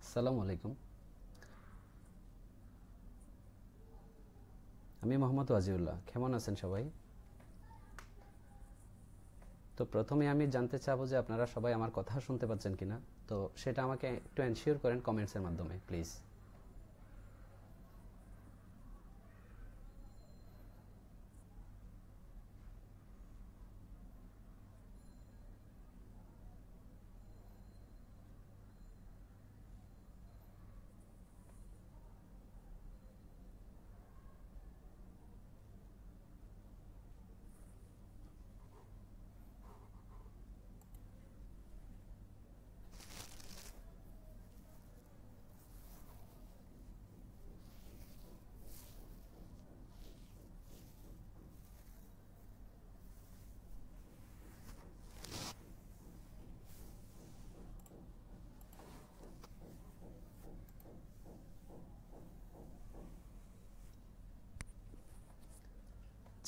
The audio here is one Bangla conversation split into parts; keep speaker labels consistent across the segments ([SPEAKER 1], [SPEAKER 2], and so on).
[SPEAKER 1] আসসালামু আলাইকুম। আমি মোহাম্মদ ওয়াজিউল্লাহ। কেমন আছেন সবাই? তো প্রথমে আমি জানতে চাবো যে আপনারা সবাই আমার কথা শুনতে পাচ্ছেন কিনা। তো সেটা আমাকে একটু এনশিওর করেন কমেন্টসের মাধ্যমে প্লিজ।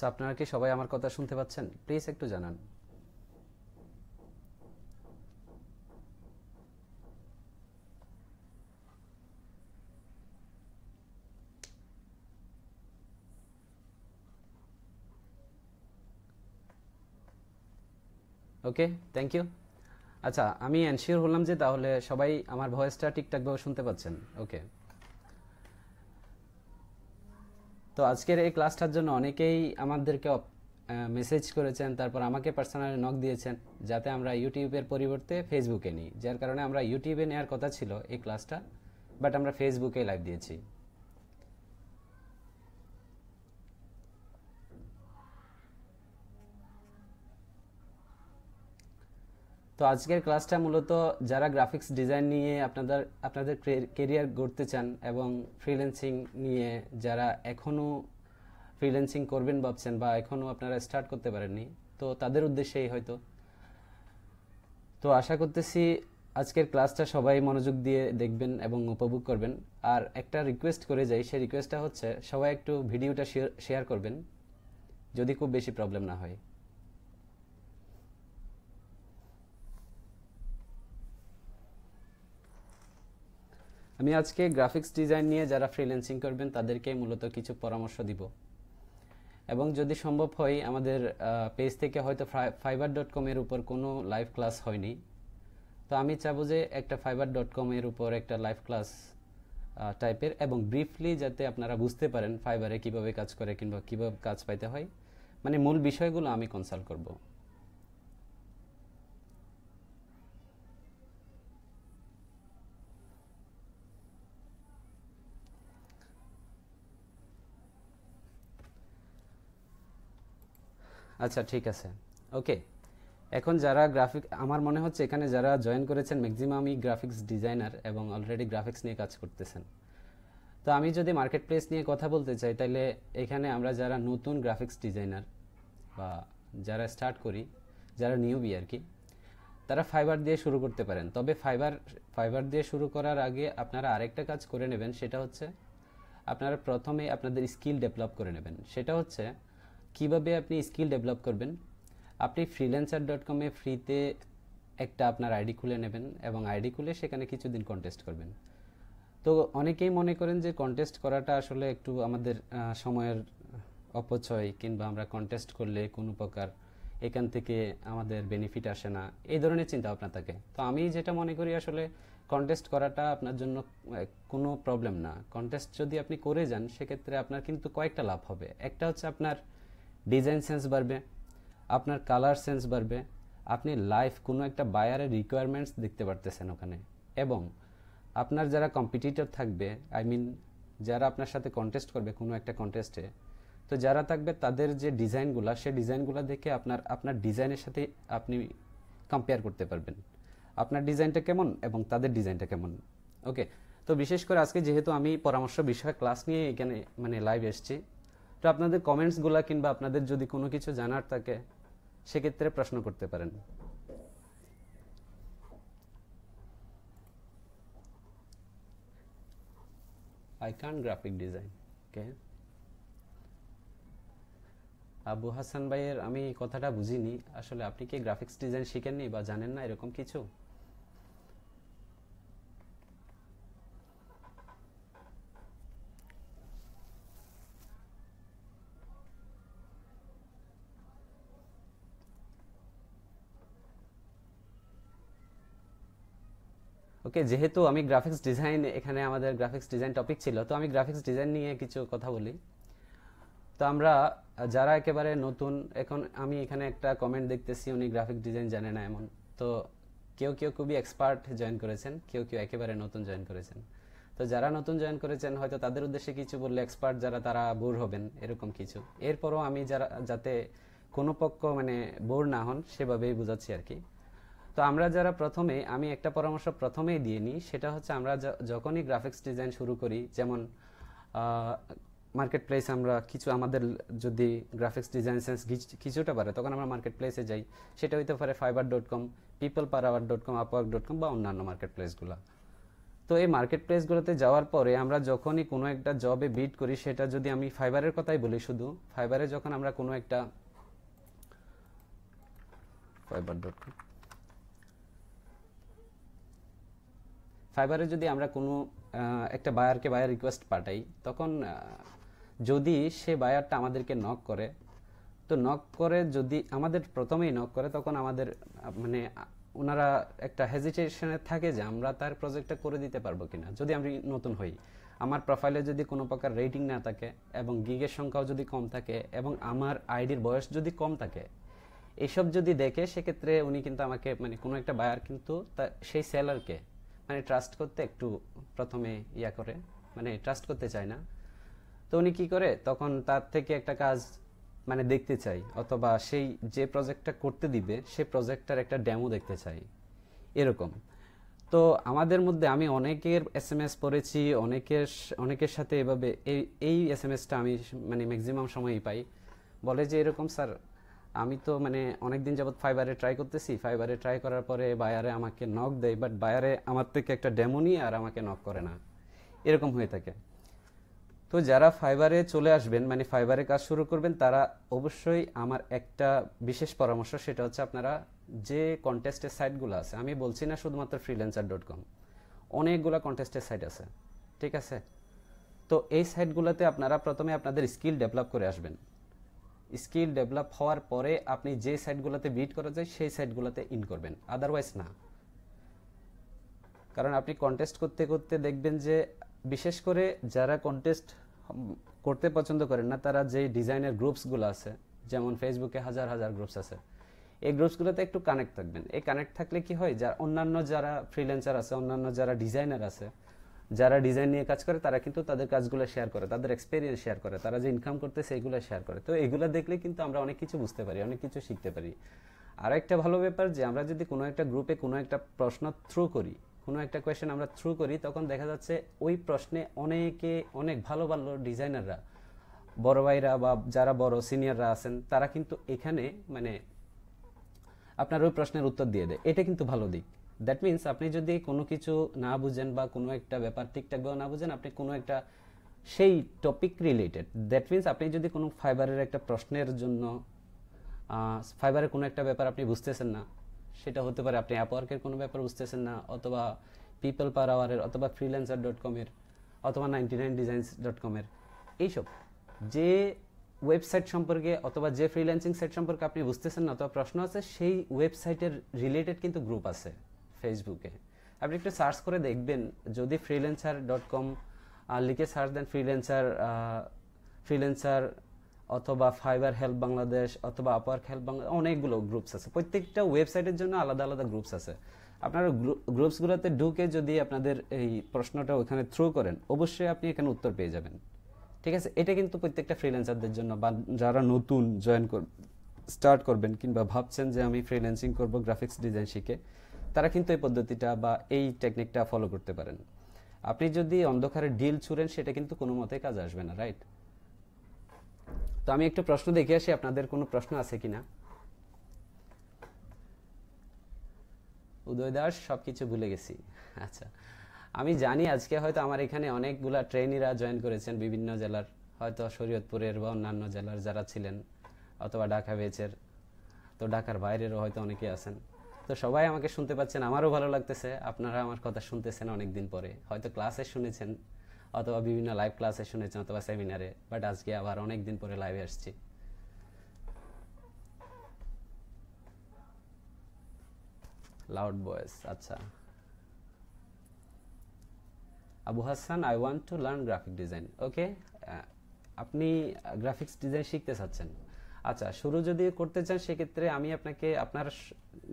[SPEAKER 1] আচ্ছা, আপনারা কি সবাই আমার কথা শুনতে পাচ্ছেন? প্লিজ একটু জানান। ওকে, থ্যাংক ইউ। আচ্ছা, আমি এনশিওর হলাম যে তাহলে সবাই আমার ভয়েসটা ঠিকঠাকভাবে শুনতে পাচ্ছেন। ওকে। তো আজকের এই ক্লাসটার জন্য অনেকেই আমাদেরকে মেসেজ করেছেন, তারপর আমাকে পার্সোনালি নক দিয়েছেন যাতে আমরা ইউটিউবের পরিবর্তে ফেসবুকে নিই, যার কারণে আমরা ইউটিউবে নেওয়ার কথা ছিল এই ক্লাসটা, বাট আমরা ফেসবুকে লাইভ দিয়েছি। তো আজকের ক্লাসটা মূলত যারা গ্রাফিক্স ডিজাইন নিয়ে আপনাদের আপনাদের কেরিয়ার গড়তে চান এবং ফ্রিল্যান্সিং নিয়ে যারা এখনও ফ্রিল্যান্সিং করবেন ভাবছেন বা এখনও আপনারা স্টার্ট করতে পারেননি, তো তাদের উদ্দেশ্যেই হয়তো। তো আশা করতেছি আজকের ক্লাসটা সবাই মনোযোগ দিয়ে দেখবেন এবং উপভোগ করবেন। আর একটা রিকোয়েস্ট করে যাই, সেই রিকোয়েস্টটা হচ্ছে সবাই একটু ভিডিওটা শেয়ার করবেন যদি খুব বেশি প্রবলেম না হয়। আমি আজকে গ্রাফিক্স ডিজাইন নিয়ে যারা ফ্রিল্যান্সিং করবেন তাদেরকে মূলত কিছু পরামর্শ দিব, এবং যদি সম্ভব হয় আমাদের পেজ থেকে হয়তো fiverr.com এর উপর কোনো লাইভ ক্লাস হয়নি, তো আমি চাবো যে একটা fiverr.com এর উপর একটা লাইভ ক্লাস টাইপের, এবং ব্রিফলি যাতে আপনারা বুঝতে পারেন ফাইবারে কিভাবে কাজ করে কিংবা কিভাবে কাজ পাইতে হয়, মানে মূল বিষয়গুলো আমি কনসাল্ট করব। আচ্ছা, ঠিক আছে। ওকে। এখন যারা আমার মনে হচ্ছে এখানে যারা জয়েন করেছেন ম্যাক্সিমামই গ্রাফিক্স ডিজাইনার এবং অলরেডি গ্রাফিক্স নিয়ে কাজ করতেছেন। তো আমি যদি মার্কেট প্লেস নিয়ে কথা বলতে চাই, তাহলে এখানে আমরা যারা নতুন গ্রাফিক্স ডিজাইনার বা যারা স্টার্ট করি, যারা নিউবি আর কি, তারা ফাইবার দিয়ে শুরু করতে পারেন। তবে ফাইবার দিয়ে শুরু করার আগে আপনারা আরেকটা কাজ করে নেবেন, সেটা হচ্ছে আপনারা প্রথমে আপনাদের স্কিল ডেভেলপ করে নেবেন। সেটা হচ্ছে কিভাবে আপনি স্কিল ডেভেলপ করবেন। আপনি freelancer.com-এ ফ্রিতে একটা আপনার আইডি খুলে নেবেন এবং আইডি খুলে সেখানে কিছুদিন কন্টেস্ট করবেন। তো অনেকেই মনে করেন যে কন্টেস্ট করাটা আসলে একটু আমাদের সময়ের অপচয়, কিংবা আমরা কন্টেস্ট করলে কোনো প্রকার এখান থেকে আমাদের বেনিফিট আসে না, এই ধরনের চিন্তা ভাবনা থাকে। তো আমি যেটা মনে করি আসলে কন্টেস্ট করাটা আপনার জন্য কোনো প্রবলেম না। কন্টেস্ট যদি আপনি করে যান সেক্ষেত্রে আপনার কিন্তু কয়েকটা লাভ হবে। একটা হচ্ছে আপনার ডিজাইন সেন্স বাড়বে, আপনার কালার সেন্স বাড়বে, আপনি লাইভ কোনো একটা বায়ারের রিকোয়ারমেন্টস দেখতে পারতেছেন ওখানে, এবং আপনার যারা কম্পিটিটর থাকবে, আই মিন যারা আপনার সাথে কন্টেস্ট করবে কোনো একটা কন্টেস্টে, তো যারা থাকবে তাদের যে ডিজাইনগুলো, সেই ডিজাইনগুলো দেখে আপনার ডিজাইনের সাথে আপনি কম্পেয়ার করতে পারবেন আপনার ডিজাইনটা কেমন এবং তাদের ডিজাইনটা কেমন। ওকে। তো বিশেষ করে আজকে যেহেতু আমি পরামর্শ বিষয়ে ক্লাস নিয়ে এখানে মানে লাইভ এসেছি, তো আপনাদের কমেন্টসগুলো কিংবা আপনাদের যদি কোনো কিছু জানার থাকে সেক্ষেত্রে প্রশ্ন করতে পারেন। I can't graphic design. Okay. Abu Hasan ভাইয়ের আমি কথাটা বুঝিনি আসলে, আপনি কি গ্রাফিক্স ডিজাইন শিখেননি বা জানেন না এরকম কিছু? ওকে, যেহেতু আমি গ্রাফিক্স ডিজাইন, এখানে আমাদের গ্রাফিক্স ডিজাইন টপিক ছিল, তো আমি গ্রাফিক্স ডিজাইন নিয়ে কিছু কথা বলি। তো আমরা যারা একেবারে নতুন, এখন আমি এখানে একটা কমেন্ট দেখতেছি উনি গ্রাফিক ডিজাইন জানে না এমন। তো কেউ কেউ খুবই এক্সপার্ট জয়েন করেছেন, কেউ কেউ একেবারে নতুন জয়েন করেছেন। তো যারা নতুন জয়েন করেছেন হয়তো তাদের উদ্দেশ্যে কিছু বললে এক্সপার্ট যারা তারা বোর হবেন, এরকম কিছু। এরপরও আমি যারা যাতে কোনো পক্ষ মানে বোর না হন সেভাবেই বোঝাচ্ছি আর কি। তো আমরা যারা প্রথমে, আমি একটা পরামর্শ প্রথমেই দিয়ে নিই, সেটা হচ্ছে আমরা যখনই গ্রাফিক্স ডিজাইন শুরু করি, যেমন মার্কেট প্লেস, আমরা কিছু আমাদের যদি গ্রাফিক্স ডিজাইন সেন্স কিছুটা পারে তখন আমরা মার্কেট প্লেসে যাই। সেটা হইতে পারে fiverr.com, peopleperhour.com, upwork.com বা অন্যান্য মার্কেট প্লেসগুলো। তো এই মার্কেট প্লেসগুলোতে যাওয়ার পরে আমরা যখনই কোনো একটা জবে বিড করি, সেটা যদি আমি ফাইবারের কথাই বলি, শুধু ফাইবারে যখন আমরা কোনো একটা fiverr.com, ফাইবারে যদি আমরা কোনো একটা বায়ারকে বায়ার রিকোয়েস্ট পাঠাই, তখন যদি সে বায়ারটা আমাদেরকে নক করে, তো নক করে যদি আমাদের প্রথমেই নক করে, তখন আমাদের মানে ওনারা একটা হেজিটেশনে থাকে যে আমরা তার প্রজেক্টটা করে দিতে পারবো কিনা। যদি আমি নতুন হই, আমার প্রোফাইলে যদি কোনো প্রকার রেটিং না থাকে এবং গিগের সংখ্যাও যদি কম থাকে এবং আমার আইডির বয়স যদি কম থাকে, এসব যদি দেখে, সেক্ষেত্রে উনি কিন্তু আমাকে মানে কোনো একটা বায়ার কিন্তু সেই সেলারকে মানে ট্রাস্ট করতে একটু প্রথমে ইয়া করে, মানে ট্রাস্ট করতে চায় না। তো উনি কি করে, তখন তার থেকে একটা কাজ মানে দেখতে চাই, অথবা সেই যে প্রজেক্টটা করতে দিবে সে প্রজেক্টটার একটা ডেমো দেখতে চাই, এরকম। তো আমাদের মধ্যে আমি অনেকের এসএমএস পড়েছি, অনেকের সাথে এভাবে এই এসএমএসটা আমি মানে ম্যাক্সিমাম সময়ই পাই। বলে যে এরকম, স্যার আমি তো মানে অনেকদিন যাবত ফাইবারে ট্রাই করতেছি, ফাইবারে ট্রাই করার পরে বায়ারে আমাকে নক দেয়, বাট বায়ারে আমার থেকে একটা ডেমো নিয়ে আর আমাকে নক করে না, এরকম হয়ে থাকে। তো যারা ফাইবারে চলে আসবেন, মানে ফাইবারে কাজ শুরু করবেন, তারা অবশ্যই আমার একটা বিশেষ পরামর্শ, সেটা হচ্ছে আপনারা যে কন্টেস্টের সাইটগুলো আছে, আমি বলছি না শুধুমাত্র freelancer.com, অনেকগুলো কন্টেস্টের সাইট আছে, ঠিক আছে? তো এই সাইটগুলোতে আপনারা প্রথমে আপনাদের স্কিল ডেভেলপ করে আসবেন। স্কিল ডেভেলপ হওয়ার পরে আপনি যে সাইটগুলোতে বিট করা যায় সেই সাইটগুলোতে ইন করবেন, আদারওয়াইজ না। কারণ আপনি কন্টেস্ট করতে করতে দেখবেন যে বিশেষ করে যারা কন্টেস্ট করতে পছন্দ করেন না, তারা যে ডিজাইনের গ্রুপসগুলো আছে, যেমন ফেসবুকে হাজার হাজার গ্রুপস আছে, এই গ্রুপসগুলোতে একটু কানেক্ট থাকবেন। এই কানেক্ট থাকলে কি হয়, যারা অন্যান্য যারা ফ্রিল্যান্সার আছে, অন্যান্য যারা ডিজাইনার আছে, যারা ডিজাইন নিয়ে কাজ করে, তারা কিন্তু তাদের কাজগুলো শেয়ার করে, তাদের এক্সপিরিয়েন্স শেয়ার করে, তারা যে ইনকাম করতেছে এগুলো শেয়ার করে। তো এগুলো দেখলে কিন্তু আমরা অনেক কিছু বুঝতে পারি, অনেক কিছু শিখতে পারি। আর একটা ভালো ব্যাপার যে আমরা যদি কোনো একটা গ্রুপে কোনো একটা প্রশ্ন থ্রু করি, কোনো একটা কোয়েশ্চেন আমরা থ্রু করি, তখন দেখা যাচ্ছে ওই প্রশ্নে অনেক ভালো ভালো ডিজাইনাররা, বড় ভাইরা বা যারা বড় সিনিয়ররা আছেন, তারা কিন্তু এখানে মানে আপনার ওই প্রশ্নের উত্তর দিয়ে দেয়। এটা কিন্তু ভালো দিক। দ্যাট মিনস আপনি যদি কোনো কিছু না বুঝেন বা কোনো একটা ব্যাপার ঠিকঠাকভাবে না বুঝেন, আপনি কোনো একটা সেই টপিক রিলেটেড, দ্যাট মিনস আপনি যদি কোনো ফাইবারের একটা প্রশ্নের জন্য ফাইবারের কোনো একটা ব্যাপার আপনি বুঝতেছেন না, সেটা হতে পারে আপনি অ্যাপওয়ার্কের কোনো ব্যাপার বুঝতেছেন না, অথবা পিপল পার আওয়ারের, অথবা freelancer.com এর, অথবা 99designs.com এর, এইসব যে ওয়েবসাইট সম্পর্কে অথবা যে ফ্রিল্যান্সিং সাইট সম্পর্কে আপনি বুঝতেছেন না অথবা প্রশ্ন আছে, সেই ওয়েবসাইটের রিলেটেড কিন্তু গ্রুপ আছে ফেসবুকে। আপনি একটু সার্চ করে দেখবেন, যদি freelancer.com লিখে সার্চ দেন, ফ্রিল্যান্সার অথবা ফাইবার হেল্প বাংলাদেশ অথবা আপওয়ার্ক হেল্প বাংলাদেশ, অনেকগুলো গ্রুপস আছে, প্রত্যেকটা ওয়েবসাইটের জন্য আলাদা আলাদা গ্রুপস আছে। আপনারা গ্রুপসগুলোতে ঢুকে যদি আপনাদের এই প্রশ্নটা ওখানে থ্রো করেন, অবশ্যই আপনি এখানে উত্তর পেয়ে যাবেন, ঠিক আছে? এটা কিন্তু প্রত্যেকটা ফ্রিল্যান্সারদের জন্য, বা যারা নতুন স্টার্ট করবেন কিংবা ভাবছেন যে আমি ফ্রিল্যান্সিং করব গ্রাফিক্স ডিজাইন শিখে, তারা কিন্তু এই পদ্ধতিটা বা এই টেকনিকটা ফলো করতে পারেন। আপনি যদি অন্ধকারে ডিল ছুড়েন, সেটা কিন্তু কোনো মতেই কাজে আসবে না, রাইট? তো আমি একটু প্রশ্ন দেখে আসি, আপনাদের কোনো প্রশ্ন আছে কিনা। উদয় দাস, সবকিছু ভুলে গেছি। আচ্ছা, আমি জানি আজকে হয়তো আমার এখানে অনেকগুলা ট্রেনিরা জয়েন করেছেন বিভিন্ন জেলার, হয়তো শরীয়তপুরের বা অন্যান্য জেলার যারা ছিলেন, অথবা ঢাকা বেচের, তো ঢাকার বাইরেরও হয়তো অনেকে আছেন। তো সবাই আমাকে শুনতে পাচ্ছেন, আমারও ভালো লাগতেছে, আপনারা আমার কথা শুনতেছেন অনেকদিন পরে, হয়তো ক্লাসে শুনেছেন অথবা বিভিন্ন লাইভ ক্লাসে শুনেছেন অথবা সেমিনারে, বাট আজকে আবার অনেক দিন পরে লাইভে আসছি। লাউড ভয়েস, আচ্ছা। Abu Hasan, I want to learn graphic design. Okay, আপনি গ্রাফিক্স ডিজাইন শিখতে চাচ্ছেন। আচ্ছা, শুরু যদি করতে চান সেক্ষেত্রে আমি আপনাকে আপনার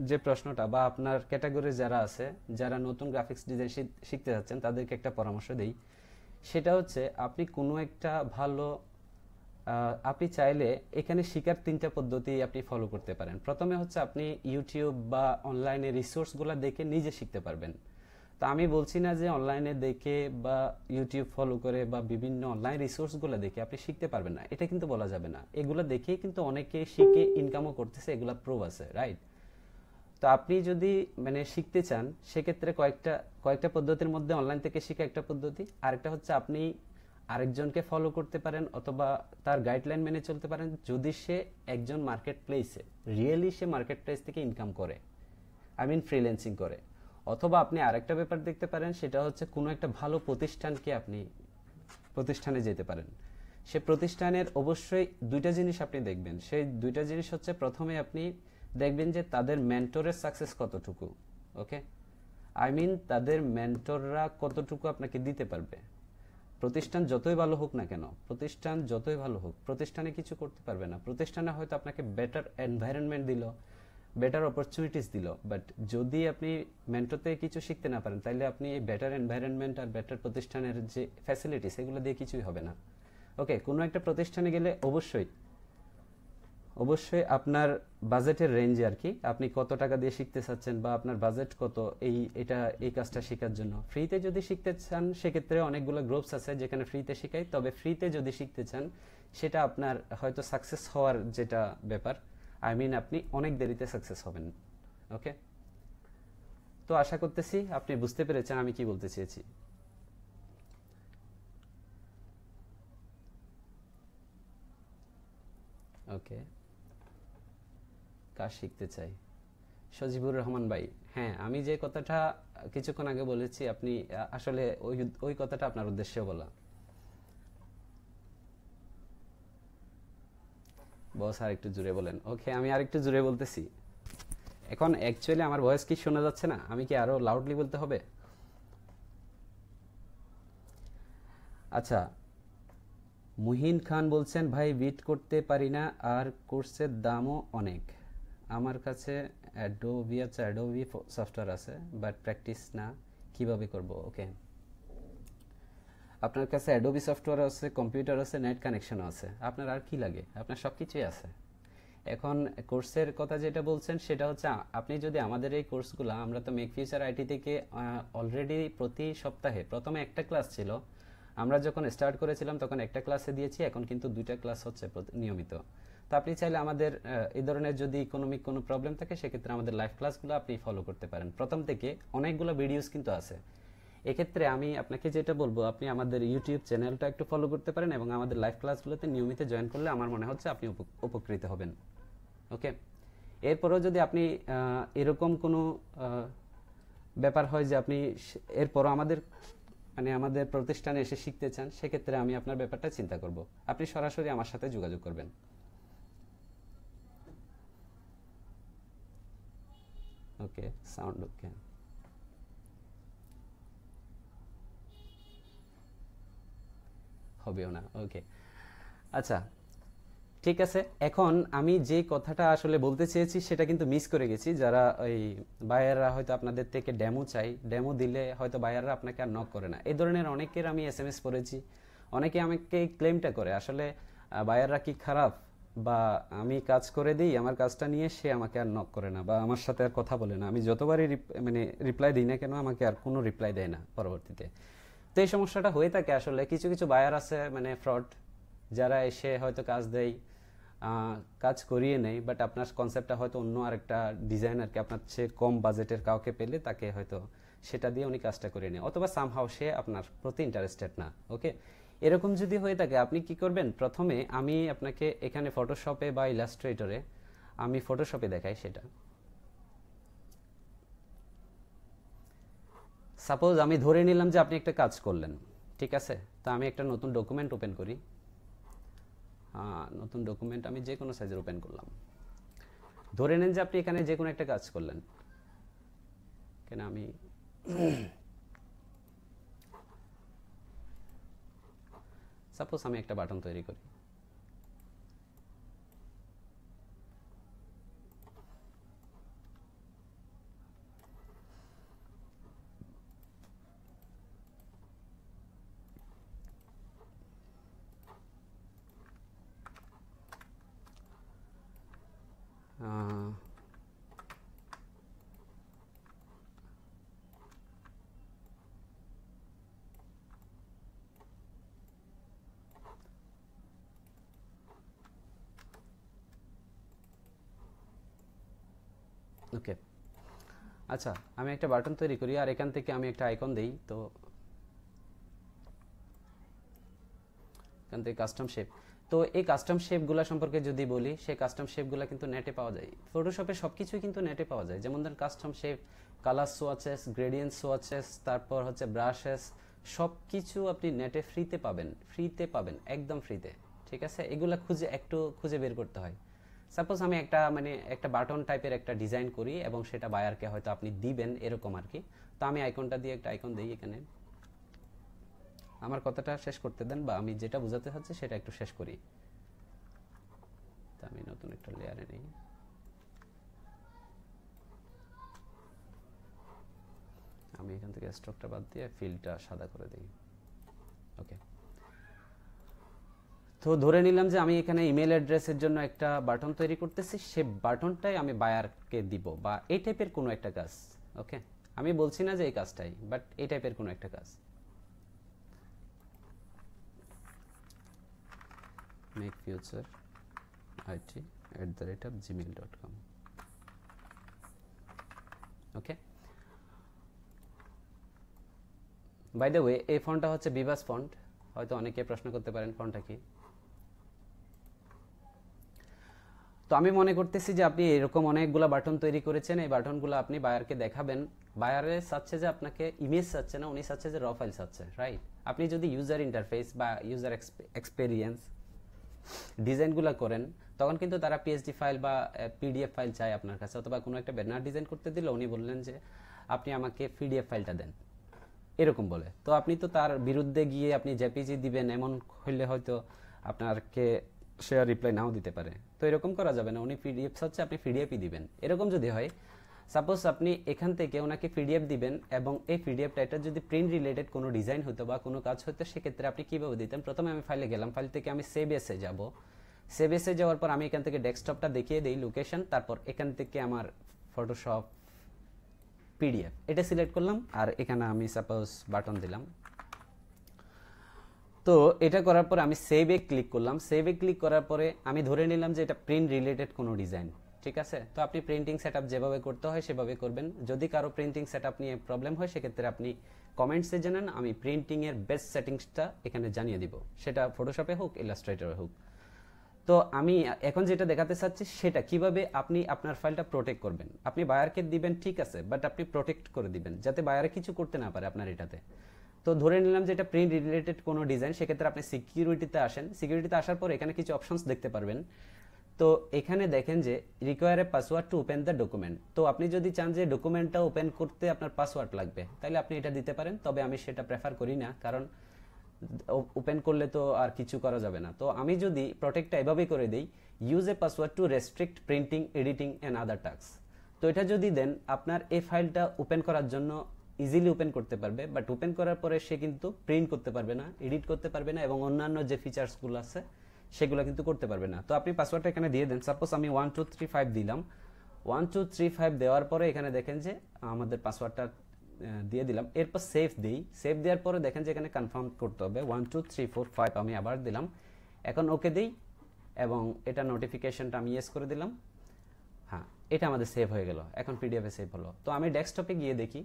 [SPEAKER 1] যে প্রশ্নটা বা আপনার ক্যাটাগরি যারা আছে, যারা নতুন গ্রাফিক্স ডিজাইন শিখতে যাচ্ছেন তাদেরকে একটা পরামর্শ দেই। সেটা হচ্ছে আপনি কোনো একটা ভালো আপনি চাইলে এখানে শেখার 3টা পদ্ধতি আপনি ফলো করতে পারেন। প্রথমে হচ্ছে আপনি ইউটিউব বা অনলাইনে রিসোর্সগুলো দেখে নিজে শিখতে পারবেন। তো আমি বলছি না যে অনলাইনে দেখে বা ইউটিউব ফলো করে বা বিভিন্ন অনলাইন রিসোর্সগুলো দেখে আপনি শিখতে পারবেন না, এটা কিন্তু বলা যাবে না। এগুলো দেখেই কিন্তু অনেকে শিখে ইনকামও করতেছে, এগুলো প্রুফ আছে, রাইট? তো আপনি যদি মানে শিখতে চান সেক্ষেত্রে কয়েকটা পদ্ধতির মধ্যে অনলাইন থেকে শেখা একটা পদ্ধতি, আরেকটা হচ্ছে আপনি আরেকজনকে ফলো করতে পারেন অথবা তার গাইডলাইন মেনে চলতে পারেন যদি সে একজন মার্কেট প্লেসে রিয়েলি সে মার্কেট প্লেস থেকে ইনকাম করে, আই মিন ফ্রিল্যান্সিং করে। অথবা আপনি আরেকটা ব্যাপার দেখতে পারেন, সেটা হচ্ছে কোনো একটা ভালো প্রতিষ্ঠানকে আপনি প্রতিষ্ঠানে যেতে পারেন। সে প্রতিষ্ঠানের অবশ্যই দুইটা জিনিস আপনি দেখবেন। সেই দুইটা জিনিস হচ্ছে, প্রথমে আপনি দেখবেন যে তাদের মেন্টরের সাকসেস কতটুকু। ওকে, আই মিন তাদের মেন্টররা কতটুকু আপনাকে দিতে পারবে। প্রতিষ্ঠান যতই ভালো হোক না কেন, প্রতিষ্ঠানে কিছু করতে পারবে না। প্রতিষ্ঠানে হয়তো আপনাকে বেটার এনভায়রনমেন্ট দিল, বেটার অপরচুনিটিস দিল, বাট যদি আপনি মেন্টরতে কিছু শিখতে না পারেন তাহলে আপনি এই বেটার এনভায়রনমেন্ট আর বেটার প্রতিষ্ঠানের যে ফ্যাসিলিটিস এগুলো দিয়ে কিছুই হবে না। ওকে, কোনো একটা প্রতিষ্ঠানে গেলে অবশ্যই আপনার বাজেটের রেঞ্জে আর কি, আপনি কত টাকা দিয়ে শিখতে চাচ্ছেন বা আপনার বাজেট কত এই কাজটা শেখার জন্য। ফ্রিতে যদি শিখতে চান সেক্ষেত্রে অনেকগুলো গ্রুপস আছে যেখানে ফ্রিতে শেখাই, তবে ফ্রিতে যদি শিখতে চান সেটা আপনার হয়তো সাকসেস হওয়ার যেটা ব্যাপার, আই মিন আপনি অনেক দেরিতে সাকসেস হবেন। ওকে, তো আশা করতেছি আপনি বুঝতে পেরেছেন আমি কি বলতে চেয়েছি। ওকে, কাজ শিখতে চাই, সজিবুর রহমান ভাই। হ্যাঁ, আমি যে কথাটা কিছুক্ষণ আগে বলেছি, আপনি আসলে ওই কথাটা আপনার উদ্দেশ্যে বলা। বস আর একটু জুড়ে বলেন। ওকে, আমি আর একটু জুড়ে বলতেছি। এখন অ্যাকচুয়ালি আমার ভয়েস কি শোনা যাচ্ছে না? আমি কি আরো লাউডলি বলতে হবে? আচ্ছা, মুহিন খান বলছেন, ভাই বিট করতে পারি না আর কোর্সের দামও অনেক। আমার কাছে অ্যাডোবি সফটওয়্যার আছে বাট প্র্যাকটিস না, কিভাবে করব? ওকে, আপনার কাছে অ্যাডোবি সফটওয়্যার আছে, কম্পিউটার আছে, নেট কানেকশনও আছে, আপনার আর কি লাগে? আপনার সব কিছুই আছে। এখন কোর্সের কথা যেটা বলছেন সেটা হচ্ছে আপনি যদি আমাদের এই কোর্সগুলো, আমরা তো মেক ফিউচার আইটি থেকে অলরেডি প্রতি সপ্তাহে প্রথমে একটা ক্লাস ছিল, আমরা যখন স্টার্ট করেছিলাম তখন একটা ক্লাসে দিয়েছি, এখন কিন্তু 2টা ক্লাস হচ্ছে নিয়মিত। তো আপনি চাইলে আমাদের এই ধরনের যদি ইকোনমিক কোনো প্রবলেম থাকে সেক্ষেত্রে আমাদের লাইভ ক্লাসগুলো আপনি ফলো করতে পারেন। প্রথম থেকে অনেকগুলো ভিডিওস কিন্তু আছে। এক্ষেত্রে আমি আপনাকে যেটা বলবো, আপনি আমাদের ইউটিউব চ্যানেলটা একটু ফলো করতে পারেন এবং আমাদের লাইভ ক্লাসগুলোতে নিয়মিত জয়েন করলে আমার মনে হচ্ছে আপনি উপকৃত হবেন। ওকে, এরপরও যদি আপনি এরকম কোনো ব্যাপার হয় যে আপনি এরপরও আমাদের প্রতিষ্ঠানে এসে শিখতে চান, সেক্ষেত্রে আমি আপনার ব্যাপারটা চিন্তা করব। আপনি সরাসরি আমার সাথে যোগাযোগ করবেন। ওকে, সাউন্ড ওকে, হবেও না। ওকে, আচ্ছা, ঠিক আছে। এখন আমি যে কথাটা আসলে বলতে চেয়েছি সেটা কিন্তু মিস করে গেছি। যারা ওই বায়াররা হয়তো আপনাদের থেকে ডেমো চাই, ডেমো দিলে হয়তো বায়াররা আপনাকে আর নক করে না, এই ধরনের অনেকের আমি এসএমএস পড়েছি। অনেকে আমাকে ক্লেমটা করে আসলে বায়াররা কি খারাপ, বা আমি কাজ করে দিই, আমার কাজটা নিয়ে সে আমাকে আর নক করে না বা আমার সাথে আর কথা বলে না, আমি যতবারই মানে রিপ্লাই দিই না কেন আমাকে আর কোনো রিপ্লাই দেয় না পরবর্তীতে। তো এই সমস্যাটা হয়ে থাকে আসলে। কিছু কিছু বায়ার আছে মানে ফ্রড, যারা এসে হয়তো কাজ দেয়, কাজ করিয়ে নেয়, বাট আপনার কনসেপ্টটা হয়তো অন্য আরেকটা ডিজাইনারকে, আপনার চেয়ে কম বাজেটের কাউকে পেলে তাকে হয়তো সেটা দিয়ে উনি কাজটা করে নেয়, অথবা সামহাও সে আপনার প্রতি ইন্টারেস্টেড না। ওকে, এরকম যদি হয়ে থাকে আপনি কি করবেন? প্রথমে আমি আপনাকে এখানে ফটোশপে বা ইলাস্ট্রেটরে, আমি ফটোশপে দেখাই সেটা। সাপোজ আমি ধরে নিলাম যে আপনি একটা কাজ করলেন, ঠিক আছে? তা আমি একটা নতুন ডকুমেন্ট ওপেন করি। নতুন ডকুমেন্ট আমি যে কোনো সাইজের ওপেন করলাম। ধরে নেন যে আপনি এখানে যে কোনো একটা কাজ করলেন, কেন আমি সাপোজ আমি একটা বাটন তৈরি করি, ওকে। আচ্ছা, আমি একটা বাটন তৈরি করি আর এখান থেকে আমি একটা আইকন দেই। তো এখান থেকে কাস্টম শেপ, তো এই কাস্টম শেপগুলো সম্পর্কে যদি বলি, সেই কাস্টম শেপগুলো কিন্তু নেটে পাওয়া যায়। ফটোশপে সব কিছুই কিন্তু নেটে পাওয়া যায়। যেমন ধরেন custom shape, colour swatches, gradient swatches, তারপর হচ্ছে ব্রাশেস, সব কিছু আপনি নেটে ফ্রিতে পাবেন একদম ফ্রিতে। ঠিক আছে, এগুলা একটু খুঁজে বের করতে হয়। সাপোজ আমি একটা বাটন টাইপের একটা ডিজাইন করি এবং সেটা বায়ারকে হয়তো আপনি দিবেন, এরকম আর কি। তো আমি আইকনটা দিয়ে একটা আইকন দিই এখানে। আমার কথাটা শেষ করতে দেন, বা আমি যেটা বোঝাতে চাচ্ছি সেটা একটু শেষ করি। তো আমি নতুন একটা লেয়ারে নেই। আমি এখান থেকে স্ট্রোকটা বাদ দিয়ে ফিলটা সাদা করে দিই। ওকে, তো ধরে নিলাম যে আমি এখানে ইমেল অ্যাড্রেসের জন্য একটা বাটন তৈরি করতেছি, সে বাটনটাই আমি বায়ারকে দিব, বা এই টাইপের কোনো একটা কাজ। ওকে, আমি বলছি না যে এই কাজটাই, বাট এই টাইপের কোনো একটা কাজ। makefutureIT@gmail.com। Okay, by the way এই ফন্টটা হচ্ছে বিভাস ফন্ট। হয়তো অনেকে প্রশ্ন করতে পারেন ফন্টটা কি। তো আমি মনে করতেছি যে আপনি এরকম অনেকগুলো বাটন তৈরি করেছেন, এই বাটনগুলো আপনি বায়ারকে দেখাবেন। বায়ারে চাচ্ছে যে আপনাকে ইমেজ চাচ্ছে না, উনি চাচ্ছে যে র ফাইল চাচ্ছে, রাইট? আপনি যদি ইউজার ইন্টারফেস বা ইউজার এক্সপেরিয়েন্স ডিজাইনগুলো করেন, তখন কিন্তু তারা পিএসডি ফাইল বা পিডিএফ ফাইল চায় আপনার কাছে, অথবা কোনো একটা ব্যানার ডিজাইন করতে দিলে উনি বললেন যে আপনি আমাকে পিডিএফ ফাইলটা দেন, এরকম বলে। তো আপনি তো তার বিরুদ্ধে গিয়ে আপনি জেপিজি দিবেন, এমন হইলে হয়তো আপনাকে সে রিপ্লাই নাও দিতে পারে। তো এরকম করা যাবে না, উনি পিডিএফ চাচ্ছে, আপনি পিডিএফই দিবেন। এরকম যদি হয়, সাপোজ আপনি এখান থেকে ওনাকে পিডিএফ দিবেন এবং এই পিডিএফটা এটা যদি প্রিন্ট রিলেটেড কোনো ডিজাইন হতো বা কোনো কাজ হতো, সেক্ষেত্রে আপনি কীভাবে দিতেন? প্রথমে আমি ফাইলে গেলাম, ফাইল থেকে আমি সেভ এসে যাব। সেভ এসে যাওয়ার পর আমি এখান থেকে ডেস্কটপটা দেখিয়ে দিই লোকেশন, তারপর এখান থেকে আমার ফটোশপ পিডিএফ এটা সিলেক্ট করলাম, আর এখানে আমি সাপোজ বাটন দিলাম। তো এটা করার পর আমি সেভে ক্লিক করলাম। সেভে ক্লিক করার পরে আমি ধরে নিলাম যে এটা প্রিন্ট রিলেটেড কোনো ডিজাইন। ঠিক আছে, তো আপনি প্রিন্টিং সেটআপ যেভাবে করতে হয় সেভাবে করবেন। যদি কারো প্রিন্টিং সেটআপ নিয়ে প্রবলেম হয়, সেক্ষেত্রে আপনি কমেন্টসে জানান, আমি প্রিন্টিং এর বেস্ট সেটিংসটা এখানে জানিয়ে দিব, সেটা ফটোশপে হোক ইলাস্ট্রেটরে হোক। তো আমি এখন যেটা দেখাতে চাচ্ছি সেটা কিভাবে আপনি আপনার ফাইলটা প্রোটেক্ট করবেন। আপনি বায়ারকে দিবেন, ঠিক আছে, বাট আপনি প্রোটেক্ট করে দিবেন যাতে বায়ারে কিছু করতে না পারে আপনার এটাতে। তো ধরে নিলাম যে এটা প্রিন্ট রিলেটেড কোনো ডিজাইন, সেক্ষেত্রে আপনি সিকিউরিটিতে আসেন। সিকিউরিটিতে আসার পর এখানে কিছু অপশনস দেখতে পারবেন। তো এখানে দেখেন যে require a password to open the document. তো আপনি যদি চান যে ডকুমেন্টটা ওপেন করতে আপনার পাসওয়ার্ড লাগবে, তাহলে আপনি এটা দিতে পারেন। তবে আমি সেটা প্রেফার করি না, কারণ ওপেন করলে তো আর কিছু করা যাবে না। তো আমি যদি প্রোটেক্টটা এভাবে করে দিই, use a password to restrict printing, editing and other task. তো এটা যদি দেন, আপনার এই ফাইলটা ওপেন করার জন্য ইজিলি ওপেন করতে পারবে, বাট ওপেন করার পরে সে কিন্তু প্রিন্ট করতে পারবে না, এডিট করতে পারবে না, এবং অন্যান্য যে ফিচার্সগুলো আছে সেগুলো কিন্তু করতে পারবে না। তো আপনি পাসওয়ার্ডটা এখানে দিয়ে দেন। সাপোজ আমি 1235 দিলাম। 1235 দেওয়ার পরে এখানে দেখেন যে আমাদের পাসওয়ার্ডটা দিয়ে দিলাম। এরপর সেভ দিই। সেভ দেওয়ার পরে দেখেন যে এখানে কনফার্ম করতে হবে 12345, আমি আবার দিলাম। এখন ওকে দিই এবং এটা নোটিফিকেশনটা আমি ইয়েস করে দিলাম। হ্যাঁ, এটা আমাদের সেভ হয়ে গেল। এখন পিডিএফে সেভ হলো। তো আমি ডেস্কটপে গিয়ে দেখি,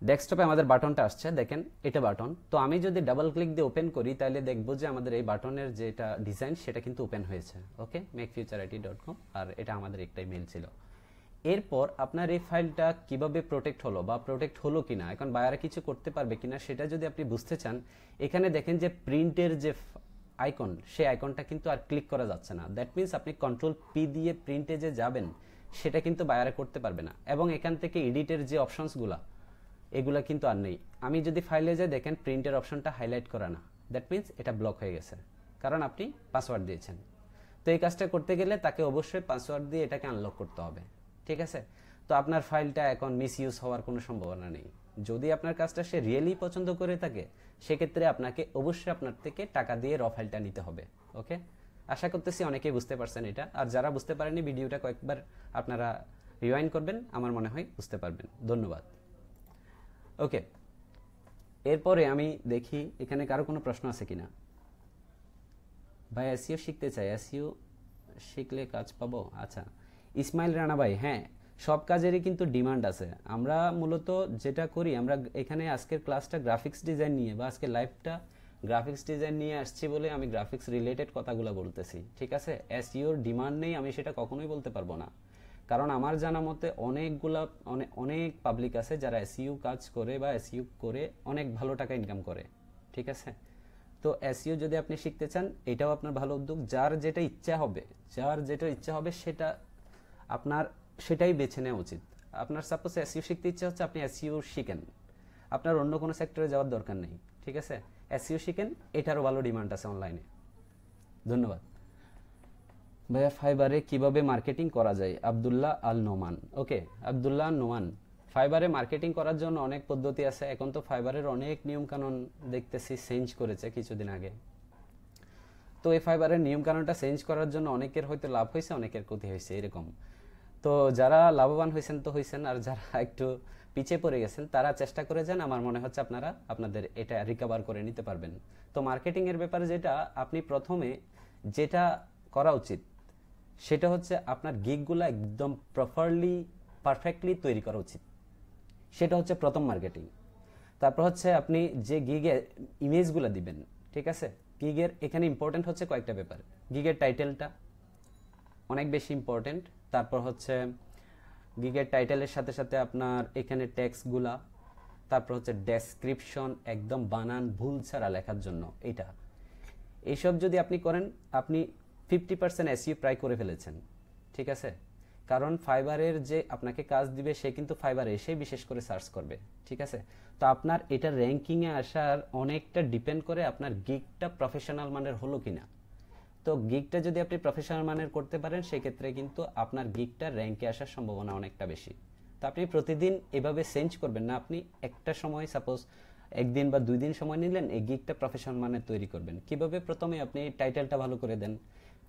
[SPEAKER 1] ডেস্কটপে আমাদের বাটনটা আসছে, দেখেন এটা বাটন। তো আমি যদি ডাবল ক্লিক দিয়ে ওপেন করি, তাহলে দেখবো যে আমাদের এই বাটনের যেটা ডিজাইন সেটা কিন্তু ওপেন হয়েছে। ওকে, makefutureIT.com, আর এটা আমাদের একটাই মেল ছিল। এরপর আপনার এই ফাইলটা কিভাবে প্রোটেক্ট হলো বা প্রোটেক্ট হলো কিনা, এখন বায়ারে কিছু করতে পারবে কিনা, সেটা যদি আপনি বুঝতে চান, এখানে দেখেন যে প্রিন্টের যে আইকন, সেই আইকনটা কিন্তু আর ক্লিক করা যাচ্ছে না। দ্যাট মিনস আপনি কন্ট্রোল পি দিয়ে প্রিন্টে যে যাবেন, সেটা কিন্তু বায়ারে করতে পারবে না। এবং এখান থেকে এডিটের যে অপশনসগুলা, এগুলা কিন্তু আর নেই। আমি যদি ফাইলে যাই দেখেন প্রিন্টের অপশনটা হাইলাইট করা না, দ্যাট মিন্স এটা ব্লক হয়ে গেছে, কারণ আপনি পাসওয়ার্ড দিয়েছেন। তো এই কাজটা করতে গেলে তাকে অবশ্যই পাসওয়ার্ড দিয়ে এটাকে আনলক করতে হবে, ঠিক আছে? তো আপনার ফাইলটা এখন মিসইউজ হওয়ার কোনো সম্ভাবনা নেই। যদি আপনার কাজটা সে রিয়েলি পছন্দ করে থাকে, সেক্ষেত্রে আপনাকে অবশ্যই আপনার থেকে টাকা দিয়ে র ফাইলটা নিতে হবে। ওকে, আশা করতেছি অনেকেই বুঝতে পারছেন এটা। আর যারা বুঝতে পারেনি, ভিডিওটা কয়েকবার আপনারা রিওয়াইন্ড করবেন, আমার মনে হয় বুঝতে পারবেন। ধন্যবাদ। ওকে, এরপরে আমি দেখি এখানে কারো কোনো প্রশ্ন আছে কিনা। ভাই এসইও শিখতে চাই, এসইও শিখলে কাজ পাবো? আচ্ছা, ইসমাইল রানা ভাই, হ্যাঁ, সব কাজেরই কিন্তু ডিমান্ড আছে। আমরা মূলত যেটা করি, আমরা এখানে আজকের ক্লাসটা গ্রাফিক্স ডিজাইন নিয়ে বা আজকে লাইভটা গ্রাফিক্স ডিজাইন নিয়ে আসছি বলে আমি গ্রাফিক্স রিলেটেড কথাগুলো বলতেছি, ঠিক আছে? এসইওর ডিমান্ড নেই আমি সেটা কখনোই বলতে পারবো না, কারণ আমার জানা মতে অনেক পাবলিক আছে যারা এসইও কাজ করে বা এসইও করে অনেক ভালো টাকা ইনকাম করে, ঠিক আছে? তো এসইও যদি আপনি শিখতে চান, এটাও আপনার ভালো উদ্যোগ। যার যেটা ইচ্ছা হবে সেটা আপনার সেটাই বেছে নেওয়া উচিত। আপনার সাপোজ এসইও শিখতে ইচ্ছা হচ্ছে, আপনি এসইও শিখেন, আপনার অন্য কোনো সেক্টরে যাওয়ার দরকার নেই, ঠিক আছে? এসইও শিখেন, এটারও ভালো ডিমান্ড আছে অনলাইনে। ধন্যবাদ। ভাইয়া ফাইবারে কিভাবে মার্কেটিং করা যায়? আব্দুল্লাহ আল নোমান। ওকে, আব্দুল্লাহ নোমান, ফাইবারে মার্কেটিং করার জন্য অনেক পদ্ধতি আছে। এখন তো ফাইবারের অনেক নিয়মকানুন দেখতেছি চেঞ্জ করেছে কিছুদিন আগে। তো এই ফাইবারের নিয়মকানুনটা চেঞ্জ করার জন্য অনেকের হয়তো লাভ হয়েছে, অনেকের ক্ষতি হয়েছে, এরকম। তো যারা লাভবান হয়েছেন তো হয়েছেন, আর যারা একটু পিছিয়ে পড়ে গেছেন তারা চেষ্টা করে যান। আমার মনে হচ্ছে আপনারা আপনাদের এটা রিকভার করে নিতে পারবেন। তো মার্কেটিং এর ব্যাপারে যেটা আপনি প্রথমে যেটা করা উচিত সেটা হচ্ছে আপনার গিগগুলো একদম পারফেক্টলি তৈরি করা উচিত। সেটা হচ্ছে প্রথম মার্কেটিং। তারপর হচ্ছে আপনি যে গিগে ইমেজগুলো দিবেন, ঠিক আছে? গিগের এখানে ইম্পর্টেন্ট হচ্ছে কয়েকটা ব্যাপার। গিগের টাইটেলটা অনেক বেশি ইম্পর্টেন্ট। তারপর হচ্ছে গিগের টাইটেলের সাথে সাথে আপনার এখানে টেক্সটগুলা, তারপর হচ্ছে ডেসক্রিপশন একদম বানান ভুল ছাড়া লেখার জন্য এটা। এইসব যদি আপনি করেন, আপনি 50% এসইও প্রায় করে ফেলেছেন, ঠিক আছে? কারণ ফাইবারের যে আপনাকে কাজ দিবে সে কিন্তু ফাইবারে এসেই বিশেষ করে সার্চ করবে, ঠিক আছে? তো আপনার এটা র্যাঙ্কিংয়ে আসার অনেকটা ডিপেন্ড করে আপনার গিগটা প্রফেশনাল মানের হলো কিনা। তো গিগটা যদি আপনি প্রফেশনাল মানের করতে পারেন, সেক্ষেত্রে কিন্তু আপনার গিগটা র্যাঙ্কে আসার সম্ভাবনা অনেকটা বেশি। তো আপনি প্রতিদিন এভাবে চেঞ্জ করবেন না। আপনি একটা সময় সাপোজ একদিন বা 2 দিন সময় নিলেন, এই গিগটা প্রফেশনাল মানের তৈরি করবেন। কিভাবে? প্রথমে আপনি টাইটেলটা ভালো করে দেন,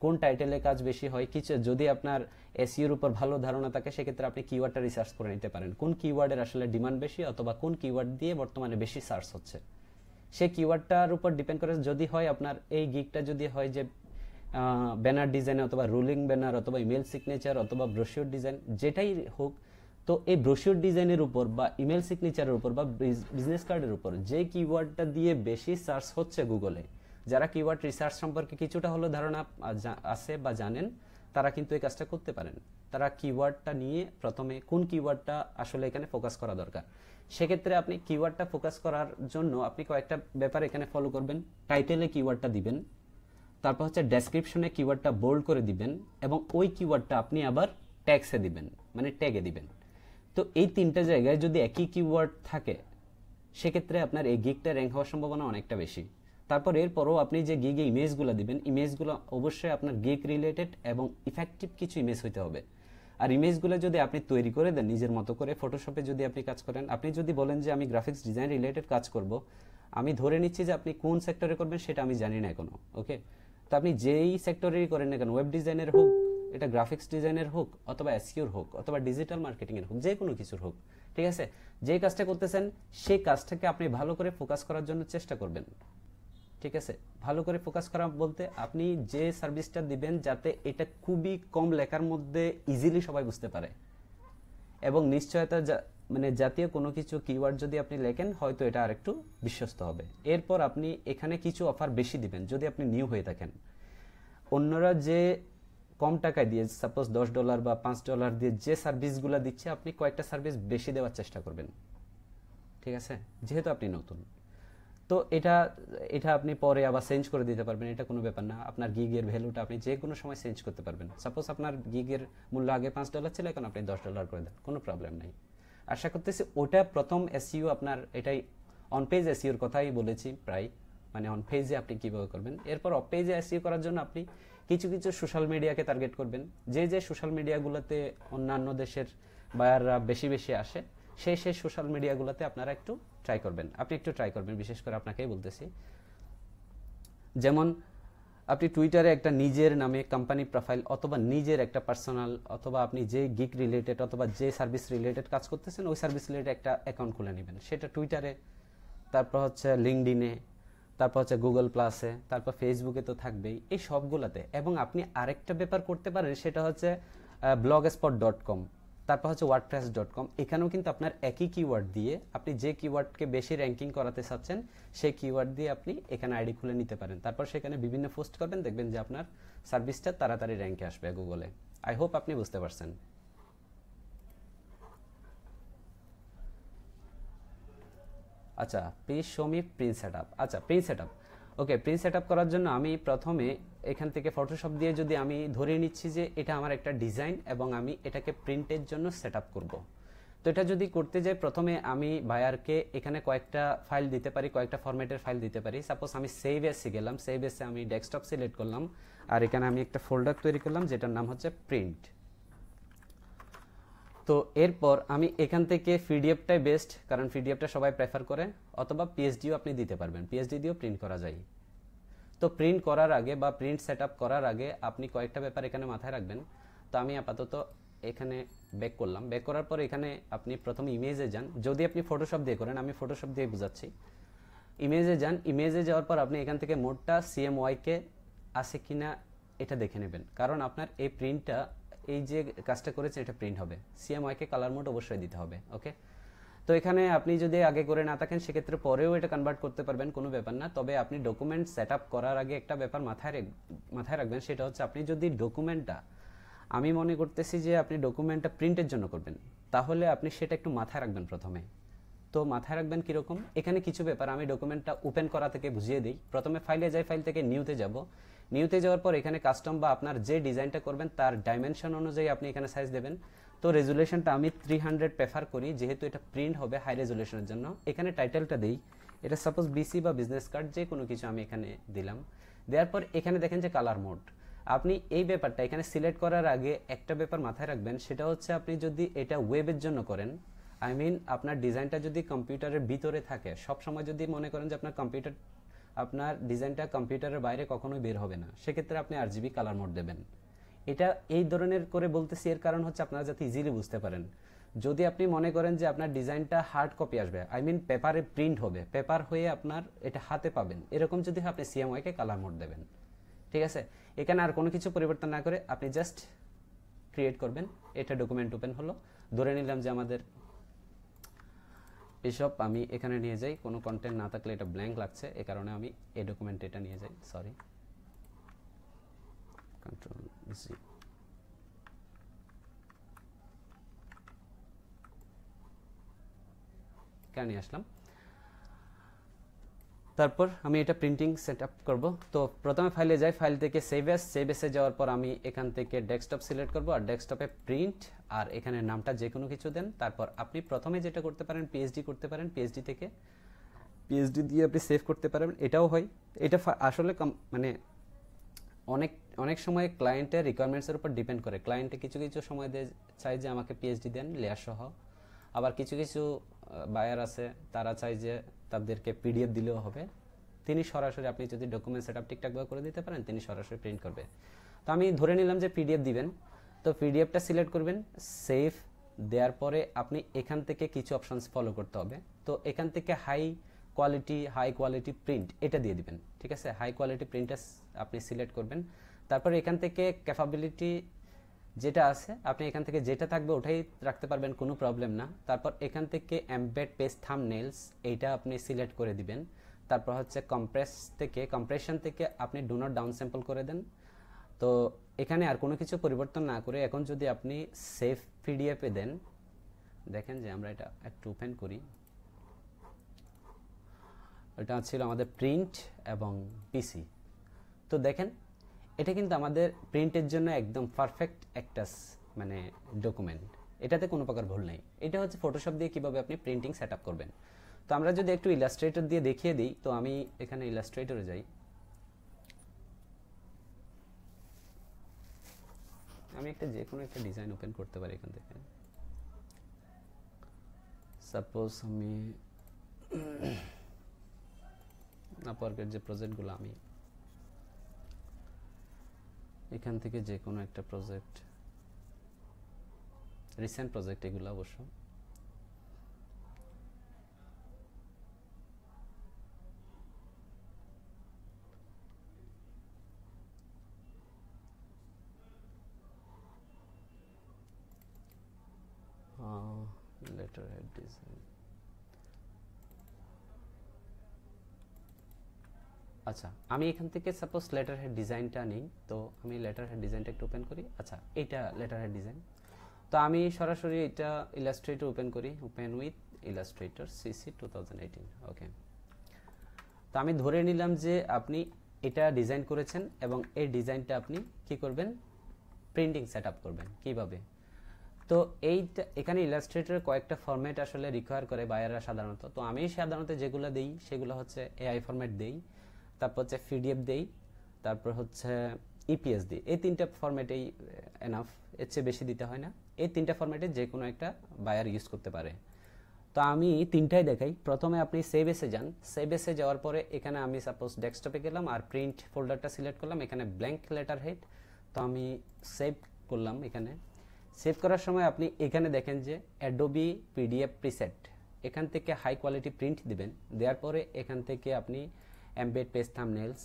[SPEAKER 1] কোন টাইটেলে কাজ বেশি হয়। কিছু যদি আপনার এসইওর উপর ভালো ধারণা থাকে, সেক্ষেত্রে আপনি কিওয়ার্ডটা রিসার্চ করে নিতে পারেন, কোন কিওয়ার্ডের আসলে ডিমান্ড বেশি অথবা কোন কিওয়ার্ড দিয়ে বর্তমানে বেশি সার্চ হচ্ছে। সেই কিওয়ার্ডটার উপর ডিপেন্ড করে যদি হয় আপনার এই গিগটা যদি হয় যে ব্যানার ডিজাইন অথবা রোলিং ব্যানার অথবা ইমেল সিগনেচার অথবা ব্রোশিওর ডিজাইন, যেটাই হোক, তো এই ব্রোশিওর ডিজাইনের উপর বা ইমেল সিগনেচারের উপর বা বিজনেস কার্ডের উপর যে কিওয়ার্ডটা দিয়ে বেশি সার্চ হচ্ছে গুগলে, যারা কিওয়ার্ড রিসার্চ সম্পর্কে কিছুটা হলো ধারণা আছে বা জানেন, তারা কিন্তু এই কাজটা করতে পারেন। তারা কিওয়ার্ডটা নিয়ে প্রথমে কোন কিওয়ার্ডটা আসলে এখানে ফোকাস করা দরকার, সেক্ষেত্রে আপনি কিওয়ার্ডটা ফোকাস করার জন্য আপনি কয়েকটা ব্যাপার এখানে ফলো করবেন। টাইটেলে কিওয়ার্ডটা দিবেন, তারপর হচ্ছে ডেসক্রিপশনে কিওয়ার্ডটা বোল্ড করে দিবেন, এবং ওই কিওয়ার্ডটা আপনি আবার ট্যাগসে দিবেন, মানে ট্যাগে দিবেন। তো এই 3টা জায়গায় যদি একই কিওয়ার্ড থাকে, সেক্ষেত্রে আপনার এই গিগটা র্যাঙ্ক হওয়ার সম্ভাবনা অনেকটা বেশি। তারপর এরপরও আপনি যে গিগে ইমেজগুলো দিবেন, ইমেজগুলো অবশ্যই আপনার গিগ রিলেটেড এবং ইফেক্টিভ কিছু ইমেজ হইতে হবে। আর ইমেজগুলো যদি আপনি তৈরি করে দেন নিজের মতো করে, ফটোশপে যদি আপনি কাজ করেন, আপনি যদি বলেন যে আমি গ্রাফিক্স ডিজাইন রিলেটেড কাজ করব, আমি ধরে নিচ্ছি যে আপনি কোন সেক্টরে করবেন সেটা আমি জানি না এখনো, ওকে? তো আপনি যেই সেক্টরেই করেন না কেন, ওয়েব ডিজাইনের হোক, এটা গ্রাফিক্স ডিজাইনের হোক, অথবা এসইওর হোক, অথবা ডিজিটাল মার্কেটিং এর হোক, যে কোনো কিছুর হোক, ঠিক আছে? যে কাজটা করতেছেন সেই কাজটাকে আপনি ভালো করে ফোকাস করার জন্য চেষ্টা করবেন, ঠিক আছে? ভালো করে ফোকাস করা বলতে আপনি যে সার্ভিসটা দিবেন যাতে এটা খুবই কম লেখার মধ্যে ইজিলি সবাই বুঝতে পারে, এবং নিশ্চয়তা মানে জাতীয় কোনো কিছু কিওয়ার্ড যদি আপনি লেখেন, হয়তো এটা আরেকটু বিশ্বস্ত হবে। এরপর আপনি এখানে কিছু অফার বেশি দিবেন যদি আপনি নিউ হয়ে থাকেন। অন্যরা যে কম টাকায় দিয়ে সাপোজ $10 বা $5 দিয়ে যে সার্ভিসগুলো দিচ্ছে, আপনি কয়েকটা সার্ভিস বেশি দেওয়ার চেষ্টা করবেন, ঠিক আছে? যেহেতু আপনি নতুন, তো এটা আপনি পরে আবার চেঞ্জ করে দিতে পারবেন, এটা কোনো ব্যাপার না। আপনার গিগের ভ্যালুটা আপনি যে কোনো সময় চেঞ্জ করতে পারবেন। সাপোজ আপনার গিগের মূল্য আগে $5 ছিল, এখন আপনি $10 করে দেন, কোনো প্রবলেম নাই। আশা করতেছি ওটা প্রথম এসইও আপনার, এটাই অন পেজ এসইওর কথাই বলেছি প্রায়, মানে অন পেজে আপনি কিভাবে করবেন। এরপর অফ পেজে এসইও করার জন্য আপনি কিছু কিছু সোশ্যাল মিডিয়াকে টার্গেট করবেন, যে যে সোশ্যাল মিডিয়াগুলোতে অন্যান্য দেশের বায়াররা বেশি বেশি আসে, সেই সেই সোশ্যাল মিডিয়াগুলোতে আপনারা একটু ট্রাই করবেন, আপনি একটু ট্রাই করবেন, বিশেষ করে আপনাকেই বলতেছি। যেমন আপনি টুইটারে একটা নিজের নামে কোম্পানি প্রোফাইল অথবা নিজের একটা পার্সোনাল, অথবা আপনি যে গিগ রিলেটেড অথবা যে সার্ভিস রিলেটেড কাজ করতেছেন ওই সার্ভিস রিলেটেড একটা অ্যাকাউন্ট খুলে নেবেন, সেটা টুইটারে, তারপর হচ্ছে লিঙ্কডইনে, তারপর হচ্ছে গুগল প্লাসে, তারপর ফেসবুকে তো থাকবেই, এই সবগুলোতে। এবং আপনি আরেকটা ব্যাপার করতে পারেন, সেটা হচ্ছে blogspot.com, তারপর হচ্ছে wordpress.com। এখানেও কিন্তু আপনার একই কিওয়ার্ড দিয়ে আপনি যে কিওয়ার্ডকে বেশি র্যাঙ্কিং করাতে চাচ্ছেন সেই কিওয়ার্ড দিয়ে আপনি এখানে আইডি খুলে নিতে পারেন, তারপর সেখানে বিভিন্ন পোস্ট করবেন, দেখবেন যে আপনার সার্ভিসটা তাড়াতাড়ি র্যাঙ্কে আসবে গুগলে। আই হোপ আপনি বুঝতে পারছেন। আচ্ছা, please show me print setup. আচ্ছা, প্রিন্ট সেটআপ, ওকে। প্রিন্ট সেটআপ করার জন্য আমি প্রথমে এখান থেকে ফটোশপ দিয়ে যদি আমি ধরে নিচ্ছি যে এটা আমার একটা ডিজাইন এবং আমি এটাকে প্রিন্টের জন্য সেটআপ করব, তো এটা যদি করতে যাই প্রথমে আমি বায়ারকে এখানে কয়েকটা ফাইল দিতে পারি, কয়েকটা ফরম্যাটের ফাইল দিতে পারি। সাপোজ আমি সেভ এসে গেলাম, সেভ এসে আমি ডেস্কটপ সিলেক্ট করলাম, আর এখানে আমি একটা ফোল্ডার তৈরি করলাম যেটার নাম হচ্ছে প্রিন্ট। তো এরপর আমি এখান থেকে পিডিএফটাই বেস্ট, কারণ পিডিএফটা সবাই প্রেফার করে, অথবা পিএসডিও আপনি দিতে পারবেন, পিএসডি দিয়েও প্রিন্ট করা যায়। তো প্রিন্ট করার আগে বা প্রিন্ট সেটআপ করার আগে আপনি কয়েকটা ব্যাপার এখানে মাথায় রাখবেন। তো আমি আপাতত এখানে ব্যাক করলাম, ব্যাক করার পর এখানে আপনি প্রথমে ইমেজে যান, যদি আপনি ফটোশপ দিয়ে করেন, আমি ফটোশপ দিয়ে বোঝাচ্ছি। ইমেজে যান, ইমেজে যাওয়ার পর আপনি এখান থেকে মোডটা সিএমওয়াইকে আছে কিনা এটা দেখে নেবেন, কারণ আপনার এই প্রিন্টটা, এই যে কাজটা করেছে এটা প্রিন্ট হবে, সিএমওয়াইকে কালার মোড অবশ্যই দিতে হবে, ওকে। তো এখানে আপনি যদি আগে করে না থাকেন সেক্ষেত্রে পরেও এটা কনভার্ট করতে পারবেন, কোনো ব্যাপার না। তবে আপনি ডকুমেন্ট সেটআপ করার আগে একটা ব্যাপার মাথায় রাখবেন, সেটা হচ্ছে আপনি যদি ডকুমেন্টটা, আমি মনে করতেছি যে আপনি ডকুমেন্টটা প্রিন্টের জন্য করবেন, তাহলে আপনি সেটা একটু মাথায় রাখবেন প্রথমে। তো মাথায় রাখবেন কীরকম, এখানে কিছু ব্যাপার আমি ডকুমেন্টটা ওপেন করা থেকে বুঝিয়ে দিই। প্রথমে ফাইলে যাই, ফাইল থেকে নিউতে যাব, নিউতে যাওয়ার পর এখানে কাস্টম বা আপনার যে ডিজাইনটা করবেন তার ডাইমেনশন অনুযায়ী আপনি এখানে সাইজ দেবেন। তো রেজুলেশনটা আমি 300 প্রেফার করি, যেহেতু এটা প্রিন্ট হবে হাই রেজুলেশনের জন্য। এখানে টাইটেলটা দিই, এটা সাপোজ বিসি বা বিজনেস কার্ড, যে কোনো কিছু আমি এখানে দিলাম। দেওয়ার পর এখানে দেখেন যে কালার মোড, আপনি এই ব্যাপারটা এখানে সিলেক্ট করার আগে একটা ব্যাপার মাথায় রাখবেন, সেটা হচ্ছে আপনি যদি এটা ওয়েবের জন্য করেন, আই মিন আপনার ডিজাইনটা যদি কম্পিউটারের ভিতরে থাকে, সব সময় যদি মনে করেন যে আপনার ডিজাইনটা কম্পিউটারের বাইরে কখনোই বের হবে না, সেক্ষেত্রে আপনি আরজিবি কালার মোড দেবেন। এটা এই ধরনের করে বলতেছি, এর কারণ হচ্ছে আপনারা যাতে ইজিলি বুঝতে পারেন। যদি আপনি মনে করেন যে আপনার ডিজাইনটা হার্ড কপি আসবে, আই মিন পেপারে প্রিন্ট হবে, পেপার হয়ে আপনার এটা হাতে পাবেন, এরকম যদি হয় আপনি সিএমওয়াইকে কালার মোড দেবেন, ঠিক আছে। এখানে আর কোনো কিছু পরিবর্তন না করে আপনি জাস্ট ক্রিয়েট করবেন। এটা ডকুমেন্ট ওপেন হলো, ধরে নিলাম যে আমাদের এসব আমি এখানে নিয়ে যাই, কোনো কন্টেন্ট না থাকলে এটা ব্ল্যাঙ্ক লাগছে, এই কারণে আমি এই ডকুমেন্ট এটা নিয়ে যাই, সরি, কন্ট্রোল জি। কেন নিয়ে আসলাম, তারপর আমি এটা প্রিন্টিং সেট আপ করবো। তো প্রথমে ফাইলে যাই, ফাইল থেকে সেভ এসে যাওয়ার পর আমি এখান থেকে ডেস্কটপ সিলেক্ট করব, আর ডেস্কটপে প্রিন্ট, আর এখানে নামটা যে কোনো কিছু দেন। তারপর আপনি প্রথমে যেটা করতে পারেন পিএইচডি করতে পারেন, পিএইচডি থেকে পিএইচডি দিয়ে আপনি সেভ করতে পারেন, এটাও হয়। এটা আসলে মানে অনেক সময় ক্লায়েন্টের রিকোয়ারমেন্টসের উপর ডিপেন্ড করে, ক্লায়েন্টে কিছু কিছু সময় চাই যে আমাকে পিএইচডি দেন লেয়ার সহ, আবার কিছু কিছু বায়ার আছে তারা চাই যে তাদেরকে পিডিএফ দিলেও হবে, তিনি সরাসরি, আপনি যদি ডকুমেন্ট সেটআপ ঠিকঠাকভাবে করে দিতে পারেন তিনি সরাসরি প্রিন্ট করবে। তো আমি ধরে নিলাম যে পিডিএফ দিবেন, তো পিডিএফটা সিলেক্ট করবেন, সেভ দেওয়ার পরে আপনি এখান থেকে কিছু অপশনস ফলো করতে হবে। তো এখান থেকে হাই কোয়ালিটি প্রিন্ট এটা দিয়ে দিবেন, ঠিক আছে। হাই কোয়ালিটি প্রিন্টটা আপনি সিলেক্ট করবেন। তারপর এখান থেকে ক্যাপাবিলিটি যেটা আছে আপনি এখান থেকে যেটা থাকবে ওটাই রাখতে পারবেন, কোনো প্রবলেম না। তারপর এখান থেকে এমবেড পেজ থাম্বনেইলস এইটা আপনি সিলেক্ট করে দিবেন। তারপর হচ্ছে কম্প্রেশন থেকে আপনি ডু নট ডাউন স্যাম্পল করে দেন। তো এখানে আর কোনো কিছু পরিবর্তন না করে এখন যদি আপনি সেভ পিডিএফে দেন, দেখেন যে আমরা এটা একটু ওপেন করি, এটা ছিল আমাদের প্রিন্ট এবং পিসি। তো দেখেন এটা কিন্তু আমাদের প্রিন্টের জন্য একদম পারফেক্ট একটা মানে ডকুমেন্ট, এটাতে কোনো প্রকার ভুল নেই। এটা হচ্ছে ফটোশপ দিয়ে কিভাবে আপনি প্রিন্টিং সেট আপ করবেন। তো আমরা যদি একটু ইলাস্ট্রেটর দিয়ে দেখিয়ে দিই, তো আমি এখানে ইলাস্ট্রেটরে যাই, আমি একটা যে কোনো একটা ডিজাইন ওপেন করতে পারি এখান থেকে। সাপোজ আমি আপওয়ার্কের যে প্রজেক্টগুলো, আমি এখান থেকে যে কোনো একটা প্রজেক্ট, রিসেন্ট প্রজেক্ট এগুলো অবশ্য, লেটার হেড ডিজাইন। আচ্ছা, আমি এখান থেকে সাপোজ লেটার হেড ডিজাইনটা নিই, তো আমি লেটার হেড ডিজাইনটা একটু ওপেন করি। আচ্ছা, এটা লেটার হেড ডিজাইন। তো আমি সরাসরি এটা ইলাস্ট্রেটর ওপেন করি, ওপেন উইথ ইলাস্ট্রেটর সিসি 2018। ওকে, তো আমি ধরে নিলাম যে আপনি এটা ডিজাইন করেছেন এবং এই ডিজাইনটা আপনি কি করবেন, প্রিন্টিং সেট আপ করবেন কিভাবে। তো এইটা এখানে ইলাস্ট্রেটরের কয়েকটা ফরম্যাট আসলে রিকোয়ার করে বায়াররা সাধারণত। তো আমি সাধারণত যেগুলো দেই সেগুলো হচ্ছে এআই ফরম্যাট দেই, তারপর হচ্ছে পিডিএফ দেই, তারপর হচ্ছে ইপিএস দিই। এই তিনটা ফরম্যাটেই এনাফ, এর চেয়ে বেশি দিতে হয় না। এই তিনটা ফরম্যাটে যে কোনো একটা বায়ার ইউজ করতে পারে। তো আমি তিনটাই দেখাই। প্রথমে আপনি সেভ এসে যান, সেভ এসে যাওয়ার পরে এখানে আমি সাপোজ ডেস্কটপে গেলাম আর প্রিন্ট ফোল্ডারটা সিলেক্ট করলাম, এখানে ব্ল্যাঙ্ক লেটার হেড। তো আমি সেভ করলাম। এখানে সেভ করার সময় আপনি এখানে দেখেন যে অ্যাডোবি পিডিএফ প্রিসেট, এখান থেকে হাই কোয়ালিটি প্রিন্ট দিবেন। দেওয়ার পরে এখান থেকে আপনি এমবেড পেজ থাম্বনেলস,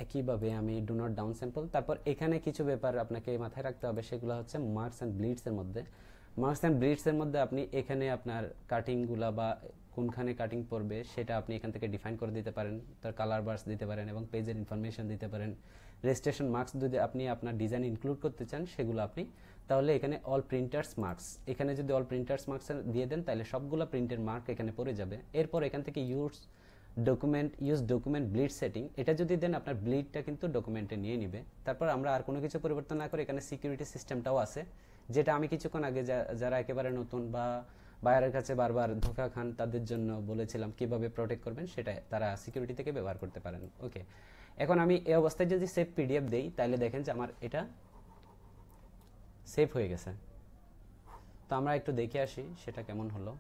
[SPEAKER 1] একইভাবে আমি ডু নট ডাউন স্যাম্পল। তারপর এখানে কিছু ব্যাপার আপনাকে মাথায় রাখতে হবে, সেগুলো হচ্ছে মার্কস অ্যান্ড ব্লিডসের মধ্যে। মার্কস অ্যান্ড ব্লিডসের মধ্যে আপনি এখানে আপনার কাটিংগুলা বা কোনখানে কাটিং পড়বে সেটা আপনি এখান থেকে ডিফাইন করে দিতে পারেন, তার কালার বার্স দিতে পারেন এবং পেজের ইনফরমেশন দিতে পারেন। রেজিস্ট্রেশন মার্কস যদি আপনি আপনার ডিজাইন ইনক্লুড করতে চান সেগুলো আপনি, তাহলে এখানে অল প্রিন্টার্স মার্কস, এখানে যদি অল প্রিন্টার্স মার্কস দিয়ে দেন তাহলে সবগুলো প্রিন্টের মার্ক এখানে পড়ে যাবে। এরপর এখান থেকে ইউজ ডকুমেন্ট ব্লিড সেটিং, এটা যদি দেন আপনার ব্লিডটা কিন্তু ডকুমেন্টে নিয়ে নিবে। তারপর আমরা আর কোনো কিছু পরিবর্তন না করে এখানে সিকিউরিটি সিস্টেমটাও আছে, যেটা আমি কিছুক্ষণ আগে যারা একেবারে নতুন বা বায়ারের কাছে বারবার ধোঁকা খান তাদের জন্য বলেছিলাম কিভাবে প্রোটেক্ট করবেন, সেটা তারা সিকিউরিটি থেকে ব্যবহার করতে পারেন। ওকে, এখন আমি এই অবস্থায় যদি সেভ পিডিএফ দেই তাহলে দেখেন যে আমার এটা সেভ হয়ে গেছে। তো আমরা একটু দেখে আসি সেটা কেমন হলো।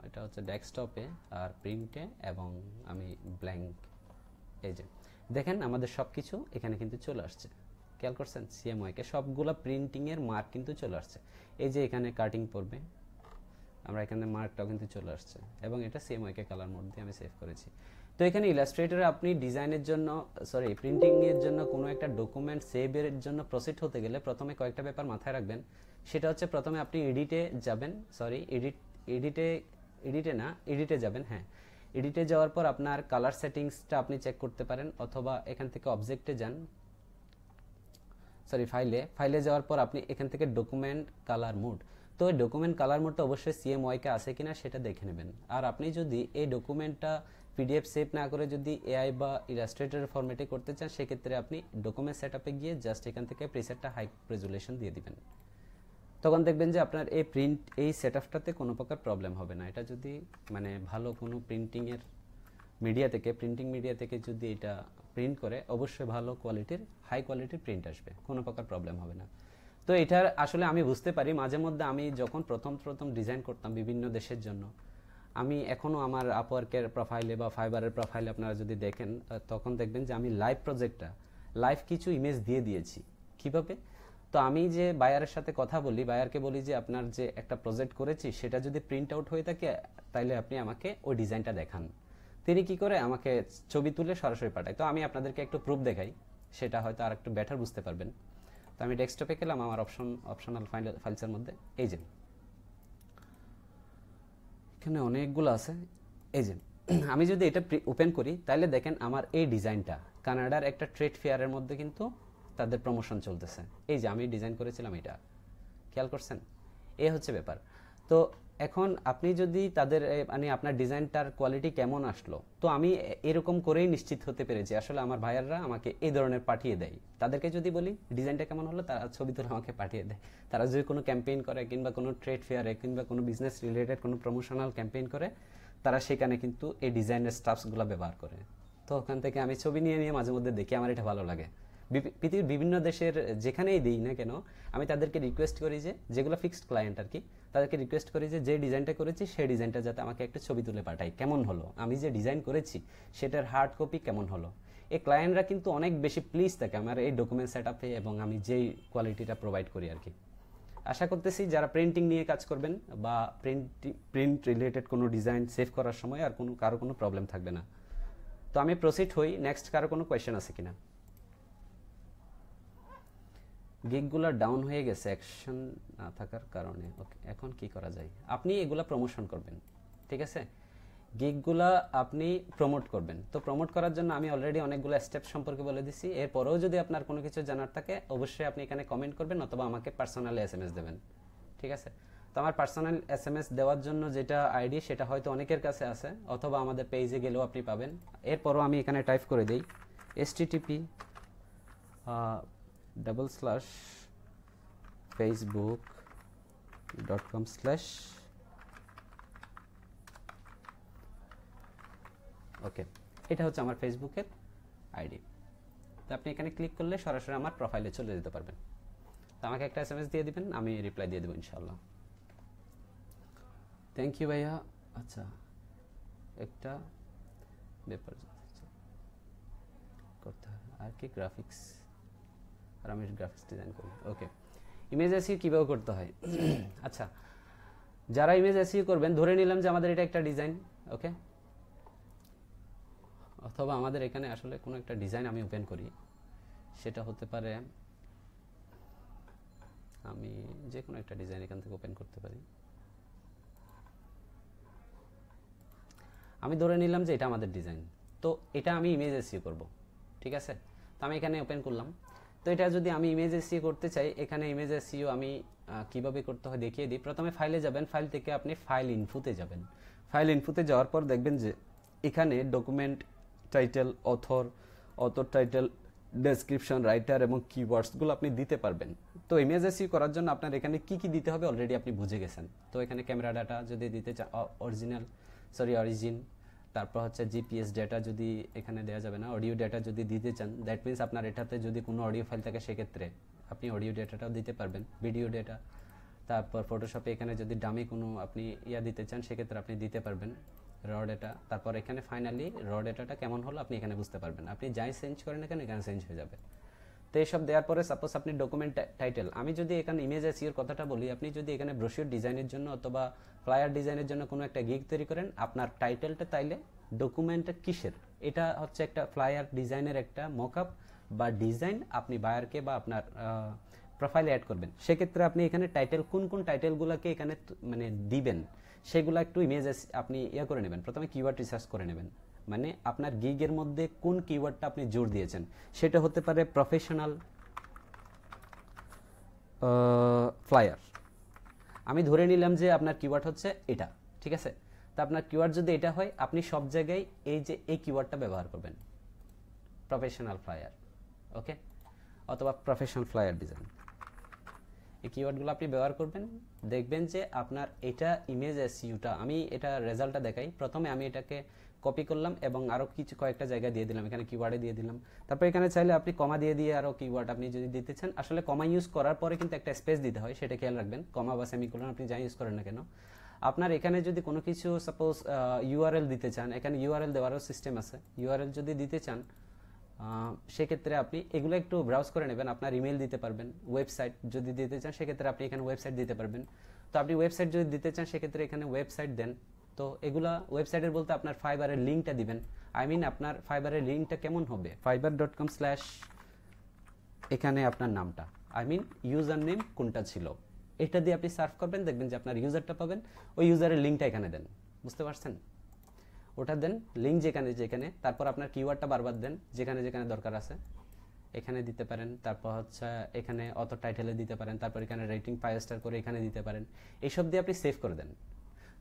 [SPEAKER 1] এটা হচ্ছে ডেস্কটপে আর প্রিন্টে এবং আমি ব্ল্যাঙ্ক। এই যে দেখেন আমাদের সব কিছু এখানে কিন্তু চলে আসছে, খেয়াল করছেন সিএমওয়াইকে সবগুলো প্রিন্টিংয়ের মার্ক কিন্তু চলে আসছে। এই যে এখানে কাটিং পড়বে, আমরা এখানে মার্কটাও কিন্তু চলে আসছে এবং এটা সিএমওয়াইকে কালার মোড দিয়ে আমি সেভ করেছি। তো এখানে ইলাস্ট্রেটরে আপনি ডিজাইনের জন্য প্রিন্টিংয়ের জন্য কোনো একটা ডকুমেন্ট সেভের জন্য প্রসিড হতে গেলে প্রথমে কয়েকটা ব্যাপার মাথায় রাখবেন। সেটা হচ্ছে প্রথমে আপনি এডিটে যাবেন, এডিটে যাবেন। হ্যাঁ, এডিটে যাওয়ার পর আপনার কালার সেটিংসটা আপনি চেক করতে পারেন, অথবা এখান থেকে অবজেক্টে যান, ফাইলে যাওয়ার পর আপনি এখান থেকে ডকুমেন্ট কালার মোড। তো এই ডকুমেন্ট কালার মোডটা অবশ্যই সিএমওয়াইকে আছে কিনা সেটা দেখে নেবেন। আর আপনি যদি এই ডকুমেন্টটা পিডিএফ সেভ না করে যদি এআই বা ইলাস্ট্রেটরের ফরম্যাটে করতে চান, সেক্ষেত্রে আপনি ডকুমেন্ট সেটআপে গিয়ে জাস্ট এখান থেকে প্রিসেটটা হাই রেজুলেশন দিয়ে দিবেন। তখন দেখবেন যে আপনার এই সেটআপটাতে কোনো প্রকার প্রবলেম হবে না। এটা যদি মানে ভালো কোনো প্রিন্টিং মিডিয়া থেকে যদি এটা প্রিন্ট করে, অবশ্যই ভালো কোয়ালিটির হাই কোয়ালিটির প্রিন্ট আসবে, কোনো প্রকার প্রবলেম হবে না। তো এটার আসলে আমি বুঝতে পারি মাঝে মধ্যে, আমি যখন প্রথম ডিজাইন করতাম বিভিন্ন দেশের জন্য, আমি এখনও আমার আপওয়ার্কের প্রোফাইলে বা ফাইবারের প্রোফাইলে আপনারা যদি দেখেন, তখন দেখবেন যে আমি লাইভ কিছু ইমেজ দিয়ে দিয়েছি। কিভাবে? তো আমি যে বায়ারের সাথে কথা বলি, বায়ারকে বলি যে আপনার যে একটা প্রজেক্ট করেছি সেটা যদি প্রিন্ট আউট হয়ে থাকে তাহলে আপনি আমাকে ওই ডিজাইনটা দেখান। তিনি কি করে আমাকে ছবি তুলে সরাসরি পাঠায়। তো আমি আপনাদেরকে একটু প্রুফ দেখাই, সেটা হয়তো আর একটু বেটার বুঝতে পারবেন। তো আমি ডেস্কটপে গেলাম আমার অপশনাল ফাইলসের মধ্যে, এই যে এখানে অনেকগুলো আছে। এই যে আমি যদি এটা ওপেন করি তাহলে দেখেন আমার এই ডিজাইনটা কানাডার একটা ট্রেড ফেয়ারের মধ্যে কিন্তু তাদের প্রমোশন চলতেছে। এই যে আমি ডিজাইন করেছিলাম এটা, খেয়াল করছেন? এই হচ্ছে ব্যাপার। তো এখন আপনি যদি তাদের মানে আপনার ডিজাইনটার কোয়ালিটি কেমন আসলো, তো আমি এরকম করেই নিশ্চিত হতে পেরেছি আসলে আমার ভাইয়াররা আমাকে এই ধরনের পাঠিয়ে দেয়। তাদেরকে যদি বলি ডিজাইনটা কেমন হলো, তারা ছবি তুলে আমাকে পাঠিয়ে দেয়। তারা যদি কোনো ক্যাম্পেইন করে কিংবা কোনো ট্রেড ফেয়ারে কিংবা কোনো বিজনেস রিলেটেড কোনো প্রমোশনাল ক্যাম্পেইন করে, তারা সেখানে কিন্তু এই ডিজাইনের স্টাফসগুলো ব্যবহার করে। তো ওখান থেকে আমি ছবি নিয়ে নিয়ে মাঝে মধ্যে দেখি, আমার এটা ভালো লাগে। পৃথিবীর বিভিন্ন দেশের যেখানেই দিই না কেন, আমি তাদেরকে রিকোয়েস্ট করি যে, যেগুলো ফিক্সড ক্লায়েন্ট আর কি, তাদেরকে রিকোয়েস্ট করি যে ডিজাইনটা করেছি সেই ডিজাইনটা যাতে আমাকে একটা ছবি তুলে পাঠায়, কেমন হলো, আমি যে ডিজাইন করেছি সেটার হার্ড কপি কেমন হলো। এই ক্লায়েন্টরা কিন্তু অনেক বেশি প্লিজ থাকে আমার এই ডকুমেন্ট সেট আপে এবং আমি যেই কোয়ালিটিটা প্রোভাইড করি আর কি। আশা করতেছি যারা প্রিন্টিং নিয়ে কাজ করবেন বা প্রিন্ট রিলেটেড কোনো ডিজাইন সেভ করার সময় আর কারো কোনো প্রবলেম থাকবে না। তো আমি প্রসিড হই, নেক্সট কারো কোনো কোয়েশ্চেন আছে কিনা। গিগগুলো ডাউন হয়ে গেছে অ্যাকশন না থাকার কারণে। ওকে, এখন কি করা যায়? আপনি এগুলা প্রমোশন করবেন, ঠিক আছে? গিগগুলা আপনি প্রমোট করবেন। তো প্রমোট করার জন্য আমি অলরেডি অনেকগুলো স্টেপ সম্পর্কে বলে দিছি। এরপরেও যদি আপনার কোনো কিছু জানার থাকে অবশ্যই আপনি এখানে কমেন্ট করবেন অথবা আমাকে পার্সোনালি এসএমএস দেবেন, ঠিক আছে? তো আমার পার্সোনাল এসএমএস দেওয়ার জন্য যেটা আইডি সেটা হয়তো অনেকের কাছে আছে, অথবা আমাদের পেজে গেলেও আপনি পাবেন। এরপরও আমি এখানে টাইপ করে দিই http facebook.com/ ওকে, এটা হচ্ছে আমার ফেসবুকের আইডি। তো আপনি এখানে ক্লিক করলে সরাসরি আমার প্রোফাইলে চলে যেতে পারবেন। তো আমাকে একটা এসএমএস দিয়ে দিবেন, আমি রিপ্লাই দিয়ে দেবো ইনশাআল্লাহ। থ্যাংক ইউ ভাইয়া। আচ্ছা, একটা ব্যাপার করতে হয় আর কি, গ্রাফিক্স, আর আমি গ্রাফিক্স ডিজাইন করি। ওকে, ইমেজ এসইও কীভাবে করতে হয়? আচ্ছা, যারা ইমেজ এসইও করবেন, ধরে নিলাম যে আমাদের এটা একটা ডিজাইন, ওকে, অথবা আমাদের এখানে আসলে কোনো একটা ডিজাইন আমি ওপেন করি, সেটা হতে পারে, আমি যে কোনো একটা ডিজাইন এখান থেকে ওপেন করতে পারি। আমি ধরে নিলাম যে এটা আমাদের ডিজাইন, তো এটা আমি ইমেজ এসইও করব, ঠিক আছে? তো আমি এখানে ওপেন করলাম। তো এটা যদি আমি ইমেজ এসইও করতে চাই, এখানে ইমেজ এসইও আমি কিভাবে করতে হয় দেখিয়ে দিই। প্রথমে ফাইলে যাবেন, ফাইল থেকে আপনি ফাইল ইনফোতে যাবেন। ফাইল ইনফোতে যাওয়ার পর দেখবেন যে এখানে document title, author title, description, writer এবং কিওয়ার্ডসগুলো আপনি দিতে পারবেন। তো ইমেজ এসইও করার জন্য আপনার এখানে কি কি দিতে হবে অলরেডি আপনি বুঝে গেছেন। তো এখানে ক্যামেরা ডাটা যদি দিতে চান, অরিজিন, তারপর হচ্ছে জিপিএস ডেটা যদি এখানে দেওয়া যাবে না, অডিও ডেটা যদি দিতে চান, দ্যাট মিনস আপনার এটাতে যদি কোনো অডিও ফাইল থাকে সেক্ষেত্রে আপনি অডিও ডেটাটাও দিতে পারবেন, ভিডিও ডেটা। তারপর ফটোশপে এখানে যদি ডামি কোনো আপনি দিতে চান সেক্ষেত্রে আপনি দিতে পারবেন, র ডেটা। তারপর এখানে ফাইনালি র ডেটাটা কেমন হলো আপনি এখানে বুঝতে পারবেন। আপনি যাই চেঞ্জ করেন এখানে চেঞ্জ হয়ে যাবে। তো এইসব দেওয়ার পরে সাপোজ আপনি ডকুমেন্ট টাইটেল, আমি যদি এখানে ইমেজ এসইওর কথাটা বলি, আপনি যদি এখানে ব্রোশিওর ডিজাইনের জন্য অথবা ফ্লায়ার ডিজাইনের জন্য কোনো একটা গিগ তৈরি করেন, আপনার টাইটেলটা তাইলে ডকুমেন্টটা কিসের, এটা হচ্ছে একটা ফ্লায়ার ডিজাইনের একটা মকআপ বা ডিজাইন আপনি বায়ারকে বা আপনার প্রোফাইলে অ্যাড করবেন। সেক্ষেত্রে আপনি এখানে টাইটেল কোন কোন টাইটেলগুলোকে এখানে মানে দিবেন সেগুলো একটু ইমেজ আপনি করে নেবেন। প্রথমে কিওয়ার্ড রিসার্চ করে নেবেন, মানে আপনার গিগের মধ্যে কোন কিওয়ার্ডটা আপনি জোর দিয়েছেন। সেটা হতে পারে প্রফেশনাল ফ্লায়ার, আমি ধরে নিলাম যে আপনার কিওয়ার্ড হচ্ছে এটা, ঠিক আছে? তো আপনার কিওয়ার্ড যদি এটা হয়, আপনি সব জায়গায় এই কিওয়ার্ডটা ব্যবহার করবেন, প্রফেশনাল ফ্লায়ার, ওকে, অথবা প্রফেশনাল ফ্লায়ার ডিজাইন। এই কিওয়ার্ডগুলো আপনি ব্যবহার করবেন, দেখবেন যে আপনার এটা ইমেজ এসইওটা, আমি এটা রেজাল্টটা দেখাই। প্রথমে আমি এটাকে কপি করলাম এবং আরও কয়েকটা জায়গায় দিয়ে দিলাম, এখানে কিওয়ার্ডে দিয়ে দিলাম। তারপর এখানে চাইলে আপনি কমা দিয়ে আরও কিওয়ার্ড আপনি যদি দিতে চান, আসলে কমা ইউজ করার পরে কিন্তু একটা স্পেস দিতে হয়, সেটা খেয়াল রাখবেন। কমা বা সেমিকোলন আপনি যাই ইউজ করেন না কেন, আপনার এখানে যদি কোনো কিছু সাপোজ ইউআরএল দিতে চান, এখানে ইউআরএল দেওয়ারও সিস্টেম আছে। ইউআরএল যদি দিতে চান সেক্ষেত্রে আপনি এগুলো একটু ব্রাউজ করে নেবেন, আপনার ইমেল দিতে পারবেন। ওয়েবসাইট যদি দিতে চান সেক্ষেত্রে আপনি এখানে ওয়েবসাইট দিতে পারবেন। তো আপনি ওয়েবসাইট যদি দিতে চান সেক্ষেত্রে এখানে ওয়েবসাইট দেন। তো এগুলা ওয়েবসাইটের বলতে আপনার ফাইবারের লিঙ্কটা দিবেন। আপনার ফাইবারের লিঙ্কটা কেমন হবে, fiverr.com/ এখানে আপনার নামটা, ইউজার নেম কোনটা ছিল এটা দিয়ে আপনি সার্চ করবেন, দেখবেন যে আপনার ইউজারটা পাবেন। ওই ইউজারের লিঙ্কটা এখানে দেন, বুঝতে পারছেন? ওটা দেন, লিঙ্ক যেখানে, তারপর আপনার কিওয়ার্ডটা বারবার দেন যেখানে দরকার আছে। এখানে দিতে পারেন, তারপর হচ্ছে এখানে অথর টাইটেলে দিতে পারেন, তারপর এখানে রেটিং 5 স্টার করে এখানে দিতে পারেন। এইসব দিয়ে আপনি সেভ করে দেন।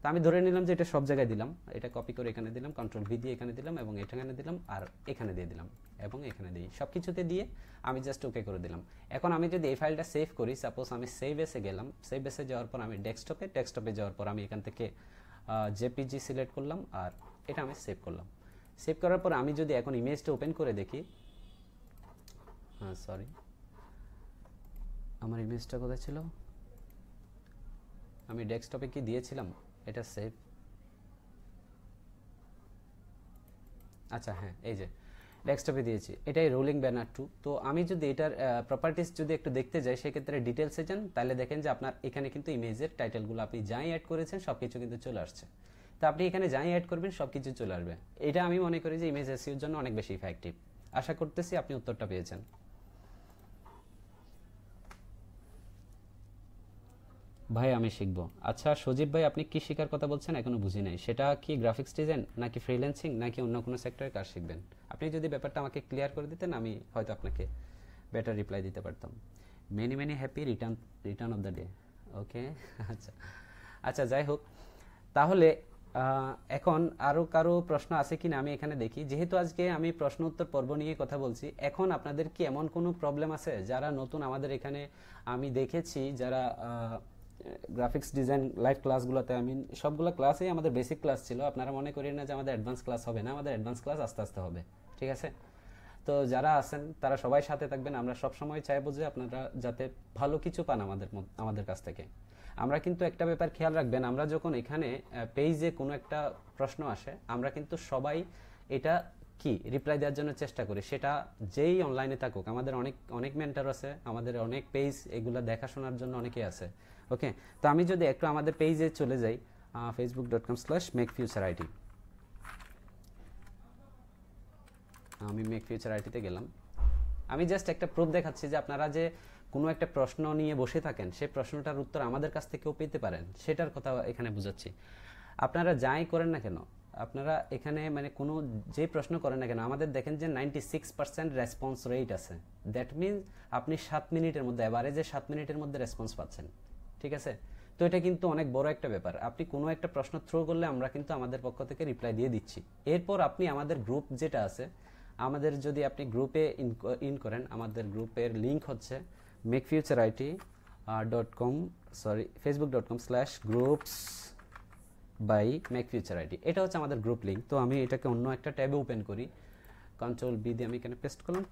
[SPEAKER 1] তো আমি ধরে নিলাম যে এটা সব জায়গায় দিলাম, এটা কপি করে এখানে দিলাম, কন্ট্রোল ভি দিয়ে এখানে দিলাম এবং এখানে দিলাম আর এখানে দিয়ে দিলাম এবং এখানে দিই, সব কিছুতে দিয়ে আমি জাস্ট ওকে করে দিলাম। এখন আমি যদি এই ফাইলটা সেভ করি, সাপোজ আমি সেভ এসে গেলাম, সেভ এসে যাওয়ার পর আমি ডেস্কটপে যাওয়ার পর আমি এখান থেকে জেপিজি সিলেক্ট করলাম আর এটা আমি সেভ করলাম। সেভ করার পর আমি যদি এখন ইমেজটা ওপেন করে দেখি, সরি আমার ইমেজটা কোথায় ছিল, আমি ডেস্কটপে কি দিয়েছিলাম, এটা সেভ, আচ্ছা হ্যাঁ এই যে ডেস্কটপে দিয়েছি, এটাই রোলিং ব্যানার 2। তো আমি যদি এটার প্রপার্টিজ যদি একটু দেখতে যাই, সেক্ষেত্রে ডিটেলসে যান, তাহলে দেখেন যে আপনার এখানে কিন্তু ইমেজের টাইটেলগুলো আপনি যাই অ্যাড করেছেন সব কিছু কিন্তু চলে আসছে। তো আপনি এখানে যাই অ্যাড করবেন সব কিছু চলে আসবে। এটা আমি মনে করি যে ইমেজ এসইওর জন্য অনেক বেশি ইফেক্টিভ। আশা করতেছি আপনি উত্তরটা পেয়েছেন। ভাই আমি শিখবো। আচ্ছা সজীব ভাই, আপনি কি শেখার কথা বলছেন এখনো বুঝি নাই, সেটা কি গ্রাফিক্স ডিজাইন নাকি ফ্রিল্যান্সিং নাকি অন্য কোনো সেক্টরের কাজ শিখবেন? আপনি যদি ব্যাপারটা আমাকে ক্লিয়ার করে দিতেন আমি হয়তো আপনাকে বেটার রিপ্লাই দিতে পারতাম। Many many happy return of the day. Okay আচ্ছা আচ্ছা, যাই হোক তাহলে এখন আরও কারো প্রশ্ন আছে কিনা আমি এখানে দেখি। যেহেতু আজকে আমি প্রশ্ন উত্তর পর্ব নিয়ে কথা বলছি, এখন আপনাদের কি এমন কোনো প্রবলেম আছে যারা নতুন আমাদের এখানে, আমি দেখেছি যারা গ্রাফিক্স ডিজাইন লাইভ ক্লাসগুলোতে, আমি সবগুলো ক্লাসেই আমাদের বেসিক ক্লাস ছিল, আপনারা মনে করেন না যে আমাদের অ্যাডভান্স ক্লাস হবে না, আমাদের অ্যাডভান্স ক্লাস আস্তে আস্তে হবে, ঠিক আছে? তো যারা আছেন তারা সবাই সাথে থাকবেন। আমরা সব সময় চাইবো যে আপনারা যাতে ভালো কিছু পান আমাদের কাছ থেকে। আমরা কিন্তু একটা ব্যাপার খেয়াল রাখবেন, আমরা যখন এখানে পেজে কোনো একটা প্রশ্ন আসে, আমরা কিন্তু সবাই এটা কি রিপ্লাই দেওয়ার জন্য চেষ্টা করি, সেটা যেই অনলাইনে থাকুক। আমাদের অনেক অনেক মেন্টর আছে, আমাদের অনেক পেজ এগুলো দেখাশোনার জন্য অনেকেই আছে। ওকে, তো আমি যদি একটু আমাদের পেজে চলে যাই, facebook.com/makefutureIT, আমি মেক ফিউচার আইটিতে গেলাম। আমি জাস্ট একটা প্রুফ দেখাচ্ছি যে আপনারা যে কোনো একটা প্রশ্ন নিয়ে বসে থাকেন, সেই প্রশ্নটার উত্তর আমাদের কাছ থেকেও পেতে পারেন, সেটার কথা এখানে বোঝাচ্ছি। আপনারা যাই করেন না কেন, আপনারা এখানে মানে কোনো যে প্রশ্ন করেন না কেন, আমাদের দেখেন যে 96% রেসপন্স রেট আছে। দ্যাট মিনস আপনি 7 মিনিটের মধ্যে, এভারেজে 7 মিনিটের মধ্যে রেসপন্স পাচ্ছেন, ঠিক আছে? তো এটা কিন্তু অনেক বড় একটা ব্যাপার। আপনি কোনো একটা প্রশ্ন থ্রো করলে আমরা কিন্তু আমাদের পক্ষ থেকে রিপ্লাই দিয়ে দিচ্ছি। এরপর আপনি আমাদের গ্রুপ যেটা আছে, আমাদের যদি আপনি গ্রুপে ইন করেন, আমাদের গ্রুপের লিঙ্ক হচ্ছে makefutureIT.com, sorry facebook.com/groups by makefutureIT। এটা হচ্ছে আমাদের গ্রুপ লিঙ্ক। তো আমি এটাকে অন্য একটা ট্যাবে ওপেন করি, কন্ট্রোল বি দিয়ে আমি এখানে পেস্ট করলাম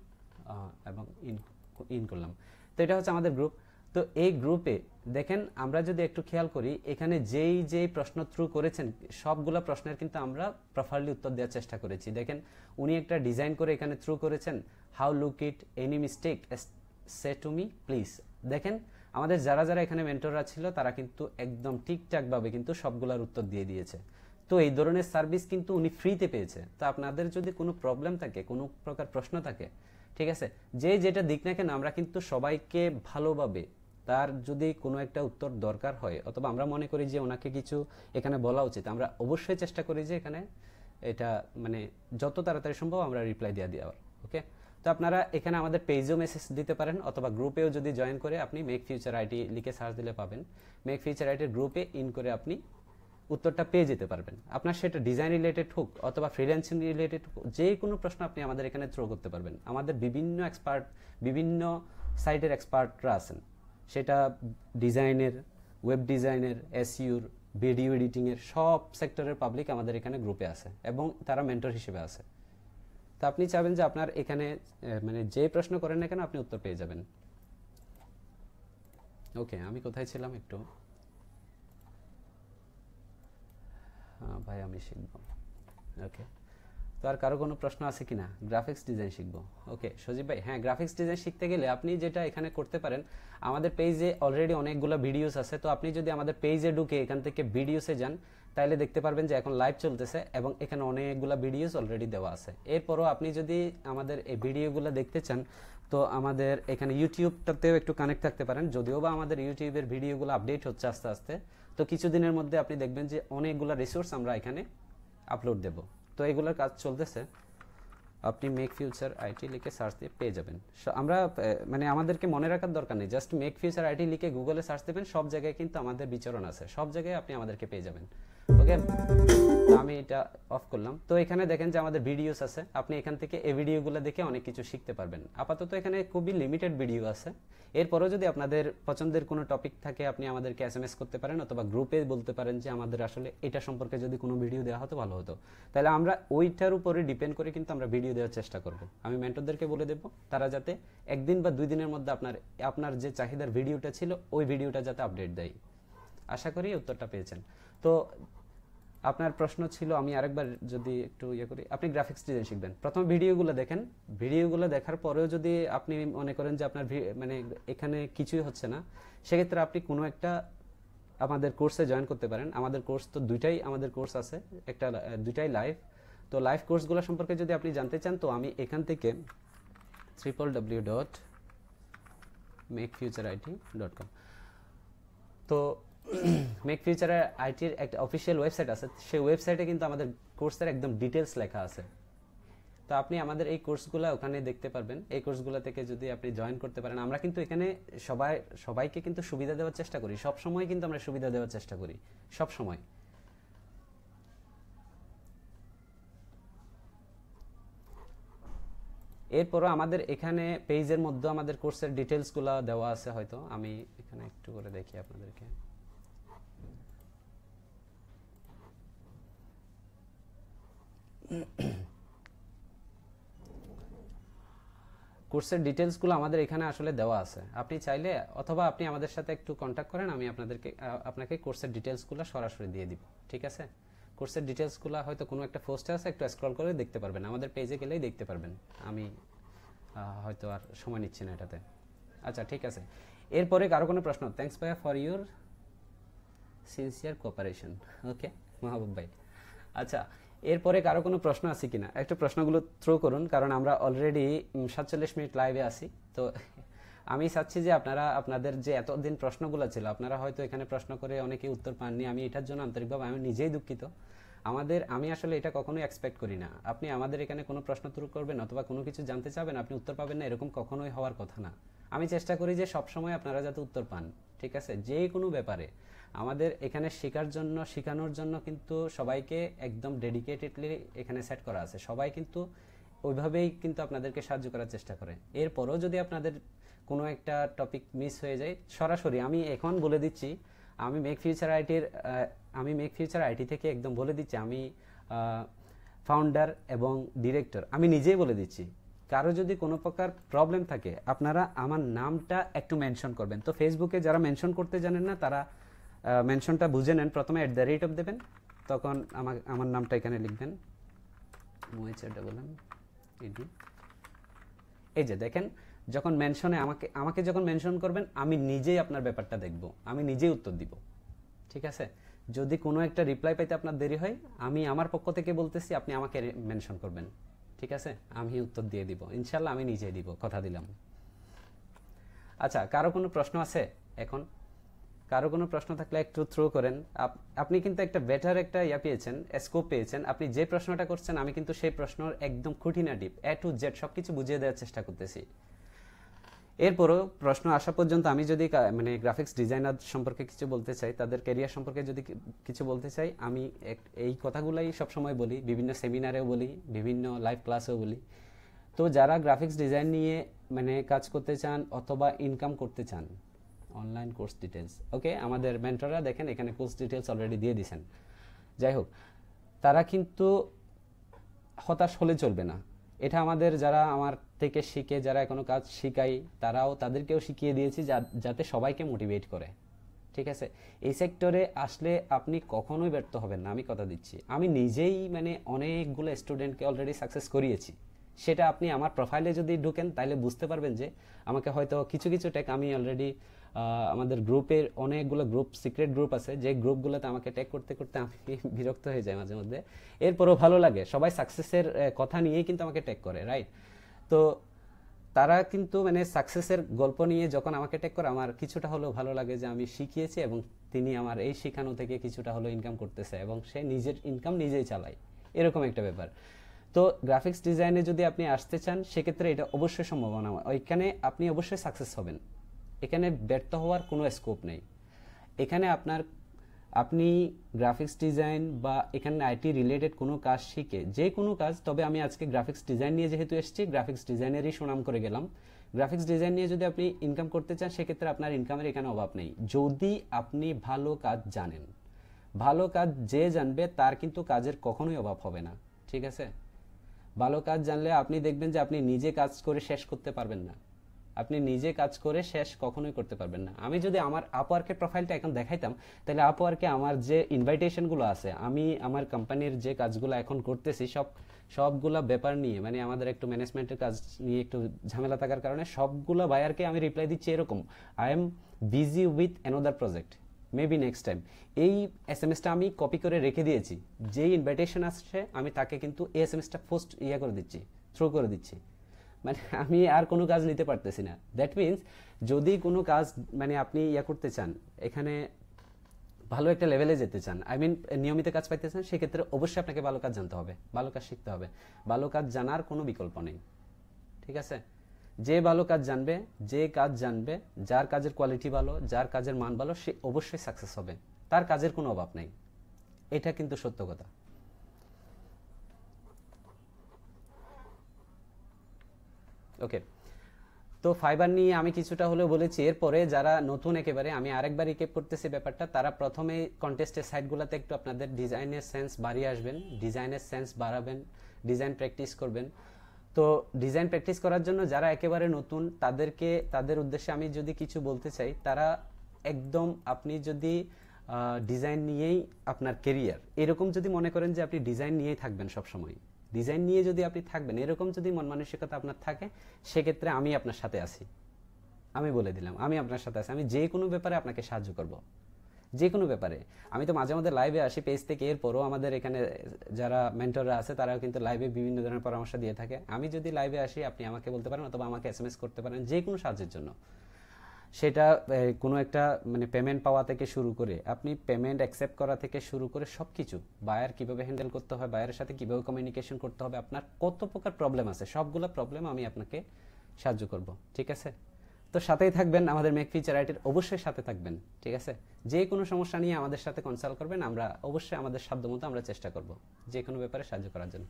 [SPEAKER 1] এবং ইন করলাম। তো এটা হচ্ছে আমাদের গ্রুপ। তো এই গ্রুপে দেখেন, আমরা যদি একটু খেয়াল করি, এখানে যেই প্রশ্ন থ্রু করেছেন সবগুলো প্রশ্নের কিন্তু আমরা প্রপারলি উত্তর দেওয়ার চেষ্টা করেছি। দেখেন উনি একটা ডিজাইন করে এখানে থ্রু করেছেন, how look it, any mistake say to me please. দেখেন আমাদের যারা যারা এখানে মেন্টররা ছিল তারা কিন্তু একদম ঠিকঠাকভাবে কিন্তু সবগুলোর উত্তর দিয়ে দিয়েছে। তো এই ধরনের সার্ভিস কিন্তু উনি ফ্রিতে পেয়েছে। তো আপনাদের যদি কোনো প্রবলেম থাকে, কোনো প্রকার প্রশ্ন থাকে, ঠিক আছে, যে যেটা দিক না কেন, আমরা কিন্তু সবাইকে ভালোভাবে, তার যদি কোনো একটা উত্তর দরকার হয় অথবা আমরা মনে করি যে ওনাকে কিছু এখানে বলা উচিত, আমরা অবশ্যই চেষ্টা করি যে এখানে এটা মানে যত তাড়াতাড়ি সম্ভব আমরা রিপ্লাই দিয়ে দেওয়ার। ওকে, তো আপনারা এখানে আমাদের পেজেও মেসেজ দিতে পারেন অথবা গ্রুপেও যদি জয়েন করে আপনি মেক ফিউচার আইটি লিখে সার্চ দিলে পাবেন। মেক ফিউচার আইটির গ্রুপে ইন করে আপনি উত্তরটা পেয়ে যেতে পারবেন। আপনার সেটা ডিজাইন রিলেটেড হোক অথবা ফ্রিল্যান্সিং রিলেটেড হোক, যে কোনো প্রশ্ন আপনি আমাদের এখানে থ্রো করতে পারবেন। আমাদের বিভিন্ন এক্সপার্ট, বিভিন্ন সাইটের এক্সপার্টরা আছেন, সেটা ডিজাইনের, ওয়েব ডিজাইনের, এসইউর, ভিডিও এডিটিংয়ের, সব সেক্টরের পাবলিক আমাদের এখানে গ্রুপে আছে এবং তারা মেন্টর হিসেবে আছে। তো আপনি চাবেন যে আপনার এখানে মানে যে প্রশ্ন করেন না কেন আপনি উত্তর পেয়ে যাবেন। ওকে, আমি কোথায় ছিলাম একটু, ভাই আমি শিখবো। ওকে, তো আর কারো কোনো প্রশ্ন আছে কিনা? গ্রাফিক্স ডিজাইন শিখবো। ওকে সজীব ভাই, হ্যাঁ গ্রাফিক্স ডিজাইন শিখতে গেলে আপনি যেটা এখানে করতে পারেন, আমাদের পেজে অলরেডি অনেকগুলো ভিডিওস আছে। তো আপনি যদি আমাদের পেজে ঢুকে এখান থেকে ভিডিওসে যান, তাহলে দেখতে পারবেন যে এখন লাইভ চলতেছে এবং এখানে অনেকগুলো ভিডিওস অলরেডি দেওয়া আছে। এরপরও আপনি যদি আমাদের এই ভিডিওগুলো দেখতে চান, তো আমাদের এখানে ইউটিউবটাতেও একটু কানেক্ট থাকতে পারেন, যদিও বা আমাদের ইউটিউবের ভিডিওগুলো আপডেট হচ্ছে আস্তে আস্তে। তো কিছুদিনের মধ্যে আপনি দেখবেন যে অনেকগুলো রিসোর্স আমরা এখানে আপলোড দেব। তো এগুলোর কাজ চলতেছে। আপনি মেক ফিউচার আইটি লিখে সার্চ দিয়ে পেয়ে যাবেন। আমরা মানে আমাদেরকে মনে রাখার দরকার নেই, জাস্ট মেক ফিউচার আইটি লিখে গুগলে সার্চ দেবেন, সব জায়গায় কিন্তু আমাদের বিচরণ আছে, সব জায়গায় আপনি আমাদেরকে পেয়ে যাবেন। ওকে, আমি এটা অফ করলাম। তো এখানে দেখেন যে আমাদের ভিডিওস আছে, আপনি এখান থেকে এই ভিডিওগুলো দেখে অনেক কিছু শিখতে পারবেন। আপাতত এখানে খুবই লিমিটেড ভিডিও আছে। এরপরও যদি আপনাদের পছন্দের কোনো টপিক থাকে আপনি আমাদেরকে এসএমএস করতে পারেন, অথবা গ্রুপে বলতে পারেন যে আমাদের আসলে এটা সম্পর্কে যদি কোনো ভিডিও দেওয়া হতো ভালো হতো, তাহলে আমরা ওইটার উপরে ডিপেন্ড করে কিন্তু আমরা ভিডিও দেওয়ার চেষ্টা করব। আমি মেন্টরদেরকে বলে দেব তারা যাতে একদিন বা 2 দিনের মধ্যে আপনার যে চাহিদার ভিডিওটা ছিল ওই ভিডিওটা যাতে আপডেট দেয়। আশা করি উত্তরটা পেয়েছেন। তো আপনার প্রশ্ন ছিল, আমি আরেকবার যদি একটু করি, আপনি গ্রাফিক্স ডিজাইন শিখবেন, প্রথম ভিডিওগুলো দেখেন। ভিডিওগুলো দেখার পরেও যদি আপনি মনে করেন যে আপনার মানে এখানে কিছুই হচ্ছে না, সেক্ষেত্রে আপনি কোনো একটা আমাদের কোর্সে জয়েন করতে পারেন। আমাদের কোর্স তো দুইটাই আমাদের কোর্স আছে, দুইটাই লাইভ। তো লাইভ কোর্সগুলো সম্পর্কে যদি আপনি জানতে চান, তো আমি এখান থেকে www.makefuturit.com, তো মেক ফিউচার আইটির একটা অফিসিয়াল ওয়েবসাইট আছে, সেই ওয়েবসাইটে কিন্তু আমাদের কোর্সের একদম ডিটেলস লেখা আছে। তো আপনি আমাদের এই কোর্সগুলো ওখানে দেখতে পারবেন। এই কোর্সগুলো থেকে যদি আপনি জয়েন করতে পারেন, আমরা কিন্তু এখানে সবাইকে কিন্তু সুবিধা দেওয়ার চেষ্টা করি, সব সময় কিন্তু আমরা সুবিধা দেওয়ার চেষ্টা করি, সব সময়। এরপরও আমাদের এখানে পেজের মধ্যে আমাদের কোর্সের ডিটেলসগুলো দেওয়া আছে, হয়তো আমি এখানে একটু করে দেখি আপনাদেরকে। কোর্সের ডিটেলসগুলো আমাদের এখানে আসলে দেওয়া আছে, আপনি চাইলে অথবা আপনি আমাদের সাথে একটু কন্ট্যাক্ট করেন, আমি আপনাকে কোর্সের ডিটেলসগুলো সরাসরি দিয়ে দিব, ঠিক আছে? কোর্সের ডিটেলসগুলো হয়তো কোনো একটা পোস্টে আছে, একটু স্ক্রল করে দেখতে পারবেন, আমাদের পেজে গেলেই দেখতে পারবেন। আমি হয়তো আর সময় নিচ্ছি না এটাতে। আচ্ছা, ঠিক আছে। এরপরে কারো কোনো প্রশ্ন? থ্যাঙ্কস ভাইয়া ফর ইউর সিনসিয়ার কোঅপারেশন। ওকে মাহবুব ভাই। আচ্ছা, এরপরে কারো কোনো প্রশ্ন আছে কিনা একটু প্রশ্নগুলো থ্রো করুন, কারণ আমরা অলরেডি 47 মিনিট লাইভে আছি। তো আমি চাচ্ছি যে আপনাদের যে এতদিন প্রশ্নগুলো ছিল, আপনারা হয়তো এখানে প্রশ্ন করে অনেকেই উত্তর পাননি, আমি এটার জন্য আন্তরিকভাবে আমি নিজেই দুঃখিত। আমি আসলে এটা কখনোই এক্সপেক্ট করি না। আপনি আমাদের এখানে কোনো প্রশ্ন তুলে করবেন অথবা কোনো কিছু জানতে চাবেন, আপনি উত্তর পাবেন না, এরকম কখনোই হওয়ার কথা না। আমি চেষ্টা করি যে সবসময় আপনারা যাতে উত্তর পান, ঠিক আছে? যে কোনো ব্যাপারে আমাদের এখানে শেখানোর জন্য কিন্তু সবাইকে একদম ডেডিকেটেডলি এখানে সেট করা আছে, সবাই কিন্তু ওইভাবেই কিন্তু আপনাদেরকে সাহায্য করার চেষ্টা করে। এরপরও যদি আপনাদের কোনো একটা টপিক মিস হয়ে যায়, সরাসরি আমি এখন বলে দিচ্ছি, আমি মেক ফিউচার আইটি থেকে একদম বলে দিচ্ছি, আমি ফাউন্ডার এবং ডিরেক্টর, আমি নিজেই বলে দিচ্ছি, কারো যদি কোনো প্রকার প্রবলেম থাকে আপনারা আমার নামটা একটু মেনশন করবেন। তো ফেসবুকে যারা মেনশন করতে জানেন না তারা মেনশনটা বুঝে নেন, প্রথমে @, দেবেন, তখন আমার নামটা এখানে লিখবেন, এই যে দেখেন, যখন মেনশনে আমাকে যখন মেনশন করবেন, আমি নিজেই আপনার ব্যাপারটা দেখব, আমি নিজেই উত্তর দিব, ঠিক আছে? যদি কোনো একটা রিপ্লাই পাইতে আপনার দেরি হয়, আমি আমার পক্ষ থেকে বলতেছি, আপনি আমাকে মেনশন করবেন, ঠিক আছে? আমি উত্তর দিয়ে দিব ইনশাল্লাহ, আমি নিজেই দিব, কথা দিলাম। আচ্ছা, কারো কোনো প্রশ্ন আছে? এখন কারো কোনো প্রশ্ন থাকলে একটু থ্রো করেন। আপনি কিন্তু একটা বেটার একটা পেয়েছেন, স্কোপ পেয়েছেন। আপনি যে প্রশ্নটা করছেন, আমি কিন্তু সেই প্রশ্নের একদম খুঁটিনাটি A to Z সবকিছু বুঝিয়ে দেওয়ার চেষ্টা করতেছি। এরপরও প্রশ্ন আসা পর্যন্ত আমি যদি মানে গ্রাফিক্স ডিজাইনার সম্পর্কে কিছু বলতে চাই, তাদের ক্যারিয়ার সম্পর্কে যদি কিছু বলতে চাই, আমি এই কথাগুলাই সবসময় বলি, বিভিন্ন সেমিনারেও বলি, বিভিন্ন লাইভ ক্লাসেও বলি। তো যারা গ্রাফিক্স ডিজাইন নিয়ে মানে কাজ করতে চান অথবা ইনকাম করতে চান, অনলাইন কোর্স ডিটেলস, ওকে, আমাদের মেন্টররা দেখেন এখানে কোর্স ডিটেলস অলরেডি দিয়ে দিয়েছেন। যাই হোক, তারা কিন্তু হতাশ হলে চলবে না। এটা আমাদের যারা আমার থেকে শিখে, যারা কোনো কাজ শিখাই, তাদেরকেও শিখিয়ে দিয়েছি যাতে সবাইকে মোটিভেট করে, ঠিক আছে? এই সেক্টরে আসলে আপনি কখনোই ব্যর্থ হবেন না, আমি কথা দিচ্ছি। আমি নিজেই মানে অনেকগুলো স্টুডেন্টকে অলরেডি সাকসেস করিয়েছি। সেটা আপনি আমার প্রোফাইলে যদি ঢুকেন তাহলে বুঝতে পারবেন যে আমাকে হয়তো কিছু ট্যাগ আমি অলরেডি আমাদের গ্রুপের অনেকগুলো সিক্রেট গ্রুপ আছে, যে গ্রুপগুলোতে আমাকে ট্যাগ করতে করতে আমি বিরক্ত হয়ে যাই মাঝে মধ্যে। এরপরও ভালো লাগে, সবাই সাকসেসের কথা নিয়েই কিন্তু আমাকে ট্যাগ করে, রাইট? তো তারা কিন্তু মানে সাকসেসের গল্প নিয়ে যখন আমাকে ট্যাগ করে, আমার কিছুটা হলেও ভালো লাগে যে আমি শিখিয়েছি এবং তিনি আমার এই শেখানো থেকে কিছুটা হলেও ইনকাম করতেছে এবং সে নিজের ইনকাম নিজেই চালায়, এরকম একটা ব্যাপার। তো গ্রাফিক্স ডিজাইনে যদি আপনি আসতে চান সেক্ষেত্রে এটা অবশ্যই সম্ভাবনা, ওইখানে আপনি অবশ্যই সাকসেস হবেন, এখানে ব্যর্থ হওয়ার কোনো স্কোপ নেই। এখানে আপনি গ্রাফিক্স ডিজাইন বা এখানে আইটি রিলেটেড কোনো কাজ শিখে যে কোনো কাজ, তবে আমি আজকে গ্রাফিক্স ডিজাইন নিয়ে যেহেতু এসেছি গ্রাফিক্স ডিজাইনেরই সুনাম করে গেলাম। গ্রাফিক্স ডিজাইন নিয়ে যদি আপনি ইনকাম করতে চান সেক্ষেত্রে আপনার ইনকামের এখানে অভাব নেই, যদি আপনি ভালো কাজ জানেন। ভালো কাজ যে জানবে তার কিন্তু কাজের কখনোই অভাব হবে না, ঠিক আছে? ভালো কাজ জানলে আপনি দেখবেন যে আপনি নিজে কাজ করে শেষ করতে পারবেন না, আপনি নিজে কাজ করে শেষ কখনোই করতে পারবেন না। আমি যদি আমার আপওয়ার্কের প্রোফাইলটা এখন দেখাইতাম, তাহলে আপওয়ার্কে আমার যে ইনভাইটেশনগুলো আছে, আমি আমার কোম্পানির যে কাজগুলো এখন করতেছি সবগুলা ব্যাপার নিয়ে, মানে আমাদের একটু ম্যানেজমেন্টের কাজ নিয়ে একটু ঝামেলা থাকার কারণে সবগুলো বায়ারকে আমি রিপ্লাই দিচ্ছি এরকম, I am busy with another project, maybe next time. এই এসএমএসটা আমি কপি করে রেখে দিয়েছি, যেই ইনভাইটেশন আসছে আমি তাকে কিন্তু এই এসএমএসটা পোস্ট করে দিচ্ছি, থ্রো করে দিচ্ছি, মানে আমি আর কোনো কাজ নিতে পারতেছি না। দ্যাট মিনস যদি কোনো কাজ মানে আপনি করতে চান, এখানে ভালো একটা লেভেলে যেতে চান, আই মিন নিয়মিত কাজ পাইতে চান, সেক্ষেত্রে অবশ্যই আপনাকে ভালো কাজ জানতে হবে, ভালো কাজ শিখতে হবে। ভালো কাজ জানার কোনো বিকল্প নেই, ঠিক আছে? যে ভালো কাজ জানবে, যে কাজ জানবে, যার কাজের কোয়ালিটি ভালো, যার কাজের মান ভালো, সে অবশ্যই সাকসেস হবে, তার কাজের কোনো অভাব নেই, এটা কিন্তু সত্য কথা। ওকে, তো ফাইবার নিয়ে আমি কিছুটা হলেও বলেছি। এরপরে যারা নতুন, একেবারে আমি আরেকবার রিকেপ করতেছি ব্যাপারটা, তারা প্রথমে কন্টেস্টের সাইটগুলোতে একটু আপনাদের ডিজাইনের সেন্স বাড়িয়ে আসবেন, ডিজাইনের সেন্স বাড়াবেন, ডিজাইন প্র্যাকটিস করবেন। তো ডিজাইন প্র্যাকটিস করার জন্য যারা একেবারে নতুন তাদের উদ্দেশ্যে আমি যদি কিছু বলতে চাই, তারা একদম আপনি যদি ডিজাইন নিয়েই আপনার কেরিয়ার এরকম যদি মনে করেন যে আপনি ডিজাইন নিয়েই থাকবেন সবসময়, ডিজাইন নিয়ে যদি আপনি থাকবেন এরকম যদি মন মানসিকতা আপনার থাকে, সেক্ষেত্রে আমি আপনার সাথে আছি, আমি বলে দিলাম আমি আপনার সাথে আছি, আমি যে কোনো ব্যাপারে আপনাকে সাহায্য করব, যে কোনো ব্যাপারে। আমি তো মাঝে মাঝে লাইভে আসি পেজ থেকে, এরপরও আমাদের এখানে যারা মেন্টররা আছে তারাও কিন্তু লাইভে বিভিন্ন ধরনের পরামর্শ দিয়ে থাকে। আমি যদি লাইভে আসি আপনি আমাকে বলতে পারেন অথবা আমাকে এসএমএস করতে পারেন যে কোনো সাহায্যের জন্য, সেটা কোনো একটা মানে পেমেন্ট পাওয়া থেকে শুরু করে, আপনি পেমেন্ট অ্যাকসেপ্ট করা থেকে শুরু করে সব কিছু, বায়ার কীভাবে হ্যান্ডেল করতে হয়, বায়ারের সাথে কীভাবে কমিউনিকেশন করতে হবে, আপনার কত প্রকার প্রবলেম আছে সবগুলো প্রবলেম আমি আপনাকে সাহায্য করব, ঠিক আছে? তো সাথেই থাকবেন, আমাদের মেক ফিচার আইটির অবশ্যই সাথে থাকবেন, ঠিক আছে? যে কোনো সমস্যা নিয়ে আমাদের সাথে কনসাল্ট করবেন, আমরা অবশ্যই আমাদের সাধ্যমতো আমরা চেষ্টা করব যে কোনো ব্যাপারে সাহায্য করার জন্য।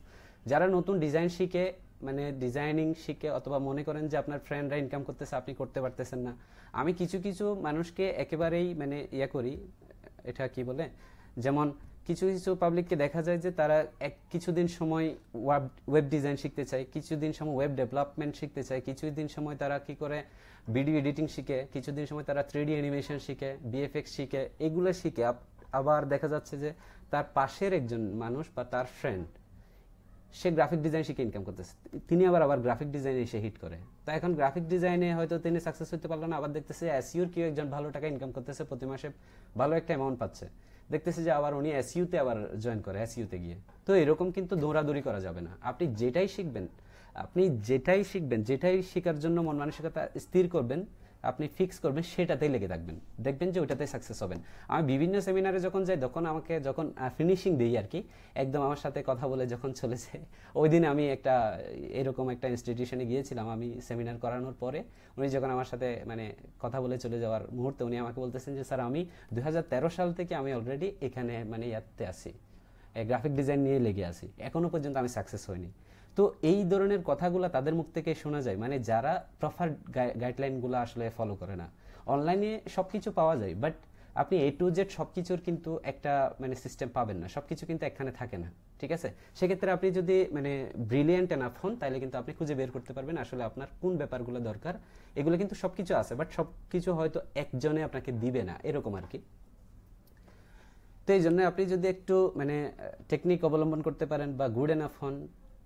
[SPEAKER 1] যারা নতুন ডিজাইন শিখে, মানে ডিজাইনিং শিখে, অথবা মনে করেন যে আপনার ফ্রেন্ডরা ইনকাম করতেছে আপনি করতে পারতেছেন না, আমি কিছু কিছু মানুষকে একেবারেই মানে করি, এটা কি বলে, যেমন কিছু কিছু পাবলিককে দেখা যায় যে তারা কিছুদিন সময় ওয়েব ডিজাইন শিখতে চায়, কিছুদিন সময় ওয়েব ডেভেলপমেন্ট শিখতে চায়, কিছুদিন সময় তারা কি করে ভিডিও এডিটিং শিখে, কিছুদিন সময় তারা 3D অ্যানিমেশন শিখে, বিএফএক্স শিখে, এগুলো শিখে আবার দেখা যাচ্ছে যে তার পাশের একজন মানুষ বা তার ফ্রেন্ড সে গ্রাফিক ডিজাইন শিখে ইনকাম করতেছে, তিনি আবার গ্রাফিক ডিজাইনে এসে হিট করে। তা এখন গ্রাফিক ডিজাইনে হয়তো তিনি সাকসেস হতে পারলো না, আবার দেখতেছে এসইউর কেউ একজন ভালো টাকা ইনকাম করতেছে, প্রতি মাসে ভালো একটা অ্যামাউন্ট পাচ্ছে, দেখতেছে যে আবার উনি এসইউতে আবার জয়েন করে, এসইউতে গিয়ে। তো এরকম কিন্তু দৌড়াদৌড়ি করা যাবে না, আপনি যেটাই শিখবেন, যেটাই শেখার জন্য মন মানসিকতা স্থির করবেন, আপনি ফিক্স করবেন, সেটাতেই লেগে থাকবেন, দেখবেন যে ওইটাতেই সাকসেস হবেন। আমি বিভিন্ন সেমিনারে যখন যাই, তখন আমাকে যখন ফিনিশিং দিই আর কি, একদম আমার সাথে কথা বলে যখন চলেছে, ওই দিন আমি এরকম একটা ইনস্টিটিউশনে গিয়েছিলাম, আমি সেমিনার করানোর পরে উনি যখন আমার সাথে মানে কথা বলে চলে যাওয়ার মুহূর্তে উনি আমাকে বলতেছেন যে স্যার আমি 2013 সাল থেকে আমি অলরেডি এখানে মানে ইয়াতে আছি, গ্রাফিক ডিজাইন নিয়ে লেগে আছি, এখনো পর্যন্ত আমি সাকসেস হইনি। তো এই ধরনের কথাগুলো তাদের মুখ থেকে শোনা যায়, মানে যারা প্রপার গাইডলাইনগুলো আসলে ফলো করে না। অনলাইনে সব কিছু পাওয়া যায়, বাট আপনি A to Z সব কিছুর কিন্তু একটা মানে সিস্টেম পাবেন না, সব কিছু কিন্তু এখানে থাকে না, ঠিক আছে? সেক্ষেত্রে আপনি যদি মানে ব্রিলিয়েন্ট এনাফ হন, তাহলে কিন্তু আপনি খুঁজে বের করতে পারবেন আসলে আপনার কোন ব্যাপারগুলো দরকার। এগুলো কিন্তু সব কিছু আছে, বাট সব কিছু হয়তো একজনে আপনাকে দিবে না, এরকম আর কি। তো এই জন্য আপনি যদি একটু মানে টেকনিক অবলম্বন করতে পারেন বা গুড এনাফ হন,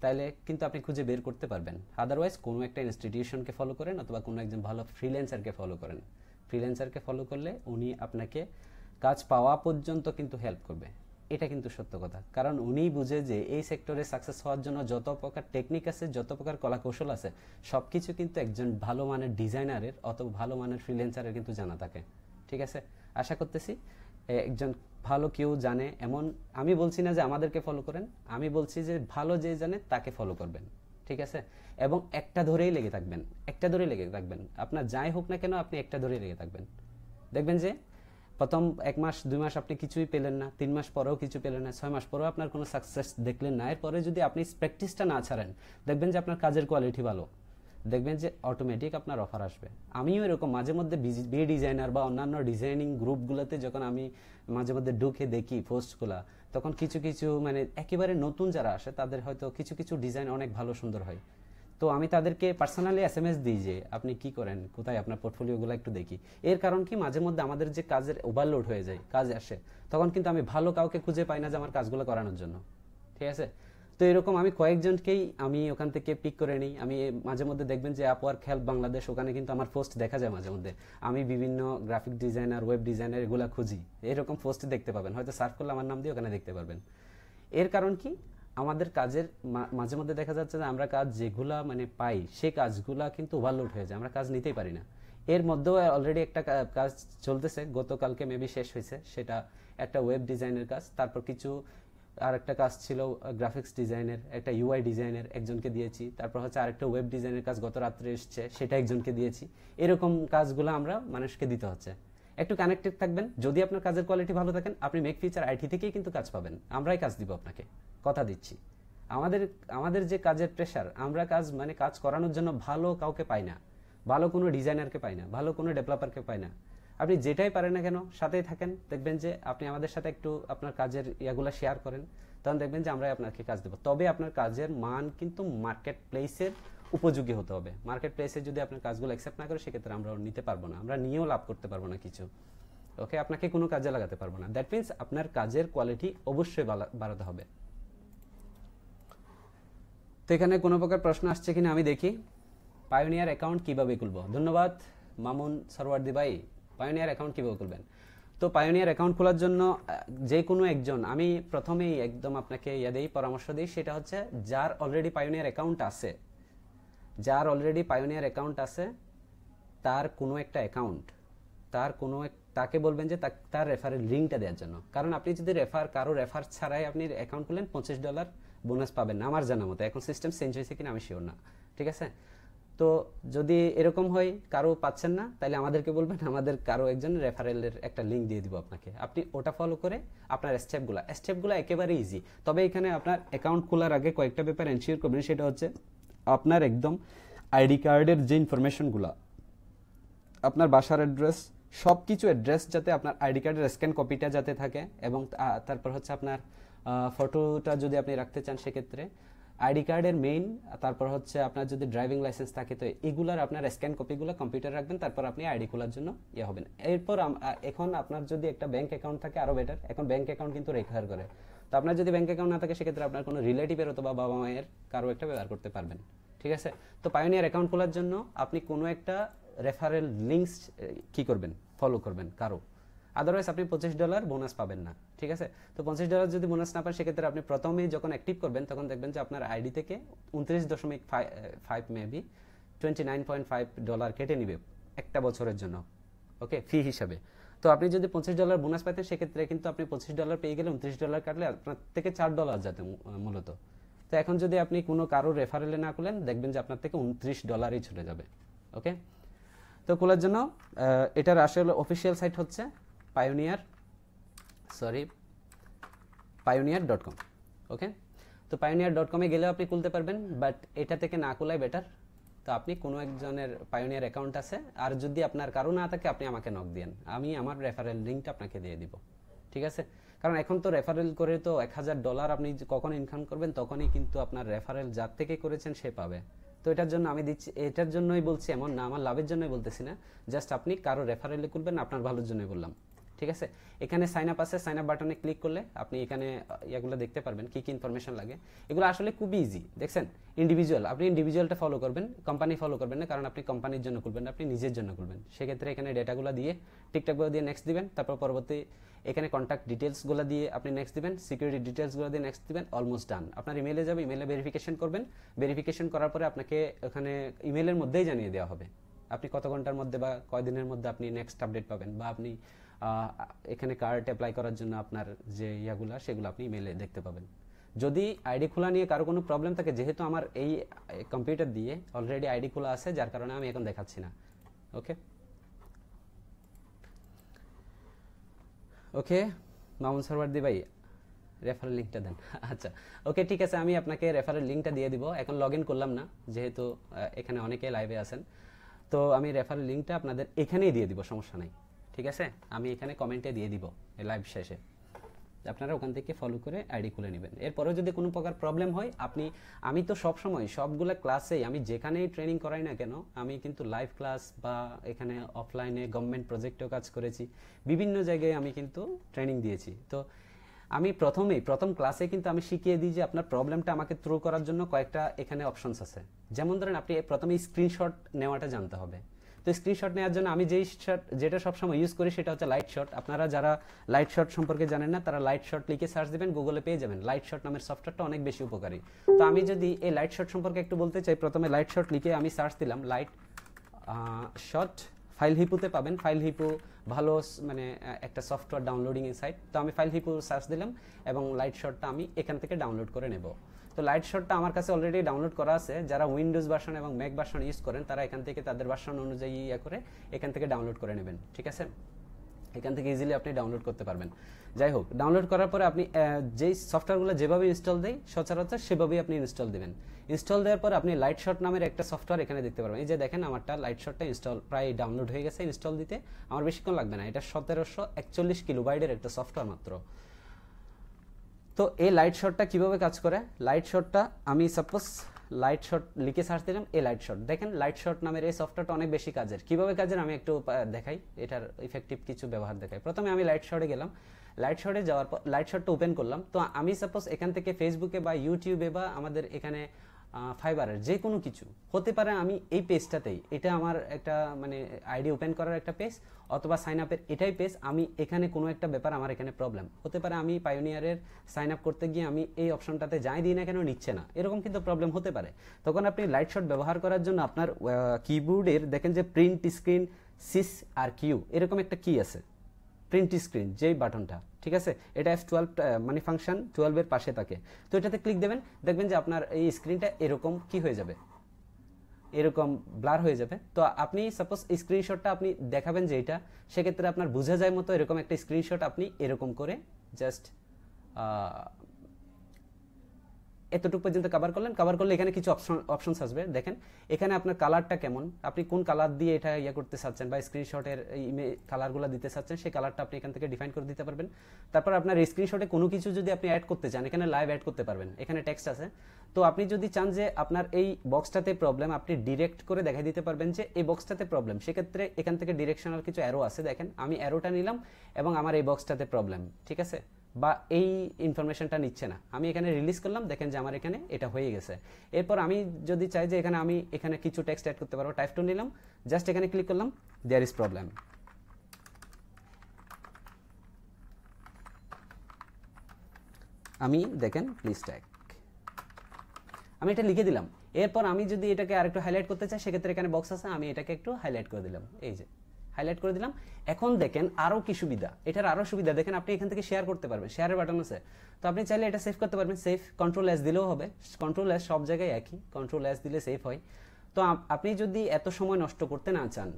[SPEAKER 1] তাহলে কিন্তু আপনি খুঁজে বের করতে পারবেন। আদারওয়াইজ কোনো একটা ইনস্টিটিউশনকে ফলো করেন অথবা কোনো একজন ভালো ফ্রিল্যান্সারকে ফলো করেন, ফ্রিল্যান্সারকে ফলো করলে উনি আপনাকে কাজ পাওয়া পর্যন্ত কিন্তু হেল্প করবে, এটা কিন্তু সত্য কথা। কারণ উনি বুঝে যে এই সেক্টরে সাকসেস হওয়ার জন্য যত প্রকার টেকনিক আছে, যত প্রকার কলা কৌশল আছে, সব কিছু কিন্তু একজন ভালো মানের ডিজাইনারের অথবা ভালো মানের ফ্রিল্যান্সারের কিন্তু জানা থাকে, ঠিক আছে? আশা করতেছি একজন ভালো কেউ জানে এমন, আমি বলছি না যে আমাদেরকে ফলো করেন, আমি বলছি যে ভালো যে জানে তাকে ফলো করবেন, ঠিক আছে? এবং একটা ধরেই লেগে থাকবেন, একটা ধরেই লেগে থাকবেন, আপনার যাই হোক না কেন আপনি একটা ধরেই লেগে থাকবেন। দেখবেন যে প্রথম 1 মাস 2 মাস আপনি কিছুই পেলেন না, 3 মাস পরেও কিছু পেলেন না, 6 মাস পরেও আপনার কোনো সাকসেস দেখলেন না, এরপরে যদি আপনি প্র্যাকটিসটা না ছাড়েন, দেখবেন যে আপনার কাজের কোয়ালিটি ভালো, দেখবেন যে অটোমেটিক আপনার অফার আসবে। আমিও এরকম মাঝে মধ্যে বি ডিজাইনার বা অন্যান্য ডিজাইনিং গ্রুপগুলোতে যখন আমি মাঝে মধ্যে ঢুকে দেখি পোস্টগুলা, তখন কিছু কিছু মানে একেবারে নতুন যারা আসে তাদের হয়তো কিছু কিছু ডিজাইন অনেক ভালো সুন্দর হয়। তো আমি তাদেরকে পার্সোনালি এসএমএস দিই যে আপনি কি করেন, কোথায় আপনার পোর্টফোলিওগুলো একটু দেখি। এর কারণ কি, মাঝে মধ্যে আমাদের যে কাজের ওভারলোড হয়ে যায়, কাজ আসে, তখন কিন্তু আমি ভালো কাউকে খুঁজে পাই না যে আমার কাজগুলো করানোর জন্য, ঠিক আছে? তো এরকম আমি কয়েকজনকেই আমি ওখান থেকে পিক করে নিই। আমি মাঝে মধ্যে দেখবেন যে আপওয়ার্ক হেল্প বাংলাদেশ, ওখানে কিন্তু আমার পোস্ট দেখা যায় মাঝে মধ্যে। আমি বিভিন্ন গ্রাফিক ডিজাইনার, ওয়েব ডিজাইনার এগুলো খুঁজি, এরকম পোস্ট দেখতে পাবেন, হয়তো সার্চ করলে আমার নাম দিয়ে ওখানে দেখতে পারবেন। এর কারণ কি, আমাদের কাজের মাঝে মধ্যে দেখা যাচ্ছে যে আমরা কাজ যেগুলা মানে পাই সেই কাজগুলা কিন্তু ওভারলোড হয়ে যায়, আমরা কাজ নিতেই পারি না। এর মধ্যেও অলরেডি একটা কাজ চলতেছে, গতকালকে মেবি শেষ হয়েছে, সেটা একটা ওয়েব ডিজাইনের কাজ। তারপর কিছু আর একটা কাজ ছিল গ্রাফিক্স ডিজাইনের, একটা ইউআই ডিজাইনের একজনকে দিয়েছি। তারপর হচ্ছে আরেকটা ওয়েব ডিজাইনের কাজ গত রাত্রে এসছে, সেটা একজনকে দিয়েছি। এরকম কাজগুলো আমরা মানুষকে দিতে হচ্ছে। একটু কানেক্টেড থাকবেন, যদি আপনার কাজের কোয়ালিটি ভালো থাকেন, আপনি মেক ফিচার আইটি থেকেই কিন্তু কাজ পাবেন, আমরাই কাজ দিব আপনাকে, কথা দিচ্ছি। আমাদের আমাদের যে কাজের প্রেশার, আমরা কাজ মানে কাজ করানোর জন্য ভালো কাউকে পাই না, ভালো কোনো ডিজাইনারকে পাই না, ভালো কোনো ডেভেলপারকে পাই না। আপনি যেটাই পারেন না কেন সাথেই থাকেন, দেখবেন যে আপনি আমাদের সাথে একটু আপনার কাজের ইয়াগুলো শেয়ার করেন, তখন দেখবেন যে আমরাই আপনাকে কাজ দেবো। তবে আপনার কাজের মান কিন্তু মার্কেট প্লেসের উপযোগী হতে হবে। মার্কেট প্লেসে যদি আপনার কাজগুলো অ্যাকসেপ্ট না করে, সেক্ষেত্রে আমরা নিতে পারবো না, আমরা নিয়েও লাভ করতে পারবো না কিছু, ওকে? আপনাকে কোনো কাজে লাগাতে পারবো না। দ্যাট মিনস আপনার কাজের কোয়ালিটি অবশ্যই বাড়াতে হবে। তো এখানে কোনো প্রকার প্রশ্ন আসছে কিনা আমি দেখি। পায়োনিয়ার অ্যাকাউন্ট কিভাবে খুলবো? ধন্যবাদ মামুন সরওয়ার্দি ভাই। পায়োনিয়ার অ্যাকাউন্ট কিভাবে খুলবেন? তো পায়োনিয়ার অ্যাকাউন্ট খোলার জন্য যে কোনো একজন, আমি প্রথমেই একদম আপনাকে পরামর্শ দিই, সেটা হচ্ছে যার অলরেডি পায়োনিয়ার অ্যাকাউন্ট আছে, যার অলরেডি পায়োনিয়ার অ্যাকাউন্ট আছে, তার কোনো একটা অ্যাকাউন্ট, তাকে বলবেন যে তার রেফারের লিঙ্কটা দেওয়ার জন্য। কারণ আপনি যদি কারো রেফার ছাড়াই আপনি অ্যাকাউন্ট খুলেন, $25 বোনাস পাবেন না আমার জানা মতো। এখন সিস্টেম চেঞ্জ হয়েছে কিনা আমি শিওর না, ঠিক আছে? তো যদি এরকম হয় কারো পাচ্ছেন না, তাহলে আমাদেরকে বলবেন, আমাদের কারো একজন রেফারেলের একটা লিঙ্ক দিয়ে দিব আপনাকে, আপনি ওটা ফলো করে আপনার স্টেপগুলো একেবারে ইজি। তবে এখানে আপনার অ্যাকাউন্ট খোলার আগে কয়েকটা ব্যাপার এনশিওর করবেন, সেটা হচ্ছে আপনার একদম আইডি কার্ডের যে ইনফরমেশনগুলো, আপনার বাসার অ্যাড্রেস, সব কিছু অ্যাড্রেস যাতে আপনার আইডি কার্ডের স্ক্যান কপিটা যাতে থাকে, এবং তারপর হচ্ছে আপনার ফটোটা যদি আপনি রাখতে চান সেক্ষেত্রে আইডি কার্ডের মেইন, তারপর হচ্ছে আপনার যদি ড্রাইভিং লাইসেন্স থাকে তো এগুলার আপনার স্ক্যান কপিগুলো কম্পিউটার রাখবেন, তারপর আপনি আইডি খোলার জন্য হবেন। এরপর এখন আপনার যদি একটা ব্যাংক অ্যাকাউন্ট থাকে আরও বেটার, এখন ব্যাংক অ্যাকাউন্ট কিন্তু রেফার করে। তো আপনার যদি ব্যাংক অ্যাকাউন্ট না থাকে, সেক্ষেত্রে আপনার কোনো রিলেটিভের অথবা বাবা মায়ের কারো একটা ব্যবহার করতে পারবেন, ঠিক আছে? তো পায়োনিয়ার অ্যাকাউন্ট খোলার জন্য আপনি কোনো একটা রেফারেল লিঙ্কস কি করবেন, ফলো করবেন কারো, আদারওয়াইজ আপনি $25 বোনাস পাবেন না, ঠিক আছে? তো $25 যদি বোনাস না পান, সেক্ষেত্রে আপনি প্রথমেই যখন অ্যাক্টিভ করবেন, তখন দেখবেন যে আপনার আইডি থেকে 29.5 মেবি $29.5 কেটে নিবে একটা বছরের জন্য, ওকে, ফি হিসাবে। তো আপনি যদি $25 বোনাস পাইতেন, সেক্ষেত্রে কিন্তু আপনি $25 পেয়ে গেলে $29 কাটলে আপনার থেকে $4 যাতে মূলত। তো এখন যদি আপনি কোনো কারোর রেফারেলে না খুলেন, দেখবেন যে আপনার থেকে $29 চলে যাবে, ওকে? তো খোলার জন্য এটার আসলে অফিসিয়াল সাইট হচ্ছে pioneer.com, ওকে? তো pioneer.com এ গেলেও আপনি খুলতে পারবেন, বাট এটা থেকে না খোলাই বেটার। তো আপনি কোনো একজনের পায়োনিয়ার অ্যাকাউন্ট আছে, আর যদি আপনার কারো না থাকে, আপনি আমাকে নক দিন, আমি আমার রেফারেল লিঙ্কটা আপনাকে দিয়ে দিব, ঠিক আছে? কারণ এখন তো রেফারেল করে তো $1000 আপনি কখন ইনকাম করবেন, তখনই কিন্তু আপনার রেফারেল যার থেকে করেছেন সে পাবে। তো এটার জন্য আমি দিচ্ছি, এটার জন্যই বলছি, এমন না আমার লাভের জন্যই বলতেছি না, জাস্ট আপনি কারো রেফারেলে করবেন, আপনার ভালোর জন্যই বললাম, ঠিক আছে? এখানে সাইন আপ আছে, সাইন আপ বাটনে ক্লিক করলে আপনি এখানে এগুলো দেখতে পারবেন কি কি ইনফরমেশন লাগে। এগুলো আসলে খুবই ইজি, দেখছেন? ইন্ডিভিজুয়াল, আপনি ইন্ডিভিজুয়ালটা ফলো করবেন, কোম্পানি ফলো করবেন না, কারণ আপনি কোম্পানির জন্য খুলবেন না, আপনি নিজের জন্য খুলবেন। সেক্ষেত্রে এখানে ডেটাগুলো দিয়ে টিকটকগুলো দিয়ে নেক্সট দিবেন, তারপর পরবর্তী এখানে কন্ট্যাক্ট ডিটেলসগুলো দিয়ে আপনি নেক্সট দিবেন, সিকিউরিটি ডিটেলসগুলো দিয়ে নেক্সট দিবেন, অলমোস্ট ডান। আপনার ইমেলে যাবে, ইমেলে ভেরিফিকেশন করবেন, ভেরিফিকেশন করার পরে আপনাকে ওখানে ইমেলের মধ্যেই জানিয়ে দেওয়া হবে আপনি কত ঘন্টার মধ্যে বা কয় দিনের মধ্যে আপনি নেক্সট আপডেট পাবেন, বা আপনি এখানে কার্ড অ্যাপ্লাই করার জন্য আপনার যে ইয়াগুলো সেগুলো আপনি ইমেলে দেখতে পাবেন। যদি আইডি খোলা নিয়ে কারো কোনো প্রবলেম থাকে, যেহেতু আমার এই কম্পিউটার দিয়ে অলরেডি আইডি খোলা আছে, যার কারণে আমি এখন দেখাচ্ছি না। ওকে ওকে মামুন সরওয়ার্দী ভাই, রেফারেল লিঙ্কটা দেন। আচ্ছা ওকে ঠিক আছে, আমি আপনাকে রেফারেল লিঙ্কটা দিয়ে দিব। এখন লগ ইন করলাম না, যেহেতু এখানে অনেকে লাইভে আছেন, তো আমি রেফারেল লিঙ্কটা আপনাদের এখানেই দিয়ে দিব, সমস্যা নাই। ঠিক আছে, আমি এখানে কমেন্টে দিয়ে দিব এই লাইভ শেষে, আপনারা ওখান থেকে ফলো করে আইডি খুলে নেবেন। এরপরেও যদি কোনো প্রকার প্রবলেম হয় আমি তো সবসময় সবগুলো ক্লাসেই, আমি যেখানেই ট্রেনিং করাই না কেন, আমি কিন্তু লাইভ ক্লাস বা এখানে অফলাইনে গভর্নমেন্ট প্রজেক্টেও কাজ করেছি, বিভিন্ন জায়গায় আমি কিন্তু ট্রেনিং দিয়েছি। তো আমি প্রথম ক্লাসে কিন্তু আমি শিখিয়ে দিই যে আপনার প্রবলেমটা আমাকে থ্রো করার জন্য কয়েকটা এখানে অপশনস আছে। যেমন ধরেন আপনি প্রথমে স্ক্রিনশট নেওয়াটা জানতে হবে। তো স্ক্রিনশট নেওয়ার জন্য আমি যেটা সবসময় ইউজ করি সেটা হচ্ছে লাইট শট। আপনারা যারা লাইট শট সম্পর্কে জানেন না, তারা লাইট শট লিখে সার্চ দেবেন, গুগলে পেয়ে যাবেন। লাইট শট নামের সফটওয়্যারটা অনেক বেশি উপকারী। তো আমি যদি এই লাইট শট সম্পর্কে একটু বলতে চাই, প্রথমে লাইট শট লিখে আমি সার্চ দিলাম, লাইট শট ফাইল হিপুতে পাবেন। ফাইল হিপু ভালো মানে একটা সফটওয়্যার ডাউনলোডিং এর সাইট। তো আমি ফাইল হিপু সার্চ দিলাম এবং লাইট শটটা আমি এখান থেকে ডাউনলোড করে নেব। তো লাইট শটটা আমার কাছে অলরেডি ডাউনলোড করা আছে। যারা উইন্ডোজ ভার্সন এবং ম্যাক ভার্সন ইউজ করেন, তারা এখান থেকে তাদের ভার্সন অনুযায়ী করে এখান থেকে ডাউনলোড করে নেবেন। ঠিক আছে, এখান থেকে ইজিলি আপনি ডাউনলোড করতে পারবেন। যাই হোক, ডাউনলোড করার পরে আপনি যেই সফটওয়্যারগুলো যেভাবে ইনস্টল দেয় সচরাচর সেভাবেই আপনি ইনস্টল দেবেন। ইনস্টল দেওয়ার পর আপনি লাইট শট নামের একটা সফটওয়্যার এখানে দেখতে পারবেন। এই যে দেখেন, আমারটা লাইট শটটা ইনস্টল প্রায় ডাউনলোড হয়ে গেছে। ইনস্টল দিতে আমার বেশিক্ষণ লাগবে না, এটা 1741 কিলোবাইটের একটা সফটওয়্যার মাত্র। তো এই লাইট শটটা কিভাবে কাজ করে, লাইট শটটা আমি সাপোজ লাইট শট লিখে সার্চ দিলাম, এই লাইট শট দেখেন, লাইট শট নামের এই সফটওয়্যারটা অনেক বেশি কাজের। কিভাবে কাজের আমি একটু দেখাই, এটার ইফেক্টিভ কিছু ব্যবহার দেখাই। প্রথমে আমি লাইট শটে গেলাম, লাইট শটে যাওয়ার পর লাইট শটটা ওপেন করলাম। তো আমি সাপোজ এখান থেকে ফেসবুকে বা ইউটিউবে বা আমাদের এখানে ফাইবারের যে কোনো কিছু হতে পারে, আমি এই পেজটাতেই, এটা আমার একটা মানে আইডি ওপেন করার একটা পেজ অথবা সাইন আপের এটাই পেজ, আমি এখানে কোনো একটা ব্যাপার আমার এখানে প্রবলেম হতে পারে, আমি পায়োনিয়ারের সাইন আপ করতে গিয়ে আমি এই অপশনটাতে যাই দিই না কেন নিচ্ছে না, এরকম কিন্তু প্রবলেম হতে পারে। তখন আপনি লাইট শট ব্যবহার করার জন্য আপনার কিবোর্ডের দেখেন যে প্রিন্ট স্ক্রিন সিস আর কিউ এরকম একটা কি আছে, প্রিন্ট স্ক্রিন যেই বাটনটা, ঠিক আছে, এটা F12 মানে ফাংশন 12 এর পাশে থাকে। তো এটাতে ক্লিক দেবেন, দেখবেন যে আপনার এই স্ক্রিনটা এরকম কি হয়ে যাবে, এরকম ব্লার হয়ে যাবে। তো আপনি সাপোজ স্ক্রিনশটটা আপনি দেখাবেন যে এটা, সেক্ষেত্রে আপনার বোঝা যায় মতো এরকম একটা স্ক্রিনশট আপনি এরকম করে জাস্ট এতটুকু পর্যন্ত কভার করলেন। কভার করলে এখানে কিছু অপশনস আসবে, দেখেন এখানে আপনার কালারটা কেমন, আপনি কোন কালার দিয়ে এটা করতে চাচ্ছেন বা স্ক্রিনশটের কালারগুলো দিতে চাচ্ছেন, সেই কালারটা আপনি এখান থেকে ডিফাইন করে দিতে পারবেন। তারপর আপনার স্ক্রিনশটে কোনো কিছু যদি আপনি অ্যাড করতে চান, এখানে লাইভ অ্যাড করতে পারবেন, এখানে টেক্সট আছে। তো আপনি যদি চান যে আপনার এই বক্সটাতে প্রবলেম, আপনি ডিরেক্ট করে দেখাই দিতে পারবেন যে এই বক্সটাতে প্রবলেম, সেক্ষেত্রে এখান থেকে ডিরেকশনাল কিছু অ্যারো আছে, দেখেন আমি অ্যারোটা নিলাম এবং আমার এই বক্সটাতে প্রবলেম, ঠিক আছে, বা এই ইনফরমেশনটা নিচ্ছে না, আমি এখানে রিলিজ করলাম, দেখেন যে আমার এখানে এটা হয়ে গেছে। এরপর আমি যদি চাই যে আমি এখানে কিছু টেক্সট অ্যাড করতে পারবো, টাইপ টু নিলাম, জাস্ট এখানে ক্লিক করলাম, দেয়ার ইজ প্রবলেম, আমি দেখেন প্লিজ ট্যাগ, আমি এটা লিখে দিলাম। এরপর আমি যদি এটাকে আরেকটু হাইলাইট করতে চাই, সেক্ষেত্রে এখানে বক্স আছে, আমি এটাকে একটু হাইলাইট করে দিলাম, এই যে হাইলাইট করে দিলাম। এখন দেখেন আরো কি সুবিধা, এটার আরো সুবিধা দেখেন, আপনি এখান থেকে শেয়ার করতে পারবেন, শেয়ারের বাটন আছে। তো আপনি চাইলে এটা সেভ করতে পারবেন, সেভ কন্ট্রোল এস দিলেও হবে, কন্ট্রোল এস সব জায়গায় একই, কন্ট্রোল এস দিলে সেভ হয়। তো আপনি যদি এত সময় নষ্ট করতে না চান,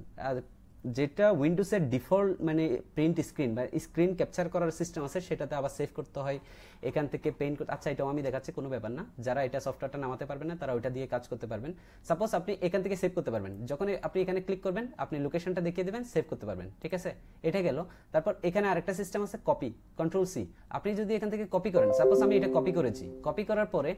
[SPEAKER 1] যেটা উইন্ডোজের ডিফল্ট মানে প্রিন্ট স্ক্রিন বা স্ক্রিন ক্যাপচার করার সিস্টেম আছে, সেটাতে আবার সেভ করতে হয় এখান থেকে পেইন্ট করতে। আচ্ছা, এটাও আমি দেখাচ্ছি, কোনো ব্যাপার না, যারা এটা সফটওয়্যারটা নামাতে পারবেন না তারা ওইটা দিয়ে কাজ করতে পারবেন। সাপোজ আপনি এখান থেকে সেভ করতে পারবেন, যখন আপনি এখানে ক্লিক করবেন আপনি লোকেশনটা দেখিয়ে দেবেন, সেভ করতে পারবেন, ঠিক আছে, এটা গেল। তারপর এখানে আরেকটা সিস্টেম আছে কপি, কন্ট্রোল সি, আপনি যদি এখান থেকে কপি করেন, সাপোজ আমি এটা কপি করেছি, কপি করার পরে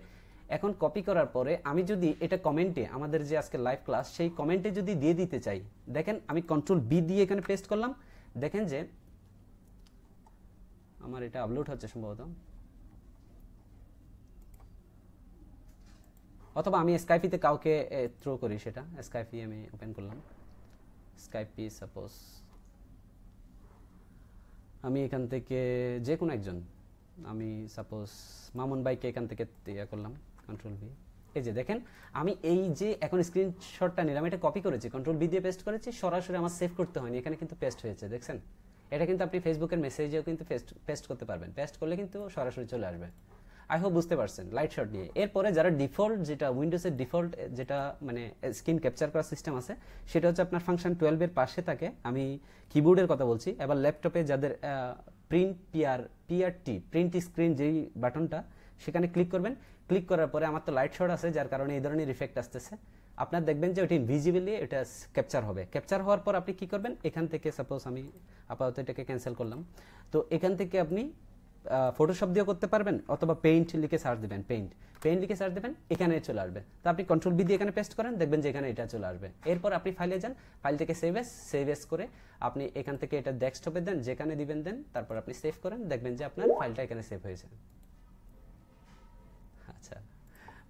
[SPEAKER 1] এখন কপি করার পরে আমি যদি এটা কমেন্টে, আমাদের যে আজকে লাইভ ক্লাস সেই কমেন্টে যদি দিয়ে দিতে চাই, দেখেন আমি কন্ট্রোল বি দিয়ে এখানে পেস্ট করলাম, দেখেন যে আমার এটা আপলোড হচ্ছে সম্ভবত, অথবা আমি স্কাইপিতে কাউকে থ্রো করি, সেটা স্কাইপি আমি ওপেন করলাম, স্কাইপি সাপোজ আমি এখান থেকে যে কোনো একজন, আমি সাপোজ মামুন ভাইকে এখান থেকে ইয়া করলাম, কন্ট্রোল বি, এই যে দেখেন আমি এই যে এখন স্ক্রিনশটটা নিলাম, এটা কপি করেছি, কন্ট্রোল বি দিয়ে পেস্ট করেছি, সরাসরি আমার সেভ করতে হয়নি, এখানে কিন্তু পেস্ট হয়েছে, দেখছেন এটা কিন্তু আপনি ফেসবুকের মেসেজেও কিন্তু পেস্ট করতে পারবেন, পেস্ট করলে কিন্তু সরাসরি চলে আসবে। আই হোপ বুঝতে পারছেন লাইট শট নিয়ে। এরপরে যারা ডিফল্ট, যেটা উইন্ডোজের ডিফল্ট যেটা মানে স্ক্রিন ক্যাপচার করার সিস্টেম আছে, সেটা হচ্ছে আপনার ফাংশন 12 এর পাশে থাকে। আমি কিবোর্ডের কথা বলছি। এবার ল্যাপটপে যাদের প্রিন্ট পিআরটি প্রিন্ট স্ক্রিন যেই বাটনটা, সেখানে ক্লিক করবেন। ক্লিক করার পরে আমার তো লাইট শট আছে, যার কারণে এই ধরনের ইফেক্ট আসতেছে। আপনার দেখবেন যে ওটি ইনভিজিবলি এটা ক্যাপচার হবে। ক্যাপচার হওয়ার পর আপনি কি করবেন, এখান থেকে সাপোজ আমি আপাতত এটাকে ক্যান্সেল করলাম, তো এখান থেকে আপনি ফটোশপ দিয়েও করতে পারবেন, অথবা পেইন্ট লিখে সার্চ দেবেন, পেইন্ট লিখে সার্চ দেবেন, এখানে চলে আসবে। তো আপনি কন্ট্রোল বি দিয়ে এখানে পেস্ট করেন, দেখবেন যে এখানে এটা চলে আসবে। এরপর আপনি ফাইলে যান, ফাইল থেকে সেভ এস করে আপনি এখান থেকে এটা ডেস্কটপে দেন, যেখানে দিবেন দেন, তারপর আপনি সেভ করেন, দেখবেন যে আপনার ফাইলটা এখানে সেভ হয়েছে। আচ্ছা,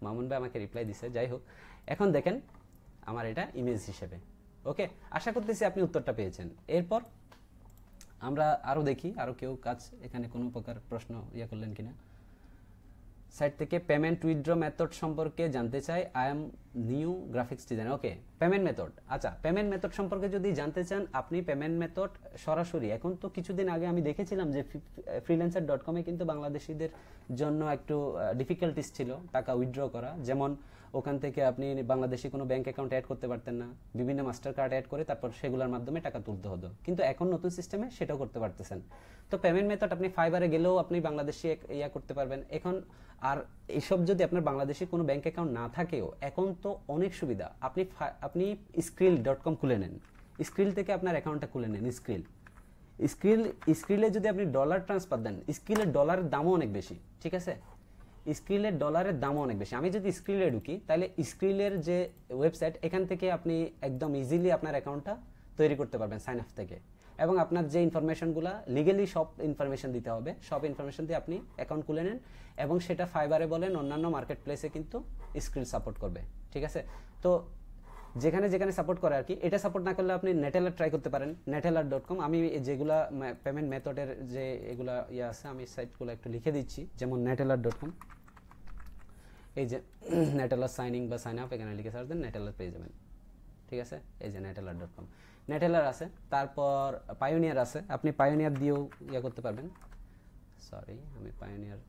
[SPEAKER 1] মামুন ভাই আমাকে রিপ্লাই দিছে। যাই হোক, এখন দেখেন আমার এটা ইমেজ হিসেবে। ওকে, আশা করতেছি আপনি উত্তরটা পেয়েছেন। এরপর আমরা আরও দেখি, আরও কেউ কাজ এখানে কোনো প্রকার প্রশ্ন করলেন কিনা। সাইট থেকে পেমেন্ট উইথড্র মেথড সম্পর্কে জানতে চাই, I am new graphics designer. Okay, payment method. আচ্ছা, পেমেন্ট মেথড সম্পর্কে যদি জানতে চান, আপনি পেমেন্ট মেথড সরাসরি, এখন তো কিছুদিন আগে আমি দেখেছিলাম যে freelancer.com এ কিন্তু বাংলাদেশিদের জন্য একটু ডিফিকাল্টিস ছিল টাকা উইথড্র করা। যেমন ওখান থেকে আপনি বাংলাদেশি কোনো ব্যাংক অ্যাকাউন্ট অ্যাড করতে পারতেন না, বিভিন্ন মাস্টার কার্ড অ্যাড করে তারপর সেগুলোর মাধ্যমে টাকা তুলতে হতো। কিন্তু এখন নতুন সিস্টেমে সেটাও করতে পারতেছেন। তো পেমেন্ট মেথড আপনি ফাইবারে গেলেও আপনি বাংলাদেশি করতে পারবেন এখন। আর এইসব যদি আপনার বাংলাদেশি কোনো ব্যাংক অ্যাকাউন্ট না থাকেও, এখন তো অনেক সুবিধা। আপনি skrill.com খুলে নেন, স্ক্রিল থেকে আপনার অ্যাকাউন্টটা খুলে নেন। স্ক্রিলে যদি আপনি ডলার ট্রান্সফার দেন, স্ক্রিলের ডলারের দামও অনেক বেশি, ঠিক আছে? স্ক্রিলের ডলারের দামও অনেক বেশি। আমি যদি স্ক্রিলে ঢুকি, তাহলে স্ক্রিলের যে ওয়েবসাইট, এখান থেকে আপনি একদম ইজিলি আপনার অ্যাকাউন্টটা তৈরি করতে পারবেন সাইন আপ থেকে। এবং আপনার যে ইনফরমেশনগুলো লিগেলি সব ইনফরমেশন দিতে হবে, সব ইনফরমেশন দিয়ে আপনি অ্যাকাউন্ট খুলে নেন। এবং সেটা ফাইবারে বলেন, অন্যান্য মার্কেট প্লেসে কিন্তু স্ক্রিল সাপোর্ট করবে, ঠিক আছে? তো যেখানে যেখানে সাপোর্ট করে আর কি। এটা সাপোর্ট না করলে আপনি নেটেলার ট্রাই করতে পারেন, neteller.com। আমি যেগুলা পেমেন্ট মেথডের যে এগুলা আছে, আমি সাইটগুলো একটু লিখে দিচ্ছি। যেমন neteller.com, এই যে নেটেলার সাইনিং বা সাইন আপ, এখানে লিখে সার্চ দেন, নেটেলার পেয়ে যাবেন, ঠিক আছে? এই যে neteller.com, নেটেলার আছে। তারপর পায়োনিয়ার আছে, আপনি পায়োনিয়ার দিয়েও করতে পারবেন। সরি, আমি পায়োনিয়ার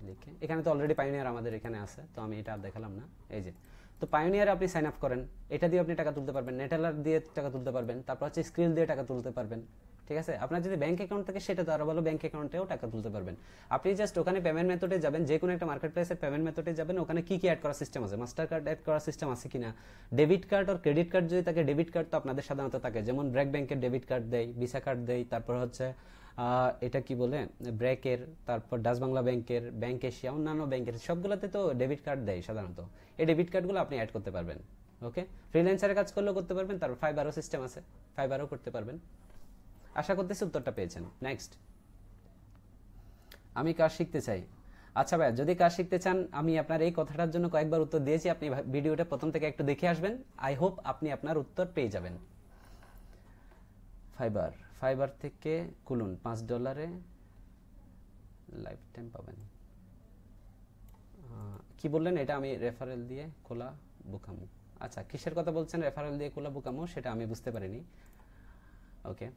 [SPEAKER 1] লিখে, এখানে তো অলরেডি পায়োনিয়ার আমাদের এখানে আছে, তো আমি এটা আর দেখালাম না। এই যে, তো পায়োনিয়ারে আপনি সাইন আপ করেন, এটা দিয়ে আপনি টাকা তুলতে পারবেন, নেটেলার দিয়ে টাকা তুলতে পারবেন, তারপর হচ্ছে স্ক্রিল দিয়ে টাকা তুলতে পারবেন, ঠিক আছে? আপনার যদি ব্যাংক অ্যাকাউন্ট থাকে, সেটা তো আরো ভালো, ব্যাংক অ্যাকাউন্টেও টাকা তুলতে পারবেন। আপনি জাস্ট ওখানে পেমেন্ট মেথডে যাবেন, যে কোনো একটা মার্কেট প্লেসের পেমেন্ট মেথডে যাবেন, ওখানে কি কি অ্যাড করার সিস্টেম আছে, মাস্টার কার্ড অ্যাড করার সিস্টেম আছে কিনা, ডেবিট কার্ড আর ক্রেডিট কার্ড যদি থাকে, ডেবিট কার্ড তো আপনাদের সাধারণত থাকে, যেমন ব্র্যাক ব্যাংকের ডেবিট কার্ড দেয়, ভিসা কার্ড দেয়, তারপর হচ্ছে এটা কি বলে ব্র্যাকের, তারপর ডাচ বাংলা ব্যাংকের, ব্যাংক এশিয়া, অন্যান্য ব্যাংকের সবগুলোতে তো ডেবিট কার্ড দেয় সাধারণত। এই ডেবিট কার্ডগুলো আপনি অ্যাড করতে পারবেন। ওকে, ফ্রিল্যান্সারে কাজ করলেও করতে পারবেন, তারপর ফাইবারও সিস্টেম আছে, ফাইবারও করতে পারবেন। আশা করতেছি উত্তরটা পেয়েছেন। নেক্সট, আমি কাজ শিখতে চাই। আচ্ছা ভাই, যদি কাজ শিখতে চান, আমি আপনার এই কথাটার জন্য কয়েকবার উত্তর দিয়েছি, আপনি ভিডিওটা প্রথম থেকে একটু দেখে আসবেন। আই হোপ আপনি আপনার উত্তর পেয়ে যাবেন। ফাইবার থেকে খুলুন, $5 লাইফ টাইম পাবেন। কি বললেন? এটা আমি রেফারেল দিয়ে খোলা বুকামো। আচ্ছা, কিসের কথা বলছেন রেফারেল দিয়ে খোলা বুকামো, সেটা আমি বুঝতে পারিনি। ওকে,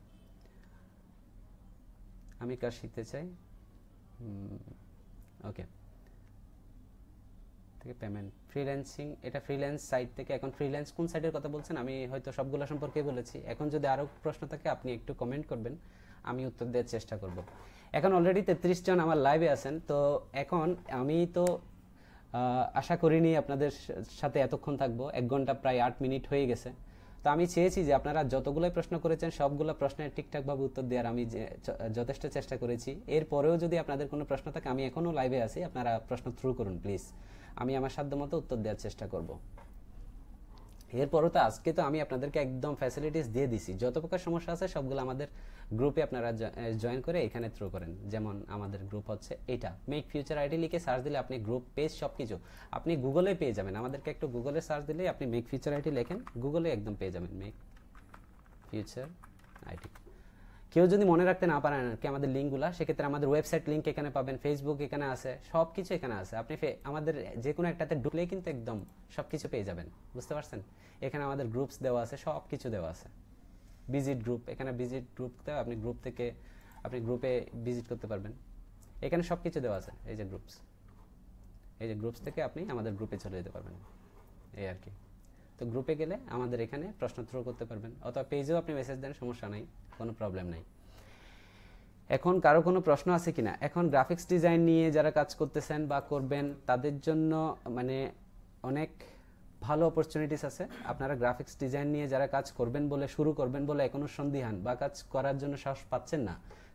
[SPEAKER 1] আমি কাজ শিখতে চাই। ওকে, থেকে পেমেন্ট ফ্রিল্যান্সিং, এটা ফ্রিল্যান্স সাইট থেকে। এখন ফ্রিল্যান্স কোন সাইটের কথা বলছেন? আমি হয়তো সবগুলো সম্পর্কে বলেছি। এখন যদি আরও প্রশ্ন থাকে, আপনি একটু কমেন্ট করবেন, আমি উত্তর দেওয়ার চেষ্টা করব। এখন অলরেডি 33 জন আমার লাইভে আছেন। তো এখন আমি তো আশা করিনি আপনাদের সাথে এতক্ষণ থাকবো, 1 ঘন্টা প্রায় 8 মিনিট হয়ে গেছে। তো আমি চেয়েছি যে আপনারা যতগুলোই প্রশ্ন করেছেন, সবগুলো প্রশ্নের ঠিকঠাকভাবে উত্তর দেওয়ার আমি যথেষ্ট চেষ্টা করেছি। এরপরেও যদি আপনাদের কোনো প্রশ্ন থাকে, আমি এখনও লাইভে আছি, আপনারা প্রশ্ন থ্রু করুন প্লিজ, আমি আমার সাধ্যমতো উত্তর দেওয়ার চেষ্টা করব। এরপরও তো আজকে তো আমি আপনাদেরকে একদম ফ্যাসিলিটিস দিয়ে দিছি, যত প্রকার সমস্যা আছে সবগুলো আমাদের গ্রুপে আপনারা জয়েন করে এখানে থ্রো করেন। যেমন আমাদের গ্রুপ হচ্ছে এটা, মেক ফিউচার আইডি লিখে সার্চ দিলে আপনি গ্রুপ পেজ সবকিছু আপনি গুগলে পেয়ে যাবেন। আমাদেরকে একটু গুগলে সার্চ দিলে আপনি মেক ফিউচার আইডি লেখেন, গুগলে একদম পেয়ে যাবেন মেক ফিউচার আইডি। কেউ যদি মনে রাখতে না পারেন কি আমাদের লিঙ্কগুলো, সেক্ষেত্রে আমাদের ওয়েবসাইট লিঙ্ক এখানে পাবেন, ফেসবুক এখানে আছে, সব কিছু এখানে আছে। আপনি আমাদের যে কোনো একটাতে ঢুকলেই কিন্তু একদম সব কিছু পেয়ে যাবেন, বুঝতে পারছেন? এখানে আমাদের গ্রুপস দেওয়া আছে, সব কিছু দেওয়া আছে। ভিজিট গ্রুপ, এখানে ভিজিট গ্রুপতে আপনি গ্রুপ থেকে আপনি গ্রুপে ভিজিট করতে পারবেন। এখানে সব কিছু দেওয়া আছে, এই যে গ্রুপস, এই যে গ্রুপস থেকে আপনি আমাদের গ্রুপে চলে যেতে পারবেন, এই আর কি। তো গ্রুপে গেলে আমাদের এখানে প্রশ্ন থ্রো করতে পারবেন, অথবা পেজেও আপনি মেসেজ দেন, সমস্যা নাই, কোনো প্রবলেম নাই। এখন কারো কোনো প্রশ্ন আছে কিনা? এখন গ্রাফিক্স ডিজাইন নিয়ে যারা কাজ করতেছেন বা করবেন তাদের জন্য মানে অনেক ভালো অপরচুনিটিস আছে। আপনারা গ্রাফিক্স ডিজাইন নিয়ে যারা কাজ করবেন বলে শুরু করবেন বলে এখনো সন্দিহান বা কাজ করার জন্য সাহস পাচ্ছেন না,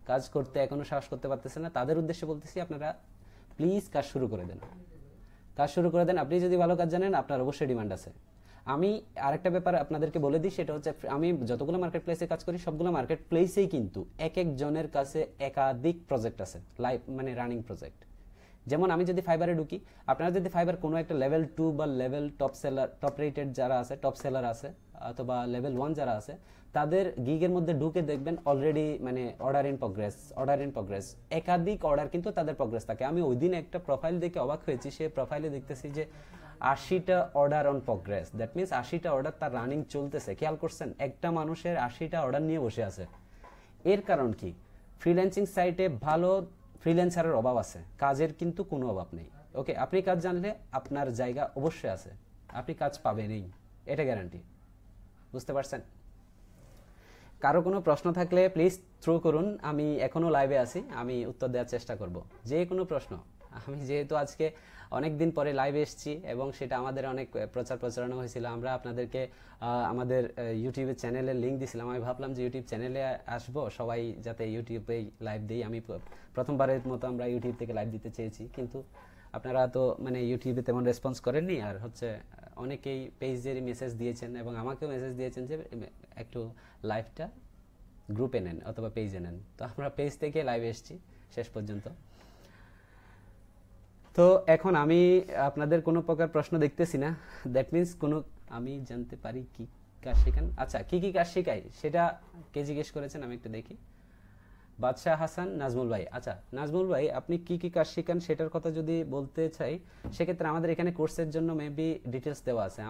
[SPEAKER 1] কাজ করতে এখনো সাহস করতে পারতেছেন না, তাদের উদ্দেশ্যে বলতেছি আপনারা প্লিজ কাজ শুরু করে দেন, কাজ শুরু করে দেন। আপনি যদি ভালো কাজ জানেন আপনার অবশ্যই ডিমান্ড আছে। আমি আরেকটা ব্যাপার আপনাদেরকে বলে দিই, সেটা হচ্ছে আমি যতগুলো মার্কেট প্লেসে কাজ করি সবগুলো মার্কেট প্লেসেই কিন্তু এক একজনের কাছে একাধিক প্রজেক্ট আছে, লাইভ মানে রানিং প্রজেক্ট। যেমন আমি যদি ফাইবারে ঢুকি, আপনারা যদি ফাইবার কোনো একটা লেভেল 2 বা level top seller, top rated যারা আছে, টপ সেলার আছে, অথবা লেভেল 1 যারা আছে, তাদের গিগের মধ্যে ঢুকে দেখবেন অলরেডি মানে অর্ডার ইন প্রগ্রেস, একাধিক অর্ডার কিন্তু তাদের প্রগ্রেস থাকে। আমি ওই দিন একটা প্রোফাইল দেখে অবাক হয়েছি, সে প্রোফাইলে দেখতেছি যে 80টা order on progress, that means 80টা অর্ডার তার রানিং চলতেছে। খেয়াল করছেন, একটা মানুষের 80টা অর্ডার নিয়ে বসে আছে। এর কারণ কি? ফ্রিল্যান্সিং সাইটে ভালো ফ্রিল্যান্সারের অভাব আছে, কাজের কিন্তু কোনো অভাব নেই। ওকে, আপনি কাজ জানলে আপনার জায়গা অবশ্যই আছে, আপনি কাজ পাবেনই, এটা গ্যারান্টি। বুঝতে পারছেন? কারো কোনো প্রশ্ন থাকলে প্লিজ থ্রো করুন, আমি এখনো লাইভে আছি, আমি উত্তর দেওয়ার চেষ্টা করব যে কোনো প্রশ্ন। আমি যেহেতু আজকে অনেক দিন পরে লাইভে এসেছি এবং সেটা আমাদের অনেক প্রচারণা হয়েছিল, আমরা আপনাদেরকে আমাদের ইউটিউবের চ্যানেলের লিঙ্ক দিয়েছিলাম। আমি ভাবলাম যে ইউটিউব চ্যানেলে আসবো, সবাই যাতে ইউটিউবেই লাইভ দিই। আমি প্রথমবারের মতো আমরা ইউটিউব থেকে লাইভ দিতে চেয়েছি, কিন্তু আপনারা তো মানে ইউটিউবে তেমন রেসপন্স করেননি। আর হচ্ছে অনেকেই পেজের মেসেজ দিয়েছেন এবং আমাকেও মেসেজ দিয়েছেন যে একটু লাইভটা গ্রুপে নেন অথবা পেজে নেন। তো আমরা পেজ থেকে লাইভে এসেছি শেষ পর্যন্ত। তো এখন আমি আপনাদের কোনো প্রকার প্রশ্ন দেখতেছি না, দ্যাট মিনস কোনো আমি জানতে পারি কি কাজ শেখান। আচ্ছা, কি কি কাজ শেখাই সেটা কে জিজ্ঞেস করেছেন আমি একটু দেখি। বাদশাহ হাসান নাজমুল ভাই, আচ্ছা নাজমুল ভাই আপনি কি কি কাজ শেখান সেটার কথা যদি বলতে চাই, সেক্ষেত্রে আমাদের এখানে কোর্সের জন্য মেবি ডিটেলস দেওয়া আছে।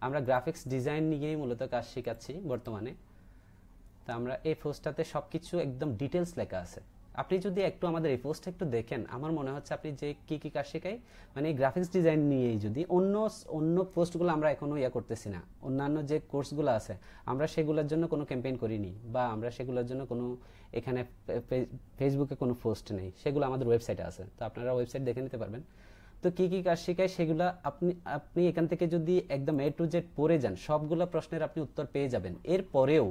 [SPEAKER 1] আমরা গ্রাফিক্স ডিজাইন নিয়েই মূলত কাজ শেখাচ্ছি বর্তমানে। তা আমরা এই পোস্টটাতে সবকিছু একদম ডিটেলস লেখা আছে। আপনি যদি একটু আমাদের এই পোস্টটা একটু দেখেন, আমার মনে হচ্ছে আপনি যে কি কি কাজ শেখাই মানে এই গ্রাফিক্স ডিজাইন নিয়েই, যদি অন্য পোস্টগুলো আমরা এখনো করতেছি না, অন্যান্য যে কোর্সগুলো আছে আমরা সেগুলোর জন্য কোনো ক্যাম্পেইন করিনি বা আমরা সেগুলোর জন্য কোনো এখানে ফেসবুকে কোনো পোস্ট নেই, সেগুলো আমাদের ওয়েবসাইটে আছে। তো আপনারা ওয়েবসাইট দেখে নিতে পারবেন। তো কি কি কাজ শেখায় সেগুলো আপনি এখান থেকে যদি একদম A to Z পড়ে যান, সবগুলো প্রশ্নের আপনি উত্তর পেয়ে যাবেন। এরপরেও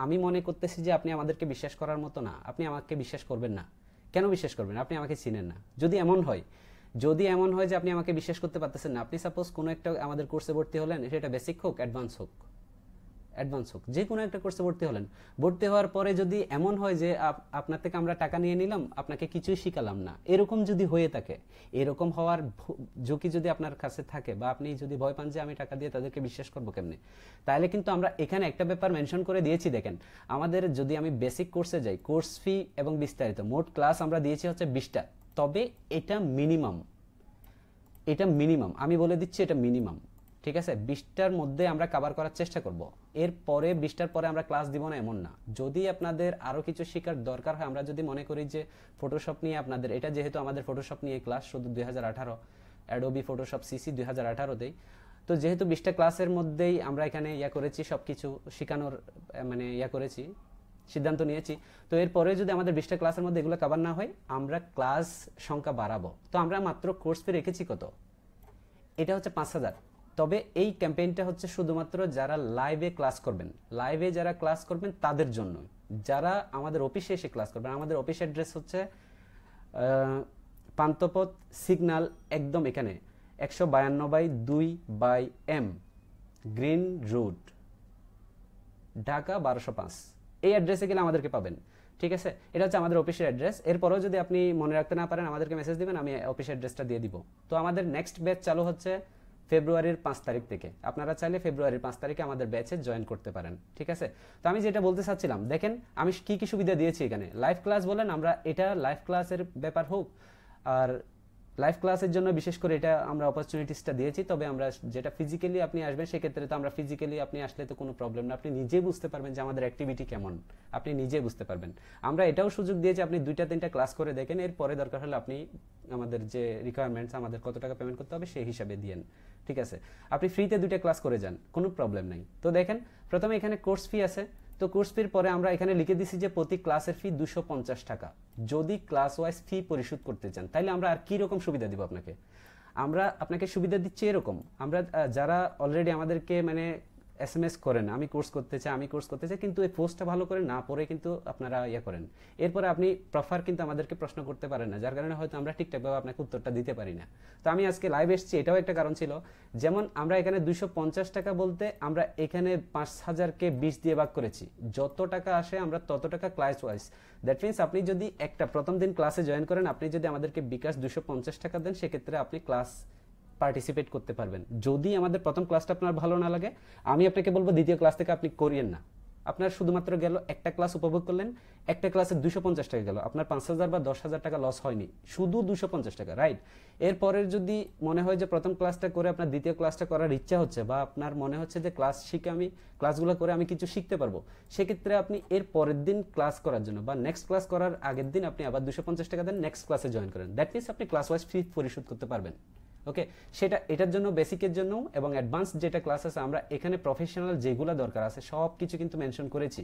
[SPEAKER 1] আমি মনে করতেছি যে আপনি আমাদেরকে বিশ্বাস করার মতো না, আপনি আমাকে বিশ্বাস করবেন না। কেন বিশ্বাস করবেন? আপনি আমাকে চিনেন না। যদি এমন হয় যে আপনি আমাকে বিশ্বাস করতে পারতেছেন না, আপনি সাপোজ কোনো একটা আমাদের কোর্সে ভর্তি হলেন, সেটা বেসিক হোক অ্যাডভান্স হোক, যে কোনো একটা কোর্সে ভর্তি হলেন, ভর্তি হওয়ার পরে যদি এমন হয় যে আপনার থেকে আমরা টাকা নিয়ে নিলাম, আপনাকে কিছুই শিখালাম না, এরকম যদি হয়ে থাকে, এরকম হওয়ার ঝুঁকি যদি আপনার কাছে থাকে বা আপনি যদি ভয় পান যে আমি টাকা দিয়ে তাদেরকে বিশ্বাস করবো কেমনে, তাহলে কিন্তু আমরা এখানে একটা ব্যাপার মেনশন করে দিয়েছি। দেখেন, আমাদের যদি আমি বেসিক কোর্সে যাই, কোর্স ফি এবং বিস্তারিত মোট ক্লাস আমরা দিয়েছি হচ্ছে 20টা। তবে এটা মিনিমাম আমি বলে দিচ্ছি, এটা মিনিমাম, ঠিক আছে? 20টার মধ্যে আমরা কভার করার চেষ্টা করব। এরপরে 20টার পরে আমরা ক্লাস দিব না এমন না। যদি আপনাদের আরো কিছু শেখার দরকার হয়, আমরা যদি মনে করি যে ফটোশপ নিয়ে আপনাদের, এটা যেহেতু আমাদের ফটোশপ নিয়ে ক্লাস শুধু 2018 অ্যাডোবি ফটোশপ সিসি 2018তেই, তো যেহেতু 20টা ক্লাসের মধ্যেই আমরা এখানে করেছি, সবকিছু শেখানোর মানে করেছি, সিদ্ধান্ত নিয়েছি। তো এরপরে যদি আমাদের 20টা ক্লাসের মধ্যে এগুলো কভার না হয়, আমরা ক্লাস সংখ্যা বাড়াবো। তো আমরা মাত্র কোর্স ফি রেখেছি কত? এটা হচ্ছে 5000। তবে এই ক্যাম্পেইনটা হচ্ছে শুধুমাত্র যারা লাইভে ক্লাস করবেন তাদের জন্য। যারা আমাদের অফিসে এসে ক্লাস করবেন, আমাদের অফিস অ্যাড্রেস হচ্ছে পান্থপথ সিগন্যাল, একদম এখানে 152/2/M গ্রিন রোড, ঢাকা 1205। এই অ্যাড্রেসে গেলে আমাদেরকে পাবেন, ঠিক আছে? এটা হচ্ছে আমাদের অফিসের অ্যাড্রেস। এরপরেও যদি আপনি মনে রাখতে না পারেন, আমাদেরকে মেসেজ দিবেন, আমি অফিস অ্যাড্রেসটা দিয়ে দিব। তো আমাদের নেক্সট ব্যাচ চালু হচ্ছে ফেব্রুয়ারির 5 তারিখ থেকে। আপনারা চাইলে ফেব্রুয়ারির 5 তারিখে আমাদের ব্যাচে জয়েন করতে পারেন, ঠিক আছে? তো আমি যেটা বলতে চাচ্ছিলাম, দেখেন আমি কি কি সুবিধা দিয়েছি এখানে। লাইভ ক্লাস বলেন, আমরা এটা লাইভ ক্লাসের ব্যাপার হোক, আর লাইভ ক্লাসের জন্য বিশেষ করে এটা আমরা অপরচুনিটিসটা দিয়েছি, তবে আমরা যেটা ফিজিক্যালি আপনি আসবেন সেক্ষেত্রে তো আমরা ফিজিক্যালি আপনি আসলে তো কোনো প্রবলেম না, আপনি নিজেই বুঝতে পারবেন যে আমাদের অ্যাক্টিভিটি কেমন, আপনি নিজেই বুঝতে পারবেন। আমরা এটাও সুযোগ দিয়েছি আপনি 2-3টা ক্লাস করে দেখেন, এরপরে দরকার হলে আপনি আমাদের যে রিকোয়ারমেন্টস, আমাদের কত টাকা পেমেন্ট করতে হবে সেই হিসাবে দিয়েন, ঠিক আছে? আপনি ফ্রিতে 2টা ক্লাস করে যান, কোনো প্রবলেম নাই। তো দেখেন প্রথমে এখানে কোর্স ফি আছে, তো কোর্স ফির পরে আমরা এখানে লিখে দিছি যে প্রতি ক্লাসের ফি 250 টাকা। যদি ক্লাস ওয়াইজ ফি পরিশোধ করতে চান তাহলে আমরা আর কি রকম সুবিধা দিব আপনাকে? আমরা আপনাকে সুবিধা দিচ্ছি এরকম, আমরা যারা অলরেডি আমাদেরকে মানে এসএমএস করেন আমি কোর্স করতে চাই, আমি কোর্স করতে চাই, কিন্তু এই পোস্টটা ভালো করে না পড়ে কিন্তু আপনারা ইয়ে করেন, এরপরে আপনি প্রফার কিন্তু আমাদেরকে প্রশ্ন করতে পারেন না, যার কারণে হয়তো আমরা ঠিকঠাকভাবে আপনাকে উত্তরটা দিতে পারি না। তো আমি আজকে লাইভ এসেছি, এটাও একটা কারণ ছিল। যেমন আমরা এখানে 250 টাকা বলতে আমরা এখানে 5000কে 20 দিয়ে ভাগ করেছি, যত টাকা আসে আমরা তত টাকা ক্লাস ওয়াইজ। দ্যাট মিনস আপনি যদি একটা প্রথম দিন ক্লাসে জয়েন করেন, আপনি যদি আমাদেরকে বিকাশ 250 টাকা দেন, সেক্ষেত্রে আপনি ক্লাস পার্টিসিপেট করতে পারবেন। যদি আমাদের প্রথম ক্লাসটা আপনার ভালো না লাগে, আমি আপনাকে বলবো দ্বিতীয় ক্লাস থেকে আপনি করিয়েন না। আপনার শুধুমাত্র গেল একটা ক্লাস উপভোগ করলেন, একটা ক্লাসে 250 টাকা গেল, আপনার 5000 বা 10,000 টাকা লস হয়নি, শুধু 250 টাকা, রাইট? এরপরের যদি মনে হয় যে প্রথম ক্লাসটা করে আপনার দ্বিতীয় ক্লাসটা করার ইচ্ছা হচ্ছে, বা আপনার মনে হচ্ছে যে ক্লাস শিখে আমি ক্লাসগুলো করে আমি কিছু শিখতে পারবো, সেক্ষেত্রে আপনি এর পরের দিন ক্লাস করার জন্য বা নেক্সট ক্লাস করার আগের দিন আপনি আবার 250 টাকা দেন, নেক্সট ক্লাসে জয়েন করেন। দ্যাট মিনস আপনি ক্লাস ওয়াইজ ফি পরিশোধ করতে পারবেন। ওকে, সেটা এটার জন্য বেসিকের জন্য এবং অ্যাডভান্স যেটা ক্লাস আছে, আমরা এখানে প্রফেশনাল যেগুলো দরকার আছে সব কিছু কিন্তু মেনশন করেছি,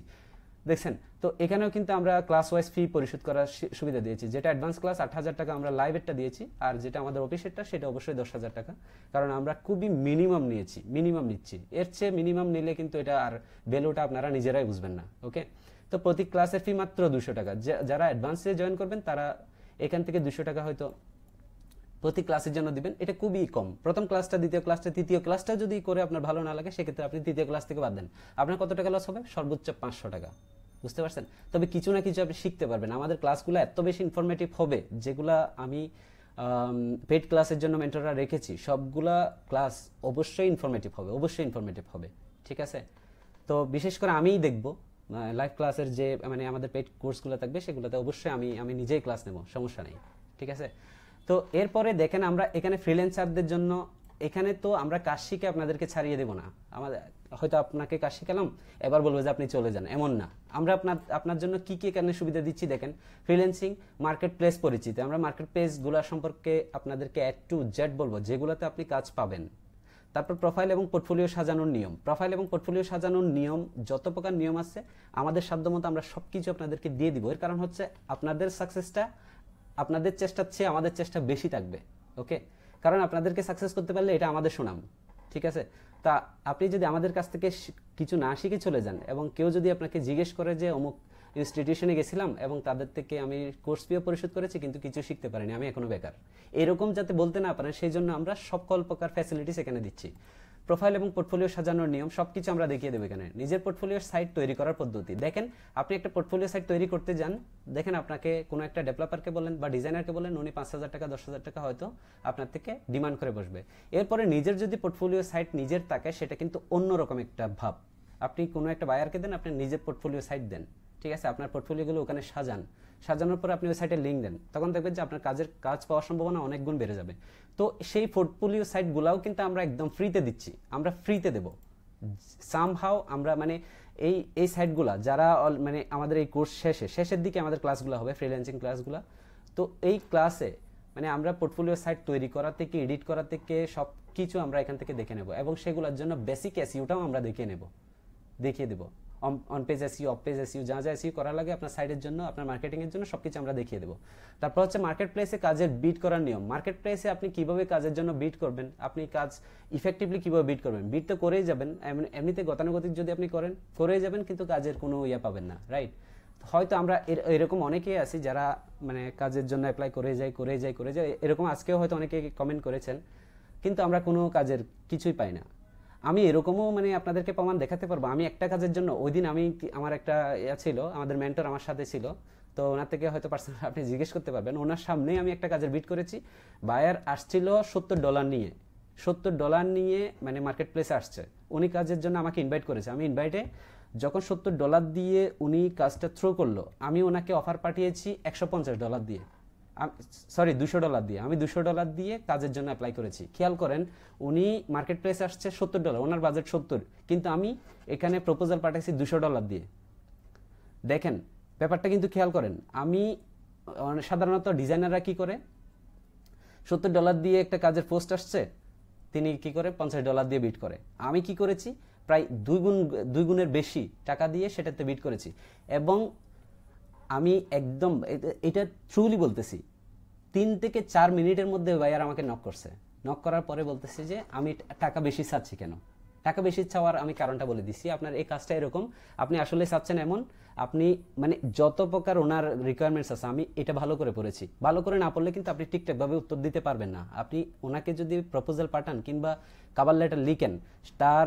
[SPEAKER 1] দেখছেন? তো এখানেও কিন্তু আমরা ক্লাস ওয়াইজ ফি পরিশোধ করার সুবিধা দিয়েছি। যেটা অ্যাডভান্স ক্লাস 8,000 টাকা আমরা লাইভেরটা দিয়েছি, আর যেটা আমাদের অফিসেরটা সেটা অবশ্যই 10,000 টাকা, কারণ আমরা খুবই মিনিমাম নিয়েছি, মিনিমাম নিচ্ছি। এর চেয়ে মিনিমাম নিলে কিন্তু এটা আর ভ্যালুটা আপনারা নিজেরাই বুঝবেন না। ওকে, তো প্রতি ক্লাসের ফি মাত্র 200 টাকা। যারা অ্যাডভান্সে জয়েন করবেন তারা এখান থেকে 200 টাকা হয়তো প্রতি ক্লাসের জন্য দিবেন, এটা খুবই কম। প্রথম ক্লাসটা, দ্বিতীয় ক্লাসটা, তৃতীয় ক্লাসটা যদি করে আপনার ভালো না লাগে, সেক্ষেত্রে আপনি তৃতীয় ক্লাস থেকে বাদ দেন, আপনার কত টাকা লস হবে? সর্বোচ্চ 500 টাকা। বুঝতে পারছেন? তবে কিছু না কিছু আপনি শিখতে পারবেন। আমাদের ক্লাসগুলো এত বেশি ইনফরমেটিভ হবে, যেগুলা আমি পেড ক্লাসের জন্য মেন্টররা রেখেছি, সবগুলা ক্লাস অবশ্যই ইনফরমেটিভ হবে, অবশ্যই ইনফরমেটিভ হবে, ঠিক আছে? তো বিশেষ করে আমিই দেখবো লাইভ ক্লাসের যে মানে আমাদের পেড কোর্সগুলো থাকবে, সেগুলোতে অবশ্যই আমি নিজেই ক্লাস নেব, সমস্যা নেই, ঠিক আছে? তো এরপরে দেখেন আমরা এখানে ফ্রিল্যান্সারদের জন্য, এখানে তো আমরা কাজ শিখে আপনাদেরকে ছাড়িয়ে দেব না। আমাদের হয়তো আপনাকে কাজ শিখালাম, এবার বলবো যে আপনি চলে যান, এমন না। আমরা আপনার জন্য কি কি এখানে সুবিধা দিচ্ছি দেখেন। ফ্রিল্যান্সিং, মার্কেট প্লেস পরিচিতি, আমরা মার্কেট প্লেসগুলো সম্পর্কে আপনাদেরকে A to Z বলবো, যেগুলোতে আপনি কাজ পাবেন। তারপর প্রোফাইল এবং পোর্টফোলিও সাজানোর নিয়ম, প্রোফাইল এবং পোর্টফোলিও সাজানোর নিয়ম, যত প্রকার নিয়ম আছে আমাদের সাধ্যমতো আমরা সবকিছু আপনাদেরকে দিয়ে দিব। এর কারণ হচ্ছে আপনাদের সাকসেসটা আপনাদের চেষ্টার চেয়ে আমাদের চেষ্টা বেশি থাকবে। ওকে, কারণ আপনাদেরকে সাকসেস করতে পারলে এটা আমাদের সুনাম, ঠিক আছে? তা আপনি যদি আমাদের কাছ থেকে কিছু না শিখে চলে যান, এবং কেউ যদি আপনাকে জিজ্ঞেস করে যে অমুক ইনস্টিটিউশনে গেছিলাম এবং তাদের থেকে আমি কোর্স ফিও পরিশোধ করেছি কিন্তু কিছু শিখতে পারিনি, আমি এখনো বেকার, এরকম যাতে বলতে না পারেন সেই জন্য আমরা সকল প্রকার ফ্যাসিলিটিস এখানে দিচ্ছি। প্রোফাইল এবং পোর্টফোলিও সাজানোর নিয়ম সবকিছু আমরা দেখিয়ে দেবো এখানে। নিজের পোর্টফোলিওর সাইট তৈরি করার পদ্ধতি দেখেন। আপনি একটা পোর্টফোলিও সাইট তৈরি করতে যান, দেখেন আপনাকে কোনো একটা ডেভেলপারকে বলেন বা ডিজাইনারকে বলেন, উনি 5,000 টাকা 10,000 টাকা হয়তো আপনার থেকে ডিমান্ড করে বসবে। এরপরে নিজের যদি পোর্টফোলিও সাইট নিজের থাকে, সেটা কিন্তু অন্যরকম একটা ভাব। আপনি কোনো একটা বায়ারকে দেন, আপনি নিজের পোর্টফোলিও সাইট দেন, ঠিক আছে? আপনার পোর্টফোলিওগুলো ওখানে সাজানোর পর আপনি ওই সাইটে লিঙ্ক দেন, তখন দেখবেন যে আপনার কাজ পাওয়ার সম্ভাবনা অনেক গুণ বেড়ে যাবে। তো সেই পোর্টফোলিও সাইটগুলোও কিন্তু আমরা একদম ফ্রিতে দিচ্ছি, আমরা ফ্রিতে দেব সামহাও। আমরা মানে এই সাইটগুলা যারা মানে আমাদের এই কোর্স শেষের দিকে আমাদের ক্লাসগুলো হবে, ফ্রিল্যান্সিং ক্লাসগুলো, তো এই ক্লাসে মানে আমরা পোর্টফোলিও সাইট তৈরি করা থেকে এডিট করা থেকে সব কিছু আমরা এখান থেকে দেখে নেব, এবং সেগুলোর জন্য বেসিক এসইওটাও আমরা দেখিয়ে দেব। On page SEO, off page SEO, যা এসইও করা লাগে আপনার সাইটের জন্য, আপনার মার্কেটিং এর জন্য সবকিছু আমরা দেখিয়ে দেবো। তারপর হচ্ছে মার্কেট প্লেসে কাজের বিড করার নিয়ম। মার্কেট প্লেসে আপনি কিভাবে কাজের জন্য বিড করবেন, আপনি কাজ ইফেক্টিভলি কিভাবে বিড করবেন। বিড তো করেই যাবেন, এমনিতে গতানুগতিক যদি আপনি করেই যাবেন, কিন্তু কাজের কোনো ইয়ে পাবেন না, রাইট? হয়তো আমরা এরকম অনেকেই আছি যারা মানে কাজের জন্য অ্যাপ্লাই করে যায়, এরকম আজকেও হয়তো অনেকে কমেন্ট করেছেন, কিন্তু আমরা কোনো কাজের কিছুই পাই না। আমি এরকমও মানে আপনাদেরকে প্রমাণ দেখাতে পারবো। আমি একটা কাজের জন্য ওই দিন আমার একটা ছিল, আমাদের মেন্টর আমার সাথে ছিল, তো ওনার থেকে হয়তো পার্সোনাল আপনি জিজ্ঞেস করতে পারবেন, ওনার সামনেই আমি একটা কাজের বিড করেছি। বায়ার আসছিল $70 নিয়ে মানে মার্কেট প্লেসে আসছে, উনি কাজের জন্য আমাকে ইনভাইট করেছে। আমি ইনভাইটে যখন $70 দিয়ে উনি কাজটা থ্রো করলো, আমি ওনাকে অফার পাঠিয়েছি $150 দিয়ে। সরি $200 দিয়ে, আমি $200 দিয়ে কাজের জন্য অ্যাপ্লাই করেছি। খেয়াল করেন উনি মার্কেট প্লেসে আসছে $70, ওনার বাজেট 70, কিন্তু আমি এখানে প্রপোজাল পাঠাইছি $200 দিয়ে। দেখেন ব্যাপারটা কিন্তু খেয়াল করেন। আমি সাধারণত ডিজাইনাররা কি করে, $70 দিয়ে একটা কাজের পোস্ট আসছে, তিনি কি করে $50 দিয়ে বিট করে। আমি কি করেছি, প্রায় দুই গুণের বেশি টাকা দিয়ে সেটাতে বিট করেছি। এবং আমি একদম এটা ট্রুলি বলতেছি, 3 থেকে 4 মিনিটের মধ্যে ভাইয়ার আমাকে নক করছে। নক করার পরে বলতেছে যে আমি টাকা বেশি চাচ্ছি কেন। টাকা বেশি চাওয়ার আমি কারণটা বলে দিচ্ছি। আপনার এই কাজটা এরকম, আপনি আসলে চাচ্ছেন এমন, আপনি মানে যত প্রকার ওনার রিকোয়ারমেন্টস আছে আমি এটা ভালো করে পড়েছি। ভালো করে না পড়লে কিন্তু আপনি ঠিকঠাকভাবে উত্তর দিতে পারবেন না। আপনি ওনাকে যদি প্রপোজাল পাঠান কিংবা কভার লেটার লিখেন, তার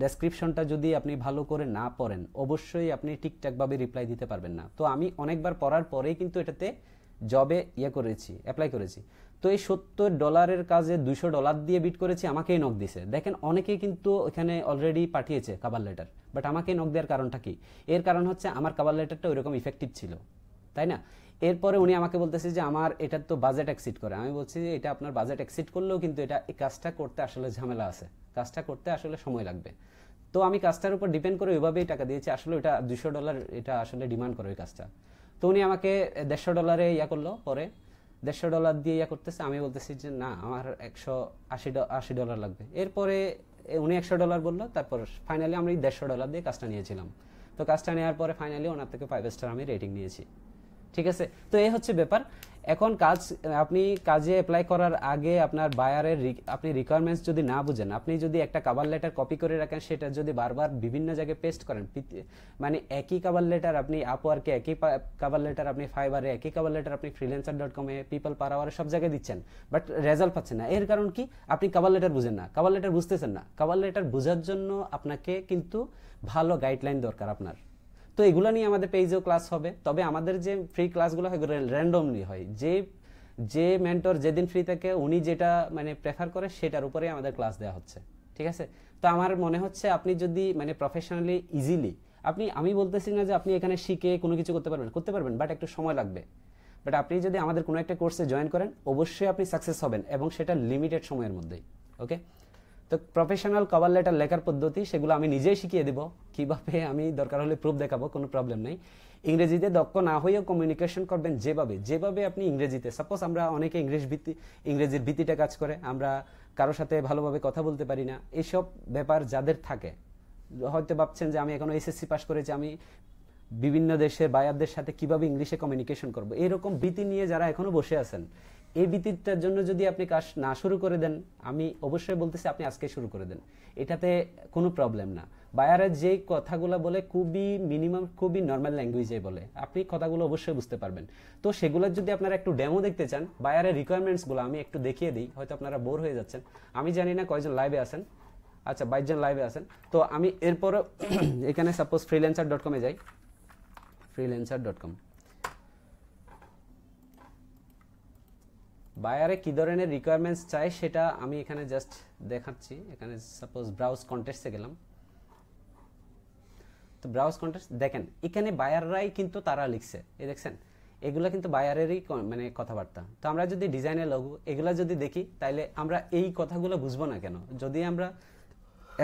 [SPEAKER 1] ডেসক্রিপশনটা যদি আপনি ভালো করে না পড়েন, অবশ্যই আপনি ঠিকঠাকভাবে রিপ্লাই দিতে পারবেন না। তো আমি অনেকবার পড়ার পরেই কিন্তু এটাতে জবে অ্যাপ্লাই করেছি। তো এই $70 কাজে $200 দিয়ে বিট করেছি, আমাকেই নক দিছে। দেখেন অনেকেই কিন্তু এখানে অলরেডি পাঠিয়েছে কভার লেটার, বাট আমাকেই নক দেওয়ার কারণটা কি? এর কারণ হচ্ছে আমার কভার লেটারটা ওইরকম ইফেক্টিভ ছিল, তাই না? এরপরে উনি আমাকে বলতেছে যে আমার এটার তো বাজেট এক্সিড করে। আমি বলছি যে এটা আপনার বাজেট এক্সিড করলেও কিন্তু এই কাজটা করতে আসলে ঝামেলা আছে, কাজটা করতে আসলে সময় লাগবে। তো আমি কাজটার উপর ডিপেন্ড করে ওইভাবেই টাকা দিয়েছি। আসলে ওটা $200 এটা আসলে ডিমান্ড করে ওই কাজটা। তো উনি আমাকে $150 করলো, পরে $150 দিয়ে করতেছে। আমি বলতেছি যে না, আমার $180 লাগবে। এরপরে উনি $100 বললো, তারপর ফাইনালি আমি $150 দিয়ে কাজটা নিয়েছিলাম। তো কাজটা নেওয়ার পরে ফাইনালি ওনার থেকে 5 স্টার আমি রেটিং নিয়েছি। ঠিক আছে, তো এই হচ্ছে ব্যাপার। এখন আপনি কাজে অ্যাপ্লাই করার আগে আপনার বায়ারের আপনি রিকোয়ারমেন্টস যদি না বুঝেন, আপনি যদি একটা কভার লেটার কপি করে রাখেন, সেটা যদি বারবার বিভিন্ন জায়গায় পেস্ট করেন, মানে একই কভার লেটার আপনি আপওয়ার্কে, একই কভার লেটার আপনি ফাইবারে, একই কভার লেটার আপনি freelancer.com এ, পিপল পার আওয়ারে, সব জায়গায় দিচ্ছেন, বাট রেজাল্ট পাচ্ছেন না। এর কারণ কি? আপনি কভার লেটার বুঝেন না, কভার লেটার বুঝতেছেন না। কভার লেটার বোঝার জন্য আপনাকে কিন্তু ভালো গাইডলাইন দরকার আপনার। তো এগুলো নিয়ে আমাদের পেজেও ক্লাস হবে, তবে আমাদের যে ফ্রি ক্লাসগুলো হয় র্যান্ডমলি হয়। যে মেন্টর যেদিন ফ্রি থাকে উনি যেটা মানে প্রেফার করে সেটার উপরেই আমাদের ক্লাস দেওয়া হচ্ছে। ঠিক আছে, তো আমার মনে হচ্ছে আপনি যদি মানে প্রফেশনালি ইজিলি, আমি বলতেছি না যে আপনি এখানে শিখে কোনো কিছু করতে পারবেন, বাট একটু সময় লাগবে। বাট আপনি যদি আমাদের কোনো একটা কোর্সে জয়েন করেন, অবশ্যই আপনি সাকসেস হবেন, এবং সেটা লিমিটেড সময়ের মধ্যেই। ওকে, তো প্রফেশনাল কভার লেটার লেখার পদ্ধতি সেগুলো আমি নিজেই শিখিয়ে দেব, কিভাবে আমি দরকার হলে প্রুফ দেখাবো, কোনো প্রবলেম নেই। ইংরেজিতে দক্ষ না হয়েও কমিউনিকেশন করবেন যেভাবে আপনি ইংরেজিতে, সাপোজ আমরা অনেকে ইংরেজির ভীতিটা কাজ করে, আমরা কারোর সাথে ভালোভাবে কথা বলতে পারি না, এইসব ব্যাপার যাদের থাকে, হয়তো ভাবছেন যে আমি এখনো এসএসসি পাস করেছি, আমি বিভিন্ন দেশের বায়ারদের সাথে কিভাবে ইংলিশে কমিউনিকেশন করব, এরকম ভীতি নিয়ে যারা এখনো বসে আছেন, এই ভীতিটার জন্য যদি আপনি কাজ না শুরু করে দেন, আমি অবশ্যই বলতেছি আপনি আজকে শুরু করে দেন, এটাতে কোনো প্রবলেম না। বায়ারের যেই কথাগুলো বলে খুবই মিনিমাম, খুবই নর্মাল ল্যাঙ্গুয়েজে বলে, আপনি কথাগুলো অবশ্যই বুঝতে পারবেন। তো সেগুলোর যদি আপনারা একটু ডেমো দেখতে চান, বায়ারের রিকোয়ারমেন্টসগুলো আমি একটু দেখিয়ে দিই, হয়তো আপনারা বোর হয়ে যাচ্ছেন। আমি জানি না কয়জন লাইভে আছেন, আচ্ছা 22 জন লাইভে আছেন। তো আমি এরপরও এখানে সাপোজ freelancer.com এ যাই, freelancer.com, বায়ারে কি ধরনের রিকোয়ারমেন্টস চাই সেটা আমি এখানে জাস্ট দেখাচ্ছি। এখানে সাপোজ ব্রাউজ কন্টেস্টে গেলাম, তো ব্রাউজ কন্টেস্ট দেখেন, এখানে বায়াররাই কিন্তু তারা লিখছে, এই দেখছেন, এগুলা কিন্তু বায়ারেরই মানে কথাবার্তা। তো আমরা যদি ডিজাইনের লোগো এগুলা যদি দেখি, তাইলে আমরা এই কথাগুলো বুঝবো না কেন? যদি আমরা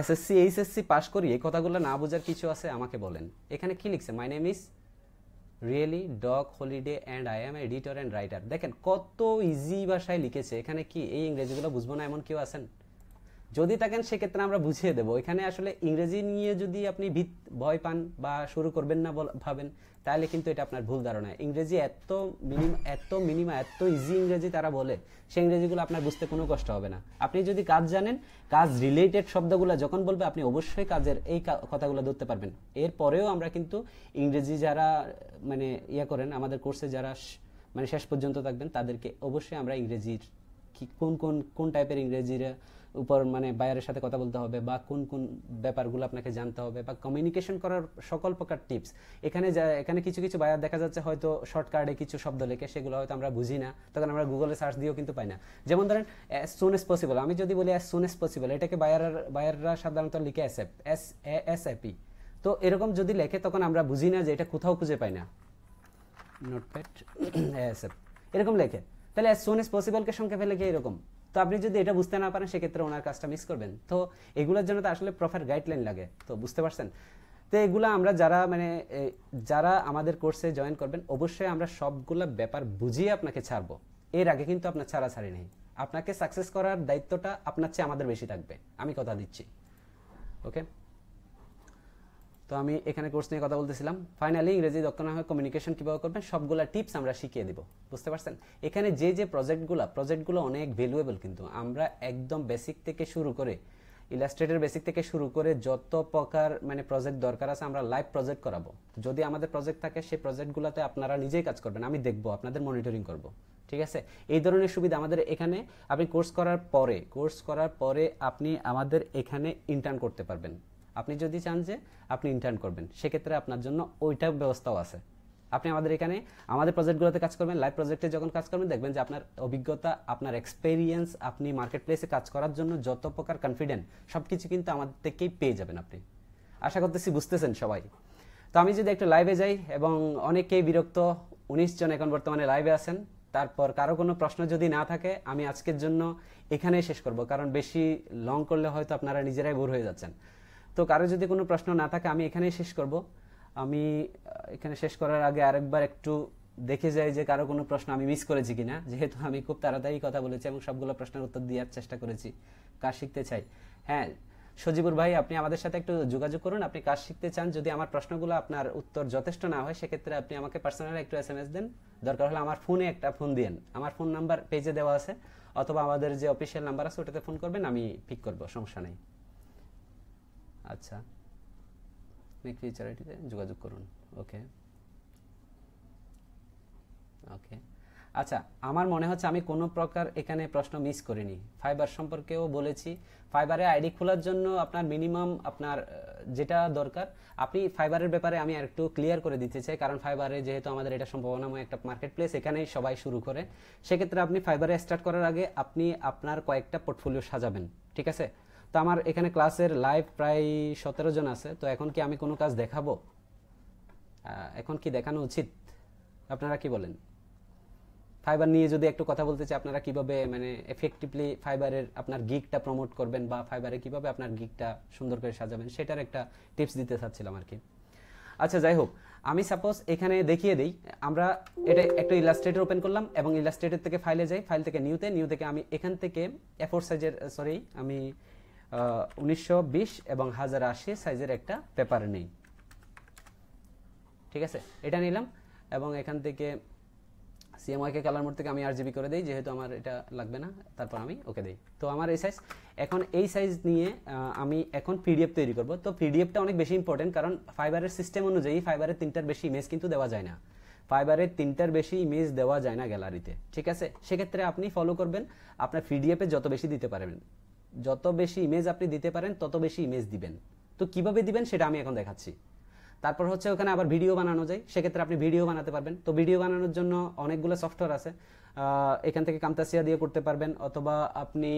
[SPEAKER 1] এসএসসি এইচএসসি পাস করি, এই কথাগুলো না বোঝার কিছু আছে আমাকে বলেন। এখানে কি লিখছে, my name is really dog holiday and I am editor and writer. দেখেন কত ইজি ভাষায় লিখেছে। এখানে কি এই ইংরেজিগুলো বুঝবো না এমন কেউ আছেন? যদি থাকেন সেক্ষেত্রে আমরা বুঝিয়ে দেবো। এখানে আসলে ইংরেজি নিয়ে যদি আপনি ভয় পান বা শুরু করবেন না ভাবেন, তাহলে কিন্তু এটা আপনার ভুল ধারণা। ইংরেজি এত ইজি ইংরেজি তারা বলে, সেই ইংরেজিগুলো আপনার বুঝতে কোনো কষ্ট হবে না। আপনি যদি কাজ জানেন, কাজ রিলেটেড শব্দগুলো যখন বলবে, আপনি অবশ্যই কাজের এই কথাগুলো ধরতে পারবেন। এরপরেও আমরা কিন্তু ইংরেজি যারা মানে করেন, আমাদের কোর্সে যারা মানে শেষ পর্যন্ত থাকবেন, তাদেরকে অবশ্যই আমরা ইংরেজির কোন টাইপের ইংরেজির উপর মানে বায়ারের সাথে কথা বলতে হবে, বা কোন ব্যাপারগুলো আপনাকে জানতে হবে, বা কমিউনিকেশন করার সকল প্রকার টিপস এখানে কিছু বায়ার দেখা যাচ্ছে হয়তো শর্টকাটে কিছু শব্দ লেখে, সেগুলো হয়তো আমরা বুঝি না, তখন আমরা গুগলে সার্চ দিয়েও কিন্তু পাই না। যেমন ধরেন অ্যাজ সুন এস পসিবল, আমি যদি বলি অ্যাজ সুন এস পসিবল, এটাকে বায়াররা সাধারণত লিখে এসএপি। তো এরকম যদি লেখে, তখন আমরা বুঝি না যে এটা কোথাও খুঁজে পাই না। নোটপ্যাড এসএপ, এরকম লেখে। তাহলে অ্যাজ সুন এজ পসিবলকে সংক্ষেপে লেখে এরকম। তো আপনি যদি এটা বুঝতে না পারেন সেক্ষেত্রে ওনার কাজটা মিস করবেন। তো এগুলোর জন্য তো আসলে প্রপার গাইডলাইন লাগে, তো বুঝতে পারছেন। তো এগুলো আমরা যারা আমাদের কোর্সে জয়েন করবেন অবশ্যই আমরা সবগুলো ব্যাপার বুঝিয়ে আপনাকে ছাড়বো। এর আগে কিন্তু আপনার ছাড়াছাড়ি নেই। আপনাকে সাকসেস করার দায়িত্বটা আপনার চেয়ে আমাদের বেশি থাকবে, আমি কথা দিচ্ছি। ওকে, তো আমি এখানে কোর্স নিয়ে কথা বলতেছিলাম। ফাইনালি ইংরেজি দক্ষ না হয়ে কমিউনিকেশন কীভাবে করবেন সবগুলা টিপস আমরা শিখিয়ে দেবো, বুঝতে পারছেন। এখানে যে প্রজেক্টগুলো অনেক ভ্যালুয়েবল, কিন্তু আমরা একদম বেসিক থেকে শুরু করে ইলাস্ট্রেটর বেসিক থেকে শুরু করে যত প্রকার মানে প্রজেক্ট দরকার আছে আমরা লাইভ প্রজেক্ট করাবো। যদি আমাদের প্রজেক্ট থাকে সেই প্রজেক্টগুলোতে আপনারা নিজেই কাজ করবেন, আমি দেখবো, আপনাদের মনিটরিং করব। ঠিক আছে, এই ধরনের সুবিধা আমাদের এখানে। আপনি কোর্স করার পরে আপনি আমাদের এখানে ইন্টার্ন করতে পারবেন। আপনি যদি চান যে আপনি ইন্টার্ন করবেন সেক্ষেত্রে আপনার জন্য ওইটা ব্যবস্থাও আছে। আপনি আমাদের এখানে আমাদের প্রজেক্টগুলোতে কাজ করবেন, লাইভ প্রজেক্টে যখন কাজ করবেন দেখবেন যে আপনার অভিজ্ঞতা, আপনার এক্সপেরিয়েন্স, আপনি মার্কেট প্লেসে কাজ করার জন্য যত প্রকার কনফিডেন্ট সবকিছু কিন্তু আমাদের থেকেই পেয়ে যাবেন আপনি। আশা করতেছি বুঝতেছেন সবাই। তো আমি যদি একটু লাইভে যাই, এবং অনেকেই বিরক্ত, 19 জন এখন বর্তমানে লাইভে আছেন। তারপর কারো কোনো প্রশ্ন যদি না থাকে আমি আজকের জন্য এখানেই শেষ করব, কারণ বেশি লং করলে হয়তো আপনারা নিজেরাই বোর হয়ে যাচ্ছেন। তো কারো যদি কোনো প্রশ্ন না থাকে আমি এখানেই শেষ করব। আমি এখানে শেষ করার আগে আরেকবার একটু দেখে যাই যে কারো কোনো প্রশ্ন আমি মিস করেছি কিনা, যেহেতু আমি খুব তাড়াতাড়ি কথা বলেছি এবং সবগুলো প্রশ্নের উত্তর দেওয়ার চেষ্টা করেছি। কাজ শিখতে চাই, হ্যাঁ সজীবুর ভাই আপনি আমাদের সাথে একটু যোগাযোগ করুন। আপনি কাজ শিখতে চান, যদি আমার প্রশ্নগুলো আপনার উত্তর যথেষ্ট না হয় সেক্ষেত্রে আপনি আমাকে পার্সোনালি একটু SMS দেন, দরকার হলে আমার ফোনে একটা ফোন দিয়েন, আমার ফোন নাম্বার পেজে দেওয়া আছে, অথবা আমাদের যে অফিসিয়াল নাম্বার আছে ওটাতে ফোন করবেন, আমি পিক করব, সমস্যা নেই। আচ্ছা, মেক ফিচার এটিতে যোগাযোগ করুন। ওকে ওকে, আচ্ছা আমার মনে হচ্ছে আমি কোনো প্রকার এখানে প্রশ্ন মিস করিনি। ফাইবার সম্পর্কেও বলেছি। ফাইবারে আইডি খোলার জন্য আপনার মিনিমাম আপনার যেটা দরকার, আপনি ফাইবারের ব্যাপারে আমি আর একটু ক্লিয়ার করে দিতে চাই, কারণ ফাইবারে যেহেতু আমাদের এটা সম্ভাবনাময় একটা মার্কেট প্লেস, এখানেই সবাই শুরু করে। সেক্ষেত্রে আপনি ফাইবারে স্টার্ট করার আগে আপনি আপনার কয়েকটা পোর্টফোলিও সাজাবেন, ঠিক আছে। তো আমার এখানে ক্লাসের লাইভ প্রায় 17 জন আছে। তো এখন কি আমি কোনো কাজ দেখাবো? এখন কি দেখানো উচিত? আপনারা কি বলেন? ফাইবার নিয়ে যদি একটু কথা বলতে চাই, আপনারা কিভাবে মানে এফেক্টিভলি ফাইবারের আপনার গিগটা প্রমোট করবেন, বা ফাইবারে কিভাবে আপনার গিগটা সুন্দর করে সাজাবেন, সেটার একটা টিপস দিতে চাচ্ছিলাম আর কি। আচ্ছা যাই হোক, আমি সাপোজ এখানে দেখিয়ে দিই। আমরা এটা একটা ইলাস্ট্রেটর ওপেন করলাম এবং ইলাস্ট্রেটর থেকে ফাইলে যাই, ফাইল থেকে নিউ থেকে আমি এখান থেকে A4 সাইজের আমি 1920 এবং 1080 সাইজের একটা পেপার নেই, ঠিক আছে। এটা নিলাম এবং এখান থেকে সিএমওয়াইকে কালার মোড থেকে আমি RGB করে দেই, যেহেতু আমার এটা লাগবে না। তারপর আমি ওকে দেই। তো আমার এই সাইজ, এখন এই সাইজ নিয়ে আমি এখন পিডিএফ তৈরি করব। তো পিডিএফটা অনেক বেশি ইম্পর্টেন্ট, কারণ ফাইবারের সিস্টেম অনুযায়ী ফাইবারের 3টার বেশি ইমেজ কিন্তু দেওয়া যায় না। ফাইবারের 3টার বেশি ইমেজ দেওয়া যায় না গ্যালারিতে, ঠিক আছে। সেক্ষেত্রে আপনি ফলো করবেন আপনার পিডিএফে যত বেশি দিতে পারবেন, যত বেশি ইমেজ আপনি দিতে পারেন তত বেশি ইমেজ দিবেন। তো কিভাবে দিবেন সেটা আমি এখন দেখাচ্ছি। তারপর হচ্ছে ওখানে আবার ভিডিও বানানো যায়, সেক্ষেত্রে আপনি ভিডিও বানাতে পারবেন। তো ভিডিও বানানোর জন্য অনেকগুলো সফটওয়্যার আছে, এখান থেকে কামতাসিয়া দিয়ে করতে পারবেন, অথবা আপনি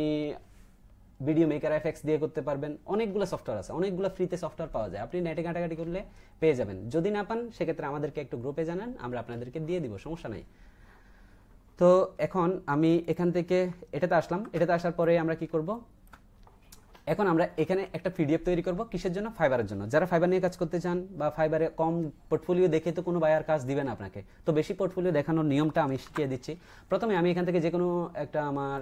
[SPEAKER 1] ভিডিও মেকার এফএক্স দিয়ে করতে পারবেন। অনেকগুলো সফটওয়্যার আছে, অনেকগুলো ফ্রিতে সফটওয়্যার পাওয়া যায়, আপনি নেটে ঘাটাঘাটি করলে পেয়ে যাবেন। যদি না পান সেক্ষেত্রে আমাদেরকে একটু গ্রুপে জানান, আমরা আপনাদেরকে দিয়ে দিব, সমস্যা নাই। তো এখন আমি এখান থেকে এটাতে আসলাম। এটাতে আসার পরে আমরা কি করব, এখন আমরা এখানে একটা পিডিএফ তৈরি করব। কিসের জন্য? ফাইবারের জন্য। যারা ফাইবার নিয়ে কাজ করতে চান বা ফাইবারে কম পোর্টফোলিও দেখে তো কোনো বায়ার কাজ দিবেন আপনাকে, তো বেশি পোর্টফোলিও দেখানোর নিয়মটা আমি শিখিয়ে দিচ্ছি। প্রথমে আমি এখান থেকে যে কোনো একটা আমার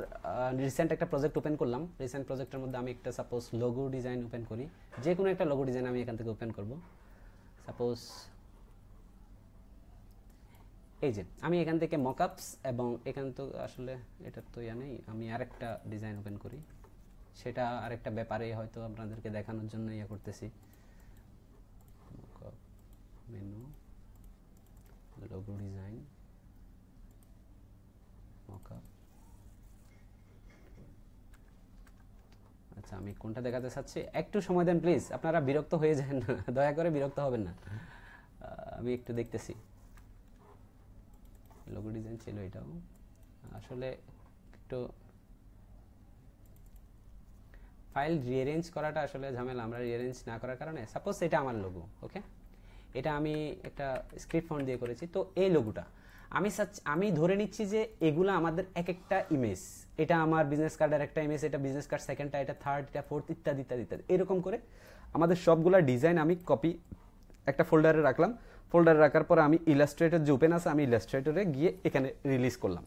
[SPEAKER 1] রিসেন্ট একটা প্রজেক্ট ওপেন করলাম। রিসেন্ট প্রজেক্টের মধ্যে আমি একটা সাপোজ লোগো ডিজাইন ওপেন করি, যে কোনো একটা লোগো ডিজাইন আমি এখান থেকে ওপেন করব। সাপোজ এই যে আমি এখান থেকে মকআপস, এবং এখান তো আসলে এটার তো নেই, আমি আরেকটা ডিজাইন ওপেন করি, সেটা আরেকটা ব্যাপারে হয়তো আপনাদেরকে দেখানোর জন্য করতেছি। Menu, logo design, mockup. আচ্ছা আমি কোনটা দেখাতে চাচ্ছি একটু সময় দেন প্লিজ, আপনারা বিরক্ত হয়ে যান না, দয়া করে বিরক্ত হবেন না। আমি একটু দেখতেছি। লোগো ডিজাইন ছিল এটাও, আসলে একটু ফাইল রিঅ্যারেঞ্জ করাটা আসলে ঝামেলা। আমরা রিঅ্যারেঞ্জ না করার কারণে, সাপোজ এটা আমার লোগো, ওকে, এটা আমি একটা স্ক্রিপ্ট ফন্ট দিয়ে করেছি। তো এই লোগোটা আমি ধরে নিচ্ছি যে এগুলো আমাদের এক একটা ইমেজ, এটা আমার বিজনেস কার্ডের একটা ইমেজ, এটা বিজনেস কার্ড সেকেন্ডটা, এটা থার্ড, এটা ফোর্থ, ইত্যাদি ইত্যাদি ইত্যাদি, এরকম করে আমাদের সবগুলা ডিজাইন আমি কপি একটা ফোল্ডারে রাখলাম। ফোল্ডারে রাখার পর আমি ইলাস্ট্রেটর যে ওপেন আছে, আমি ইলাস্ট্রেটরে গিয়ে এখানে রিলিজ করলাম।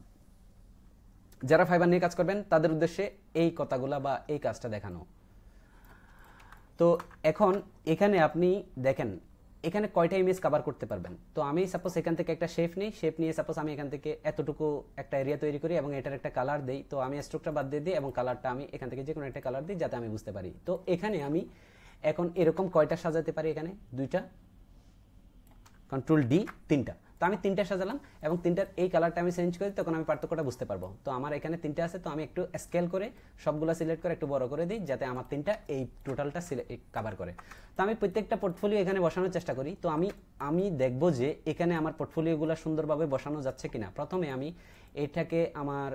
[SPEAKER 1] যারা ফাইবার নিয়ে কাজ করবেন তাদের উদ্দেশ্যে এই কথাগুলা বা এই কাজটা দেখানো। তো এখন এখানে আপনি দেখেন এখানে কয়টা ইমেজ কভার করতে পারবেন। তো আমি সাপোজ এখান থেকে একটা শেপ নিই, শেপ নিয়ে সাপোজ আমি এখান থেকে এতটুকু একটা এরিয়া তৈরি করি এবং এটার একটা কালার দেই। তো আমি স্ট্রোকটা বাদ দিয়ে দিই এবং কালারটা আমি এখান থেকে যে কোনো একটা কালার দিই যাতে আমি বুঝতে পারি। তো এখানে আমি এখন এরকম কয়টা সাজাতে পারি, এখানে দুইটা, কন্ট্রোল ডি, তিনটা। তো আমি তিনটা সাজালাম এবং তিনটার এই কালারটা আমি চেঞ্জ করি, তখন আমি পার্থক্যটা বুঝতে পারবো। তো আমার এখানে তিনটা আছে, তো আমি একটু স্কেল করে সবগুলো সিলেক্ট করে একটু বড় করে দিই যাতে আমার তিনটা এই টোটালটা কভার করে। তো আমি প্রত্যেকটা পোর্টফোলিও এখানে বসানোর চেষ্টা করি। তো আমি দেখবো যে এখানে আমার পোর্টফোলিওগুলো সুন্দরভাবে বসানো যাচ্ছে কিনা। প্রথমে আমি এটাকে আমার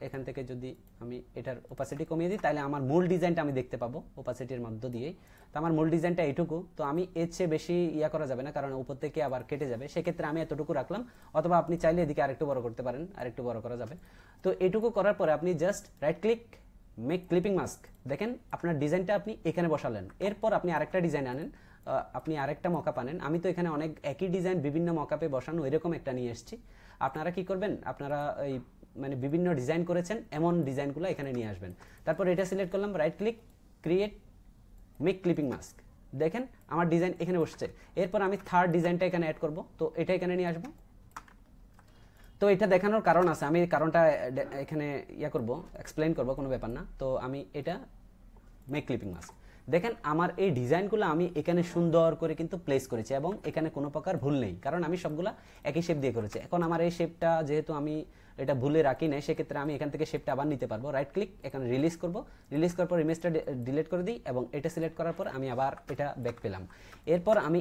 [SPEAKER 1] এখান থেকে যদি আমি এটার ওপাসিটি কমিয়ে দিই তাহলে আমার মূল ডিজাইনটা আমি দেখতে পাবো ওপাসিটির মধ্য দিয়েই। তো আমার মূল ডিজাইনটা এইটুকু, তো আমি এর চেয়ে বেশি করা যাবে না কারণ উপর থেকে আবার কেটে যাবে, সেক্ষেত্রে আমি এতটুকু রাখলাম। অথবা আপনি চাইলে এদিকে আরেকটু বড় করতে পারেন, আরেকটু বড় করা যাবে। তো এইটুকু করার পরে আপনি just right click, make clipping mask, দেখেন আপনার ডিজাইনটা আপনি এখানে বসালেন। এরপর আপনি আরেকটা ডিজাইন আনেন, আপনি আরেকটা মকআপ আনেন। আমি তো এখানে অনেক একই ডিজাইন বিভিন্ন মকআপে বসানো এরকম একটা নিয়ে এসেছি। আপনারা কি করবেন, আপনারা এই মানে বিভিন্ন ডিজাইন করেছেন এমন ডিজাইনগুলো এখানে নিয়ে আসবেন। তারপর এটা সিলেক্ট করলাম, right click, create, make clipping mask, দেখেন আমার ডিজাইন এখানে বসছে। এরপর আমি থার্ড ডিজাইনটা এখানে অ্যাড করব, তো এটা এখানে নিয়ে আসবো। তো এটা দেখানোর কারণ আছে, আমি কারণটা এখানে করব, এক্সপ্লেইন করব, কোনো ব্যাপার না। তো আমি এটা মেক ক্লিপিং মাস্ক, দেখেন আমার এই ডিজাইনগুলো আমি এখানে সুন্দর করে কিন্তু প্লেস করেছি এবং এখানে কোনো প্রকার ভুল নেই কারণ আমি সবগুলা একই শেপ দিয়ে করেছি। এখন আমার এই শেপটা যেহেতু আমি এটা ভুলে রাখি নাই, সেক্ষেত্রে আমি এখান থেকে শেপটা আবার নিতে পারবো। রাইট ক্লিক, এখানে রিলিজ করব, রিলিজ করার পর ইমেজটা ডিলিট করে দিই এবং এটা সিলেক্ট করার পর আমি আবার এটা ব্যাক পেলাম। এরপর আমি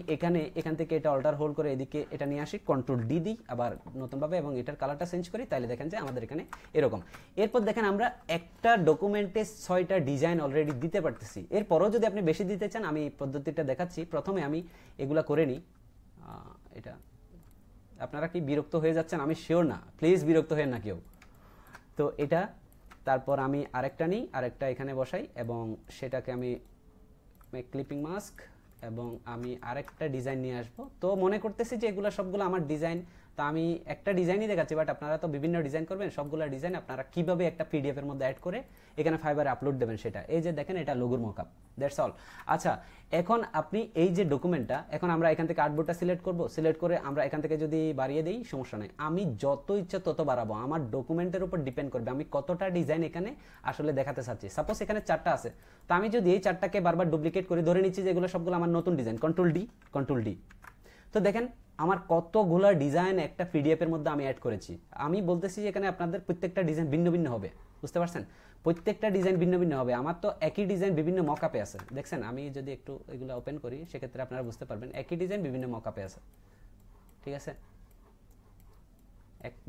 [SPEAKER 1] এখান থেকে এটা অল্টার হোল্ড করে এদিকে এটা নিয়ে আসি, কন্ট্রোল ডি দিই আবার নতুনভাবে এবং এটার কালারটা চেঞ্জ করি, তাহলে দেখেন যে আমাদের এখানে এরকম। এরপর দেখেন আমরা একটা ডকুমেন্টে 6টা ডিজাইন অলরেডি দিতে পারতেছি। এরপরও যদি আপনি বেশি দিতে চান আমি পদ্ধতিটা দেখাচ্ছি। প্রথমে আমি এগুলা করে নিই। এটা আপনারা কি বিরক্ত হয়ে যাচ্ছেন আমি শিওর না, প্লিজ বিরক্ত হয়ে না কেউ। তো এটা তারপর আমি আরেকটা নিই, আরেকটা এখানে বসাই এবং সেটাকে আমি মেক ক্লিপিং মাস্ক এবং আমি আরেকটা ডিজাইন নিয়ে আসবো। তো মনে করতেছি যে এগুলো সবগুলো আমার ডিজাইন, তা আমি একটা ডিজাইনই দেখাচ্ছি, বাট আপনারা তো বিভিন্ন ডিজাইন করবেন। সবগুলো ডিজাইন আপনারা কিভাবে একটা পিডিএফ এর মধ্যে অ্যাড করে এখানে ফাইবারে আপলোড দেবেন সেটা, এই যে দেখেন এটা লোগোর মকআপ, দ্যাটস অল। আচ্ছা, এখন আপনি এই যে ডকুমেন্টটা, এখন আমরা এখান থেকে আর্টবোর্ডটা সিলেক্ট করব, সিলেক্ট করে আমরা এখান থেকে যদি বাড়িয়ে দেই সমস্যা নেই, আমি যত ইচ্ছা তত বাড়াবো, আমার ডকুমেন্টের উপর ডিপেন্ড করবে আমি কতটা ডিজাইন এখানে আসলে দেখাতে চাচ্ছি। সাপোজ এখানে 4টা আছে, তো আমি যদি এই 4টাকে বারবার ডুপ্লিকেট করে ধরে নিচ্ছি যে এগুলো সবগুলো আমার নতুন design, control D, control D, তো দেখেন আমার কতগুলো ডিজাইন একটা পিডিএফ এর মধ্যে আমি অ্যাড করেছি। আমি বলতেছি এখানে আপনাদের প্রত্যেকটা ডিজাইন ভিন্ন ভিন্ন হবে, বুঝতে পারছেন? প্রত্যেকটা ডিজাইন ভিন্ন ভিন্ন হবে। আমার তো একই ডিজাইন বিভিন্ন মকআপে আছে, দেখছেন? আমি যদি একটু এগুলো ওপেন করি সেক্ষেত্রে আপনারা বুঝতে পারবেন একই ডিজাইন বিভিন্ন মকআপে আছে, ঠিক আছে?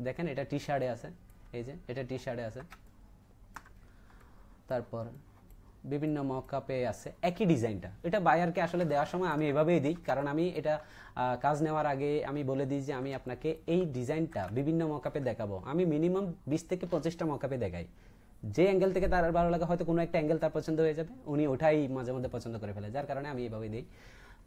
[SPEAKER 1] দেখেন এটা টি শার্টে আছে, এই যে এটা টি শার্টে আছে, তারপর বিভিন্ন মকআপে আছে একই ডিজাইনটা। এটা বায়ারকে আসলে দেওয়ার সময় আমি এভাবেই দিই, কারণ আমি এটা কাজ নেওয়ার আগে আমি বলে দিই যে আমি আপনাকে এই ডিজাইনটা বিভিন্ন মকআপে দেখাবো। আমি মিনিমাম 20 থেকে 25টা মকআপে দেখাই। যে অ্যাঙ্গেল থেকে তার ভালো লাগে, হয়তো কোনো একটা অ্যাঙ্গেল তার পছন্দ হয়ে যাবে, উনি ওঠাই মাঝে মধ্যে পছন্দ করে ফেলে, যার কারণে আমি এভাবেই দিই।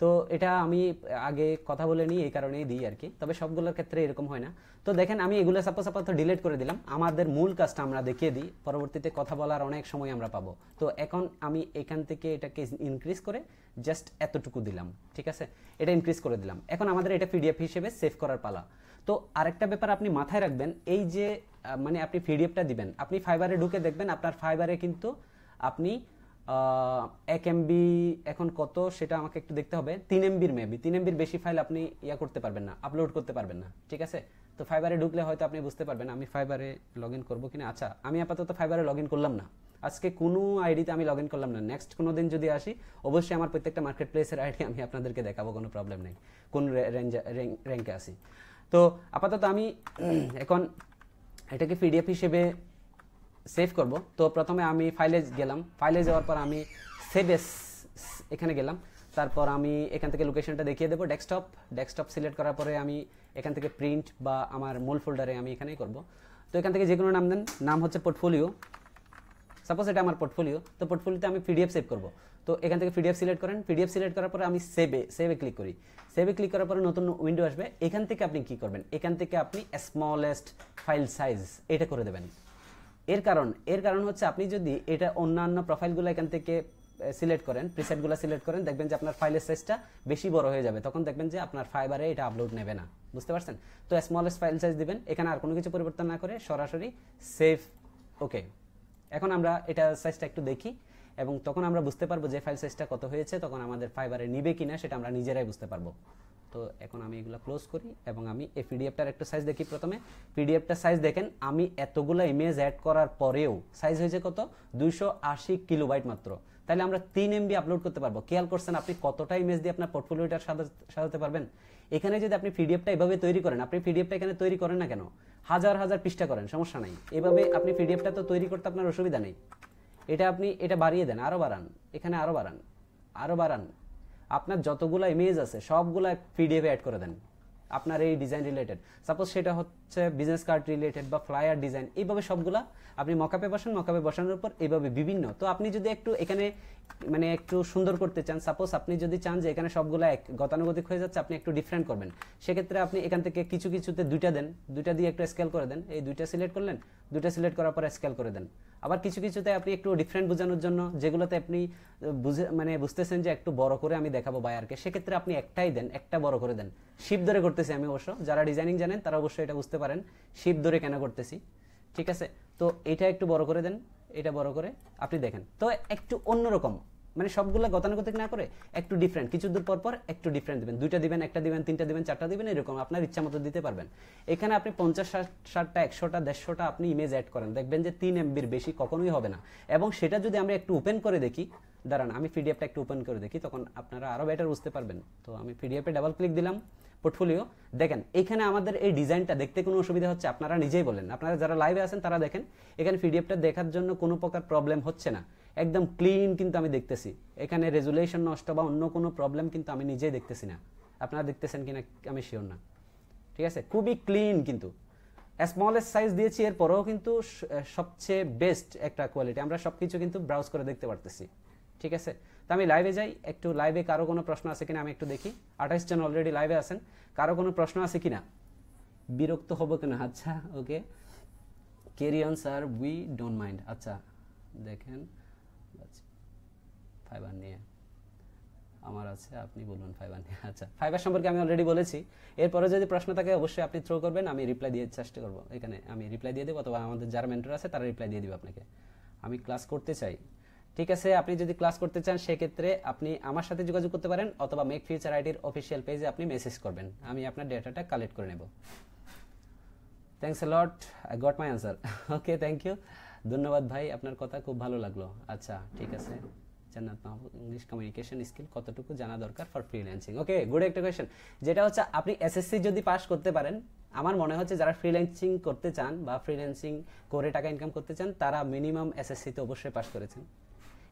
[SPEAKER 1] তো এটা আমি আগে কথা বলে নিই, এই কারণেই দিই আর কি, তবে সবগুলোর ক্ষেত্রে এরকম হয় না। তো দেখেন আমি এগুলো সাপোজ আপাতত ডিলিট করে দিলাম, আমাদের মূল কাজটা আমরা দেখিয়ে দিই, পরবর্তীতে কথা বলার অনেক সময় আমরা পাবো। তো এখন আমি এখান থেকে এটাকে ইনক্রিজ করে জাস্ট এতটুকু দিলাম, ঠিক আছে? এটা ইনক্রিজ করে দিলাম। এখন আমাদের এটা পিডিএফ হিসেবে সেভ করার পালা। তো আরেকটা ব্যাপার আপনি মাথায় রাখবেন, এই যে মানে আপনি পিডিএফটা দিবেন, আপনি ফাইবারে ঢুকে দেখবেন আপনার ফাইবারে কিন্তু আপনি 1 MB এখন কত সেটা আমাকে একটু দেখতে হবে, 3 MBর মেবি 3 MBর বেশি ফাইল আপনি করতে পারবেন না, আপলোড করতে পারবেন না, ঠিক আছে? তো ফাইবারে ঢুকলে হয়তো আপনি বুঝতে পারবেন। আমি ফাইবারে লগ ইন করবো কিনা, আচ্ছা আমি আপাতত ফাইবারে লগ ইন করলাম না, আজকে কোনো আইডিতে আমি লগ ইন করলাম না। নেক্সট কোনো দিন যদি আসি অবশ্যই আমার প্রত্যেকটা মার্কেট প্লেসের আইডি আমি আপনাদেরকে দেখাবো, কোনো প্রবলেম নেই, কোন র্যাঙ্কে আসি। তো আপাতত আমি এখন এটাকে পিডিএফ হিসেবে সেভ করব। তো প্রথমে আমি ফাইলে গেলাম, ফাইলে যাওয়ার পর আমি সেভ এস এখানে গেলাম, তারপর আমি এখান থেকে লোকেশনটা দেখিয়ে দেবো, ডেস্কটপ সিলেক্ট করার পরে আমি এখান থেকে প্রিন্ট বা আমার মূল ফোল্ডারে আমি এখানেই করব। তো এখান থেকে যে কোনো নাম দেন, নাম হচ্ছে পোর্টফোলিও, সাপোজ এটা আমার পোর্টফোলিও। তো পোর্টফোলিওতে আমি পিডিএফ সেভ করব। তো এখান থেকে পিডিএফ সিলেক্ট করেন, পিডিএফ সিলেক্ট করার পরে আমি সেভে ক্লিক করি। সেভে ক্লিক করার পরে নতুন উইন্ডো আসবে। এখান থেকে আপনি কি করবেন, এখান থেকে আপনি স্মলেস্ট ফাইল সাইজ এটা করে দেবেন। এর কারণ হচ্ছে আপনি যদি এটা অন্যান্য প্রোফাইলগুলো এখান থেকে সিলেক্ট করেন, প্রিসেটগুলো সিলেক্ট করেন, দেখবেন যে আপনার ফাইলের সাইজটা বেশি বড় হয়ে যাবে, তখন দেখবেন যে আপনার ফাইবারে এটা আপলোড নেবে না। বুঝতে পারছেন? তো স্মলেস্ট ফাইল সাইজ দিবেন, এখানে আর কোনো কিছু পরিবর্তন না করে সরাসরি সেভ। ওকে, এখন আমরা এটা সাইজটা একটু দেখি এবং তখন আমরা বুঝতে পারবো যে ফাইল সাইজটা কত হয়েছে, তখন আমাদের ফাইবারে নিবে কিনা সেটা আমরা নিজেরাই বুঝতে পারবো। তো এখন আমি এগুলো ক্লোজ করি এবং আমি এই পিডিএফটার একটা সাইজ দেখি। প্রথমে পিডিএফটা সাইজ দেখেন, আমি এতগুলো ইমেজ অ্যাড করার পরেও সাইজ হয়েছে কত, 280 কিলোবাইট মাত্র। তাহলে আমরা 3 MB আপলোড করতে পারবো। খেয়াল করছেন আপনি কতটা ইমেজ দিয়ে আপনার পোর্টফোলিওটা সাজাতে পারবেন? এখানে যদি আপনি পিডিএফটা এভাবে তৈরি করেন, আপনি পিডিএফটা এখানে তৈরি করেন না কেন, হাজার হাজার পৃষ্ঠা করেন, সমস্যা নাই। এভাবে আপনি পিডিএফটা তো তৈরি করতে আপনার অসুবিধা নেই। এটা আপনি এটা বাড়িয়ে দেন, আরো বাড়ান, এখানে আরো বাড়ান, আরো বাড়ান। আপনার যতগুলো ইমেজ আছে সবগুলা পিডিএফ অ্যাড করে দেন আপনার এই ডিজাইন রিলেটেড। সাপোজ সেটা হচ্ছে বিজনেস কার্ড রিলেটেড বা ফ্লায়ার ডিজাইন, এইভাবে সবগুলা আপনি মকআপে বসান, মকআপে বসানোর পর এইভাবে বিভিন্ন। তো আপনি যদি একটু এখানে মানে একটু সুন্দর করতে চান, সাপোজ আপনি যদি চান যে এখানে সবগুলা এক গতানুগতিক হয়ে যাচ্ছে, আপনি একটু ডিফারেন্ট করবেন, সেক্ষেত্রে আপনি এখান থেকে কিছু কিছুতে দুইটা দেন, দুইটা দিয়ে একটু স্কেল করে দেন। এই দুইটা সিলেক্ট করলেন, দুইটা সিলেক্ট করার পর স্কেল করে দেন। আবার কিছু কিছুতে আপনি একটু ডিফারেন্ট বোঝানোর জন্য, যেগুলোতে আপনি বুঝতেছেন যে একটু বড় করে আমি দেখাবো বায়ারকে, সেক্ষেত্রে আপনি একটাই দেন, একটা বড় করে দেন। শিপ ধরে করতেছি আমি, অবশ্য যারা ডিজাইনিং জানেন তারা অবশ্যই এটা বুঝতে পারেন শিপ ধরে কেন করতেছি। ঠিক আছে, তো এটা একটু বড় করে দেন, এটা বড় করে আপনি দেখেন। তো একটু অন্যরকম, মানে সবগুলো গতানুগতিক না করে একটু ডিফারেন্ট, কিছু দূর পর পর একটু ডিফারেন্ট দিবেন। দুইটা দিবেন, একটা দিবেন, তিনটা দিবেন, চারটা দিবেন, এরকম আপনার ইচ্ছা মতো দিতে পারবেন। এখানে আপনি 50, 60টা, 100টা, 150টা আপনি ইমেজ অ্যাড করেন, দেখবেন যে 3 MBর বেশি কখনোই হবে না। এবং সেটা যদি আমরা একটু ওপেন করে দেখি, দাঁড়ান আমি পিডিএফটা একটু ওপেন করে দেখি, তখন আপনারা আরো বেটার বুঝতে পারবেন। তো আমি পিডিএফে ডাবল ক্লিক দিলাম, পোর্টফোলিও দেখেন। এখানে আমাদের এই ডিজাইনটা দেখতে কোনো অসুবিধা হচ্ছে? আপনারা নিজেই বলেন, আপনারা যারা লাইভে আছেন তারা দেখেন, এখানে পিডিএফটা দেখার জন্য কোনো প্রকার প্রবলেম হচ্ছে না, একদম ক্লিন কিন্তু আমি দেখতেছি। এখানে রেজুলেশন নষ্ট বা অন্য কোনো প্রবলেম কিন্তু আমি নিজেই দেখতেছি না। আপনারা দেখতেছেন কিনা আমি শিওর না। ঠিক আছে, খুবই ক্লিন, কিন্তু স্মলেস্ট সাইজ দিয়েছি, এরপরেও কিন্তু সবচেয়ে বেস্ট একটা কোয়ালিটি। আমরা সবকিছু কিন্তু ব্রাউজ করে দেখতে পারতেছি। ঠিক আছে, তো আমি লাইভে যাই, একটু লাইভে কারো কোনো প্রশ্ন আছে কিনা আমি একটু দেখি। 28 জন অলরেডি লাইভে আছেন, কারো কোনো প্রশ্ন আছে কিনা? বিরক্ত হবো কিনা? আচ্ছা okay, carry on sir, we don't mind. আচ্ছা দেখেন, ফাইবার নিয়ে আমার আছে, আপনি বলুন ফাইবার নিয়ে। আচ্ছা, ফাইবার সম্পর্কে আমি অলরেডি বলেছি। এরপরে যদি প্রশ্ন থাকে অবশ্যই আপনি থ্রো করবেন, আমি রিপ্লাই দিয়ে চেষ্টা করবো। এখানে আমি রিপ্লাই দিয়ে দেবো, অথবা আমাদের যারা মেন্টর আছে তারা রিপ্লাই দিয়ে দিবে আপনাকে। আমি ক্লাস করতে চাই, ঠিক আছে, আপনি যদি ক্লাস করতে চান সেক্ষেত্রে আপনি আমার সাথে যোগাযোগ করতে পারেন, অথবা মেক ফিউচার আইডির অফিসিয়াল পেজে আপনি মেসেজ করবেন, আমি আপনার ডেটাটা কালেক্ট করে নেব। Thanks a lot, I got my answer. Okay, thank you, ধন্যবাদ ভাই, আপনার কথা খুব ভালো লাগলো। আচ্ছা ঠিক আছে, জান্নাত মাহবুব, ইংলিশ কমিউনিকেশন স্কিল কতটুকু জানা দরকার ফর ফ্রিল্যান্সিং? ওকে, গুড একটা কোয়েশ্চেন। যেটা হচ্ছে আপনি এসএসসি যদি পাস করতে পারেন, আমার মনে হচ্ছে যারা ফ্রিল্যান্সিং করতে চান বা ফ্রিল্যান্সিং করে টাকা ইনকাম করতে চান, তারা মিনিমাম এসএসসি তে অবশ্যই পাস করেছেন।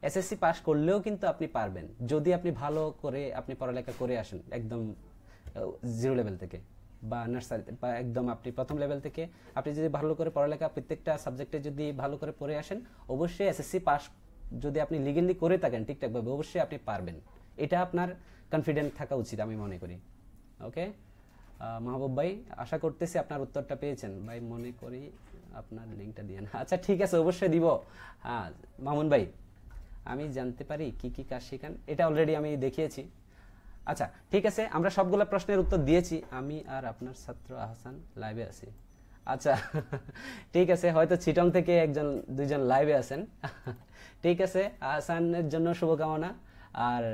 [SPEAKER 1] এসএসসি পাস করলেও কিন্তু আপনি পারবেন, যদি আপনি ভালো করে আপনি পড়ালেখা করে আসেন, একদম জিরো লেভেল থেকে বা নার্সারি বা একদম আপনি প্রথম লেভেল থেকে আপনি যদি ভালো করে পড়ালেখা প্রত্যেকটা সাবজেক্টে যদি ভালো করে পড়ে আসেন, অবশ্যই এসএসসি পাস যদি আপনি লিগেলি করে থাকেন ঠিকঠাকভাবে, অবশ্যই আপনি পারবেন। এটা আপনার কনফিডেন্ট থাকা উচিত আমি মনে করি। ওকে, মাহবুব ভাই, আশা করতেছি আপনার উত্তরটা পেয়েছেন ভাই, মনে করি আপনার লিঙ্কটা দিয়ে না। আচ্ছা ঠিক আছে, অবশ্যই দিব। হ্যাঁ মামুন ভাই, আমি জানতে পারি কি কি কাজ শেখান? এটা অলরেডি আমি দেখিয়েছি। আচ্ছা ঠিক আছে, আমরা সবগুলো প্রশ্নের উত্তর দিয়েছি। আমি আর আপনার ছাত্র আহসান লাইভে আছি। আচ্ছা ঠিক আছে, হয়তো চিটং থেকে একজন দুইজন লাইভে আছেন। ঠিক আছে, আহসানের জন্য শুভকামনা। আর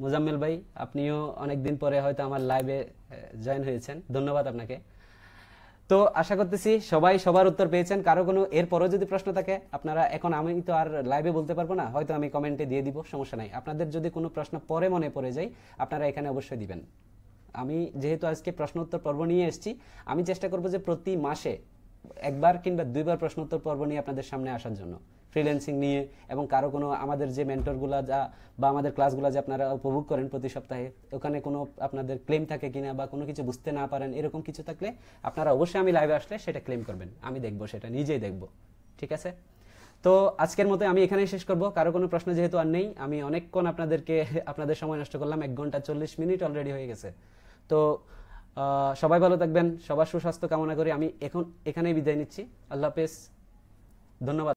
[SPEAKER 1] মুজাম্মেল ভাই, আপনিও অনেকদিন পরে হয়তো আমার লাইভে জয়েন হয়েছেন, ধন্যবাদ আপনাকে। তো আশা করতেছি সবাই সবার উত্তর পেয়েছেন। কারো কোনো এরপরও যদি প্রশ্ন থাকে আপনারা, এখন আমি তো আর লাইভে বলতে পারবো না, হয়তো আমি কমেন্টে দিয়ে দিব, সমস্যা নাই। আপনাদের যদি কোনো প্রশ্ন পরে মনে পড়ে যায়, আপনারা এখানে অবশ্যই দিবেন। আমি যেহেতু আজকে প্রশ্ন উত্তর পর্ব নিয়ে এসেছি, আমি চেষ্টা করবো যে প্রতি মাসে একবার কিংবা দুইবার প্রশ্ন উত্তর পর্ব নিয়ে আপনাদের সামনে আসার জন্য। ফ্রিল্যান্সিং নিয়ে, এবং কারো কোনো আমাদের যে মেন্টরগুলো যা বা আমাদের ক্লাসগুলো যে আপনারা উপভোগ করেন প্রতি সপ্তাহে, ওখানে কোনো আপনাদের ক্লেম থাকে কিনা বা কোনো কিছু বুঝতে না পারেন, এরকম কিছু থাকলে আপনারা অবশ্যই আমি লাইভে আসলে সেটা ক্লেম করবেন, আমি দেখবো, সেটা নিজেই দেখবো। ঠিক আছে? তো আজকের মতো আমি এখানেই শেষ করব। কারো কোনো প্রশ্ন যেহেতু আর নেই, আমি অনেকক্ষণ আপনাদের সময় নষ্ট করলাম, 1 ঘন্টা 40 মিনিট অলরেডি হয়ে গেছে। তো সবাই ভালো থাকবেন, সবার সুস্বাস্থ্য কামনা করি। আমি এখানেই বিদায় নিচ্ছি। আল্লাহ হাফেজ, ধন্যবাদ।